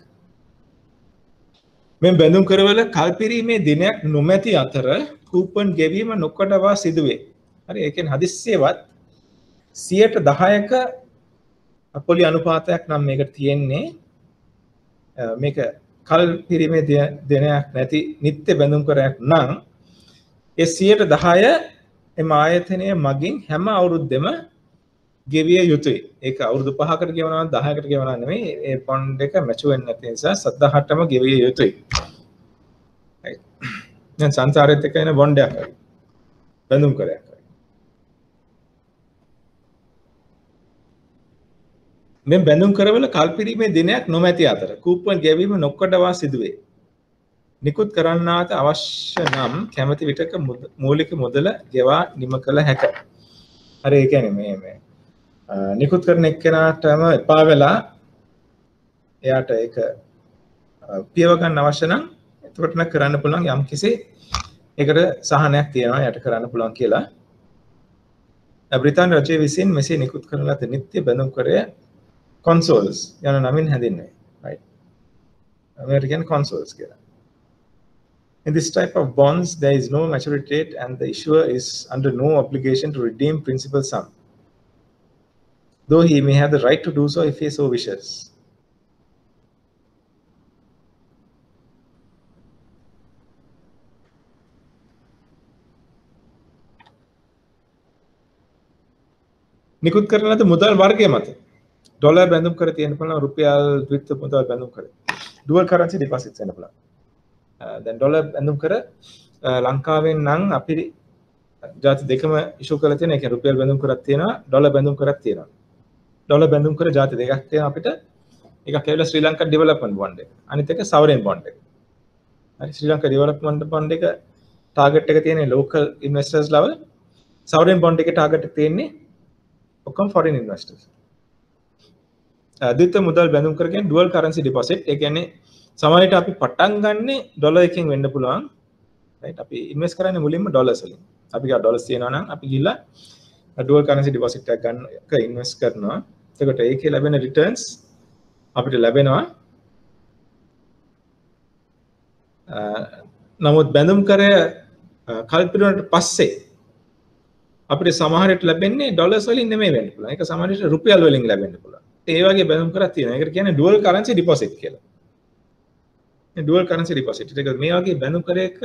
මේ බැඳුම් කරවල කල්පිරීමේ දිනයක් නොමැති අතර කූපන් ගෙවීම නොකඩවා සිදුවේ. හරි ඒ කියන්නේ හදිස්සියවත් 10%ක පොලි අනුපාතයක් නම් මේකට තියෙන්නේ. මේක කල්පිරීමේ දිනයක් නැති නිත්‍ය බැඳුම් කරයක් නම් ඒ 10% එම ආයතනයේ මගින් හැම අවුරුද්දෙම ගෙවිය යුතුයි. ඒක අවුරුදු 5කට ගෙවනවා 10කට ගෙවනවා නෙමෙයි. ඒ බොන්ඩ් එක මැචුර් වෙන්නේ නැති නිසා 17ටම ගෙවිය යුතුයි. දැන් සංසාරෙත් එක්ක එන බොන්ඩ් එකක් වගේ. බැඳුම් කරයක් වගේ. මේ බැඳුම් කරවල කල්පිරීමේ දිනයක් නොමැති අතර කූපන් ගෙවීම නොකඩවා සිදුවේ. නිකුත් කරන්නාට අවශ්‍ය නම් කැමැති විටක මූලික මුදල ගෙවා නිම කළ හැක. හරි ඒ කියන්නේ මේ නිකුත් කරන එක්කෙනාටම එපා වෙලා එයාට ඒක පියව ගන්න අවශ්‍ය නම් එතකොට නම් කරන්න පුළුවන් යම් කිසි ඒකට සහනයක් තියෙනවා යට කරන්න පුළුවන් කියලා. බ්‍රිතාන්‍ය රජය විසින් මෙසේ නිකුත් කරන ලද නිත්‍ය බැඳුම් කරය consoles යන නමින් හැඳින්වේ. right. American consoles කියලා. In this type of bonds, there is no maturity date and the issuer is under no obligation to redeem principal sum, though he may have the right to do so if he so wishes. නිකුත් කරන ලද මුදල් වර්ගය මත dollar බැඳුම් කර තියෙන පුළුවන් රුපියල් ද්විත්ව මුදල් බැඳුම් කර dual currency deposits වෙන්න පුළුවන්. දැන් ඩොලර් බැඳුම් කර ලංකාවෙන් නම් අපි ජාති දෙකම ඉෂු කරලා තියෙන එක රුපියල් බැඳුම් කරක් තියෙනවා ඩොලර් බැඳුම් කරක් තියෙනවා. ඩොලර් බැඳුම් කර ජාති දෙකක් තියෙනවා අපිට. එකක් ඇවිල්ලා ශ්‍රී ලංකා ඩෙවලොප්මන්ට් බොන්ඩ් එක. අනිත් එක සවරෙන් බොන්ඩ් එක. හරි ශ්‍රී ලංකා ඩෙවලොප්මන්ට් බොන්ඩ් එක ටාගට් එක තියෙන්නේ ලෝකල් ඉන්වෙස්ටර්ස් ලව. සවරෙන් බොන්ඩ් එකේ ටාගට් එක තියෙන්නේ ඔක්කොම ෆොරින් ඉන්වෙස්ටර්ස්. ද්විත්ව මුදල් බැඳුම් කර කියන්නේ ඩුවල් කරන්සි ඩිපොසිට්. ඒ කියන්නේ සමහරවිට අපි පටන් ගන්නෙ ඩොලර් එකකින් වෙන්න පුළුවන්. රයිට් අපි ඉන්වෙස්ට් කරන්නේ මුලින්ම ඩොලර්ස් වලින්. අපි ගා ඩොලර්ස් තියෙනවා නම් අපි ගිහලා ඩුවල් කරන්සි ඩිපොසිට් එකක් ගන්න එක ඉන්වෙස්ට් කරනවා. එතකොට ඒකේ ලැබෙන රිටර්න්ස් අපිට ලැබෙනවා. නමුත් බැඳුම් කරය කල්පිරුවට පස්සේ අපිට සමහරට ලැබෙන්නේ ඩොලර්ස් වලින් නෙමෙයි වෙන්න පුළුවන්. ඒක සමහරට රුපියල් වලින් ලැබෙන්න පුළුවන්. ඒ වගේ බැඳුම් කරක් තියෙනවා. ඒකට කියන්නේ ඩුවල් කරන්සි ඩිපොසිට් කියලා. මේ ඩුවල් කරන්සි ඩිපොසිට් එක මේ වගේ බැඳුම් කරයක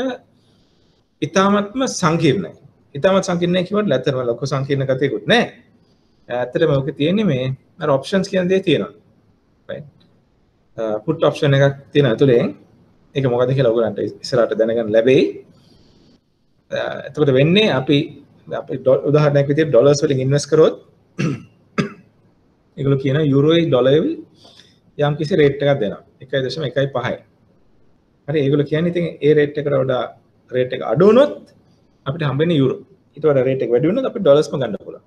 ඉතාමත්ම සංකීර්ණයි. ඉතාමත් සංකීර්ණයි කියවට ඇත්තටම ලොකු සංකීර්ණ ගතියකුත් නැහැ. ඇත්තටම ඔක තියෙන්නේ මේ අර ඔප්ෂන්ස් කියන දේ තියෙනවා. right. put option එකක් තියෙන ඇතුලේ ඒක මොකද කියලා ඔයගලන්ට ඉස්සරහට දැනගන්න ලැබෙයි. එතකොට වෙන්නේ අපි උදාහරණයක් විදිහට ඩොලර්ස් වලින් ඉන්වෙස්ට් කරොත් ඒගොල්ලෝ කියන යුරෝයි ඩොලරයි යම් කිසි රේට් එකක් දෙනවා 1.15යි. හරි ඒගොල්ලෝ කියන්නේ ඉතින් ඒ රේට් එකට වඩා රේට් එක අඩු වුණොත් අපිට හම්බෙන්නේ යුරෝ. ඊට වඩා රේට් එක වැඩි වුණොත් අපිට ඩොලර්ස්ම ගන්න පුළුවන්.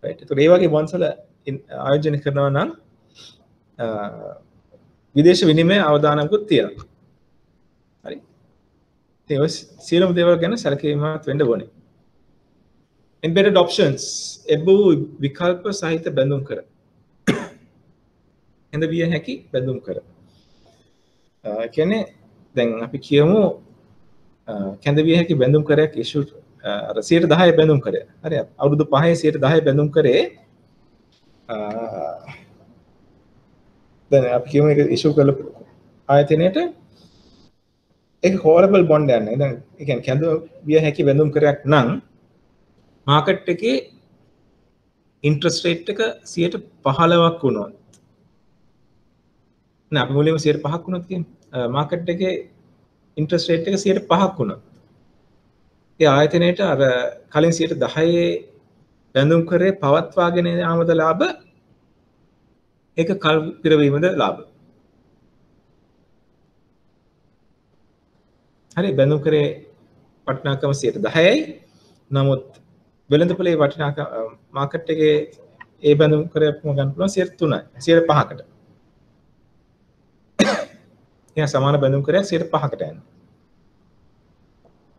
රයිට්. ඒතකොට ඒ වගේ bonds වල ආයෝජනය කරනවා නම් විදේශ විනිමය අවදානමකුත් තියෙනවා. හරි. ඉතින් ඔය සියලුම දේවල් ගැන සැලකීමක් වෙන්න ඕනේ. Embedded options එබ්බු විකල්ප සහිත බැඳුම් කර. එඳ විය හැකි බැඳුම් කර. කියන්නේ දැන් අපි කියමු කැඳ විය හැකි බැඳුම් කරයක් ඉෂුව් අර 10% බැඳුම් කරය. හරි අවුරුදු 5 10% බැඳුම් කරේ දැන් අපි කියමු ඒක ඉෂුව් කළ ආයතනයේට ඒක කෝලබල් බොන්ඩ් එකක් නේ. දැන් ඒ කියන්නේ කැඳ විය හැකි බැඳුම් කරයක් නම් මාකට් එකේ ඉන්ට්‍රස්ට් රේට් එක 15ක් වුණොත් නෑ අපි මුලින්ම 5ක් වුණොත් කියන්නේ මාකට් එකේ ඉන්ට්‍රස්ට් රේට් එක 5ක් වුණොත් ඒ ආයතනයේට අර කලින් 10% බැඳුම් කරේ පවත්වාගෙන යාමද ලාභ ඒක කල් පිරවීමද ලාභ. හරි බැඳුම් කරේ වටිනාකම 10%යි. නමුත් වෙළඳපොලේ වටිනාකම මාකට් එකේ ඒ බැඳුම් කරේම ගන්න පුළුවන් 3යි 5කට. එයා සමාන බැඳුම් කරයක් 5කට යනවා.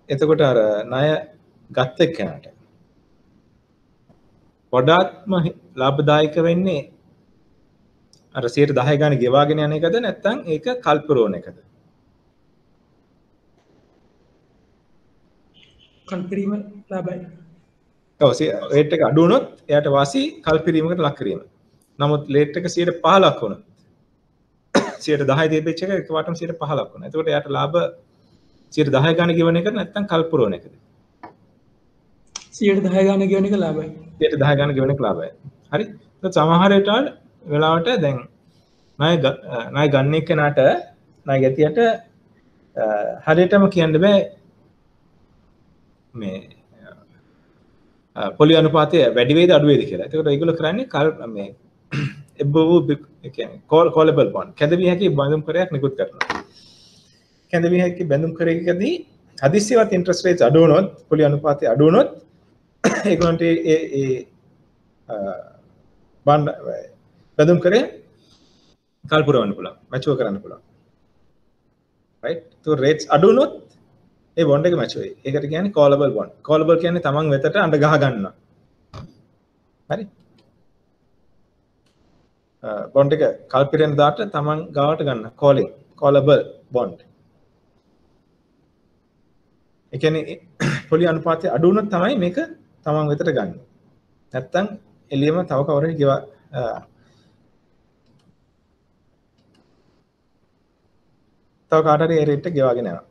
එතකොට අර ණය ගත්ත කෙනාට වඩාත්ම ලාභදායක වෙන්නේ අර 10% ගානේ ගෙවාගෙන යන එකද නැත්නම් ඒක කල්පරෝණ එකද? කල්පිරීම ලාභයි. ඔව් රේට් එක අඩු වුණොත් එයාට වාසි කල්පිරීමකට ලක් කිරීම. නමුත් රේට් එක 15ක් වුණොත් 10% දෙපෙච්ච එක එකවටම 15ක් වුණා. එතකොට එයාට ලාභ 10 ගාන ගෙවන එකද නැත්නම් කල්පුරවන එකද? 10 ගාන ගෙවන එක ලාභයි. 10 ගාන ගෙවන එක ලාභයි. හරි. ඒත් සමහර වෙලාවට දැන් ණය ගන්න එක්කනට ණය ගැතියට හරියටම කියන්න බෑ මේ පොලි අනුපාතය වැඩි වේද අඩු වේද කියලා. ඒකට ඒගොල්ලෝ කරන්නේ මේ එබ්බවූ කියන්නේ callable bond කැඳවිය හැකි බඳුම් කරයක් නිකුත් කරනවා. කැඳවිය හැකි බඳුම් කරයකදී හදිස්සියවත් ඉන්ට්‍රස්ට් රේට්ස් අඩු වුණොත් පොලි අනුපාතය අඩු වුණොත් ඒගොල්ලන්ට ඒ බඳුම් කරේ කල්පුරවන්න පුළුවන් මැචුවර් කරන්න පුළුවන්. right? તો rates අඩු වුණොත් ඒ බොන්ඩ් එක මැච් වෙයි. ඒකට කියන්නේ callable bond. callable කියන්නේ තමන් වෙතට අඬ ගහ ගන්නවා. හරි? බොන්ඩ් එක කල්පිරෙන දාට තමන් ගාවට ගන්න callable bond. ඒ කියන්නේ පොලි අනුපාතය අඩු වුණොත් තමයි මේක තමන් වෙතට ගන්න. නැත්තම් එළියම තව කවුරු හරි ගෙවා තව කාට හරි ඒ රේට් එක ගෙවාගෙන යනවා.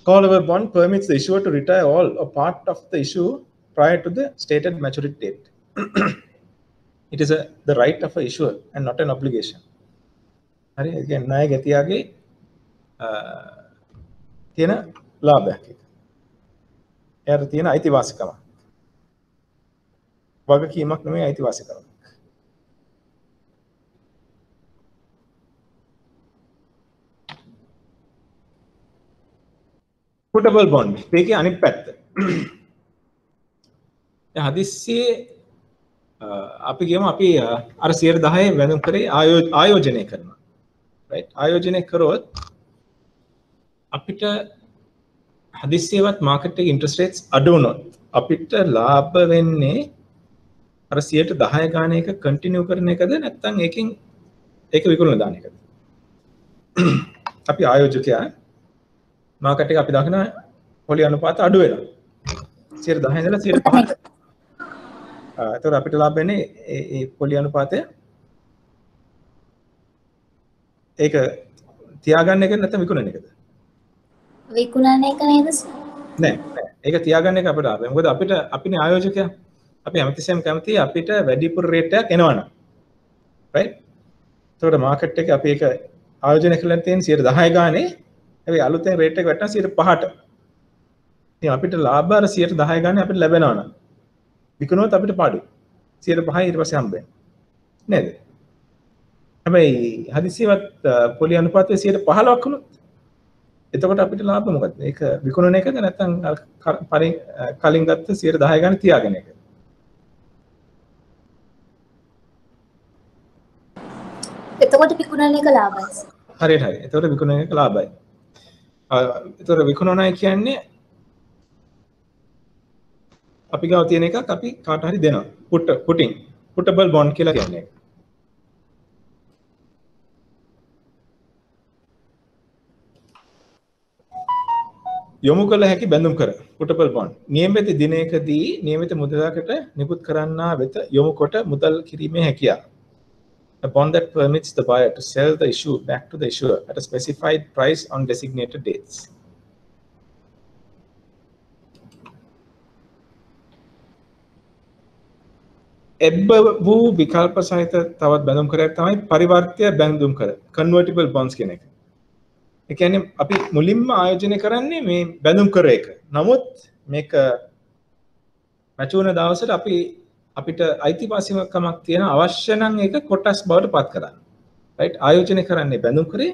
Callable bond permits the issuer to retire all or part of the issue prior to the stated maturity date. It is the right of a issuer and not an obligation. හරි ඒ කියන්නේ ණය ගැතියාගේ තියෙන ලාභයක් ඒක. එයාට තියෙන අයිතිවාසිකම. වගකීමක් නෙමෙයි අයිතිවාසිකම. Putable bond. මේකේ අනිත් පැත්ත. දැන් හදිස්සියේ අපි කියමු අපි අර 10% වැඳුම් කරේ ආයෝජනය කරනවා. right? ආයෝජනය කරොත් අපිට හදිස්සියවත් මාකට් එකේ ඉන්ට්‍රස්ට් රේට්ස් අඩු වුණොත් අපිට ලාභ වෙන්නේ අර 10% ගාන එක කන්ටිනියු කරන එකද නැත්නම් ඒකෙන් ඒක විකුණන දාන එකද? අපි ආයෝජකයා මාකට් එක අපි දකින පොලි අනුපාත අඩු වෙනවා 10% ඉඳලා 5%. ඒතර අපිට ලාභ වෙන්නේ ඒ පොලි අනුපාතය ඒක තියාගන්න එකද නැත්නම් විකුණන එකද? විකුණන එක නේද? නෑ ඒක තියාගන්න එක අපිට ලාභයි. මොකද අපිනේ ආයෝජකයා අපි හැමතිස්සෙම කැමති අපිට වැඩිපුර රේට් එකක් එනවනම්. right? ඒතකොට මාකට් එකේ අපි ඒක ආයෝජනය කරලා තියෙන 10% ගානේ හැබැයි අලුතෙන් රේට් එක වැටෙනවා 5%ට. ඉතින් අපිට ලාභ අර 10% ගානේ අපිට ලැබෙනවා නම් විකුණුවොත් අපිට පාඩු 5% ඊට පස්සේ හම්බ වෙනවා. නේද? හැබැයි හදිසියවත් පොලි අනුපාතය 15%ක් වුණොත් එතකොට අපිට ලාභ මොකද්ද? ඒක විකුණන එකද නැත්නම් කලින් ගත්ත 10% ගානේ තියාගෙන එකද? එතකොට විකුණන එක ලාභයි. හරියට හරි. එතකොට විකුණන එක ලාභයි. එතකොට විකුණනයි කියන්නේ අපි ගාව තියෙන එකක් අපි කාට හරි දෙනවා. පුටබල් බොන්ඩ් කියලා කියන්නේ. යොමු කළ හැකි බැඳුම් කර පුටබල් බොන්ඩ්. නියමිත දිනයකදී නියමිත මුදලකට නිකුත් කරන්නා වෙත යොමු කොට මුදල් කිරීමේ හැකියාව. A bond that permits the buyer to sell the issue back to the issuer at a specified price on designated dates. එබ්බවූ විකල්ප සහිත තවත් බැඳුම් කරයක් තමයි පරිවර්ත්‍ය බැඳුම් කර convertible bonds කියන එක. ඒ කියන්නේ අපි මුලින්ම ආයෝජනය කරන්නේ මේ බැඳුම් කර එක. නමුත් මේක මැචුවන දවසට අපිට අයිතිවාසිකමක් තියෙන අවශ්‍ය නම් ඒක කොටස් බවට පත් කරන්න. right? ආයෝජනය කරන්නේ බැඳුම් කරේ.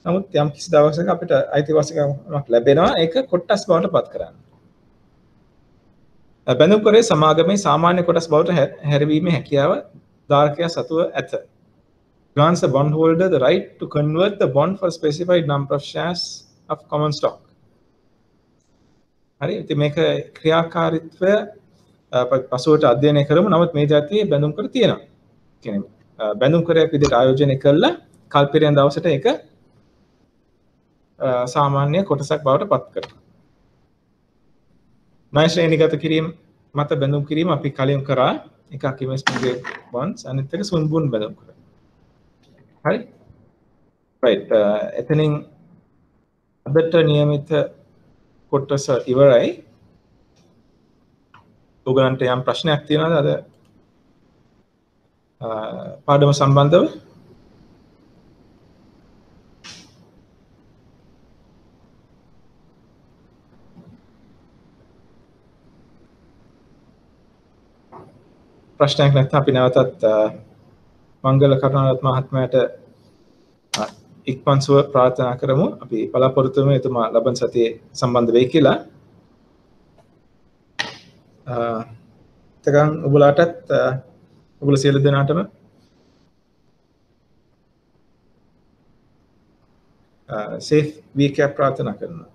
නමුත් යම් කිසි දවසක අපිට අයිතිවාසිකමක් ලැබෙනවා ඒක කොටස් බවට පත් කරන්න. බැඳුම් කරේ සමාගමේ සාමාන්‍ය කොටස් බවට හැරවීමේ හැකියාව ධාරකයා සතුව ඇත. Grants the bondholder the right to convert the bond for a specified number of shares of common stock. හරි ඉතින් මේක ක්‍රියාකාරීත්වය පසුවට අධ්‍යයනය කරමු. නමුත් මේ જાතියේ බැඳුම් කර තියෙනවා. කියන්නේ බැඳුම් කරයක් විදිහට ආයෝජනය කළා කල්පිරෙන් දවසට ඒක සාමාන්‍ය කොටසක් බවට පත් කරනවා. ණය ශ්‍රේණිගත කිරීම මත බැඳුම් කිරීම අපි කලින් කරා. එකක් investment grade bonds අනිත් එක සුන්බුන් බැඳුම් කර. හරි? right එතනින් අදට නියමිත කොටස ඉවරයි. ඔයගලන්ට යම් ප්‍රශ්නයක් තියෙනවද අද පාඩම සම්බන්ධව? ප්‍රශ්නයක් නැත්නම් අපි නැවතත් මංගල කරුණාරත්න මහත්මයාට ඉක්මන් සුව ප්‍රාර්ථනා කරමු. අපි බලාපොරොත්තු වෙමු එතුමා ලබන සතියේ සම්බන්ධ වෙයි කියලා. තකන් ඔබලාටත් ඔබලා සියලු දෙනාටම safe week එක ප්‍රාර්ථනා කරනවා.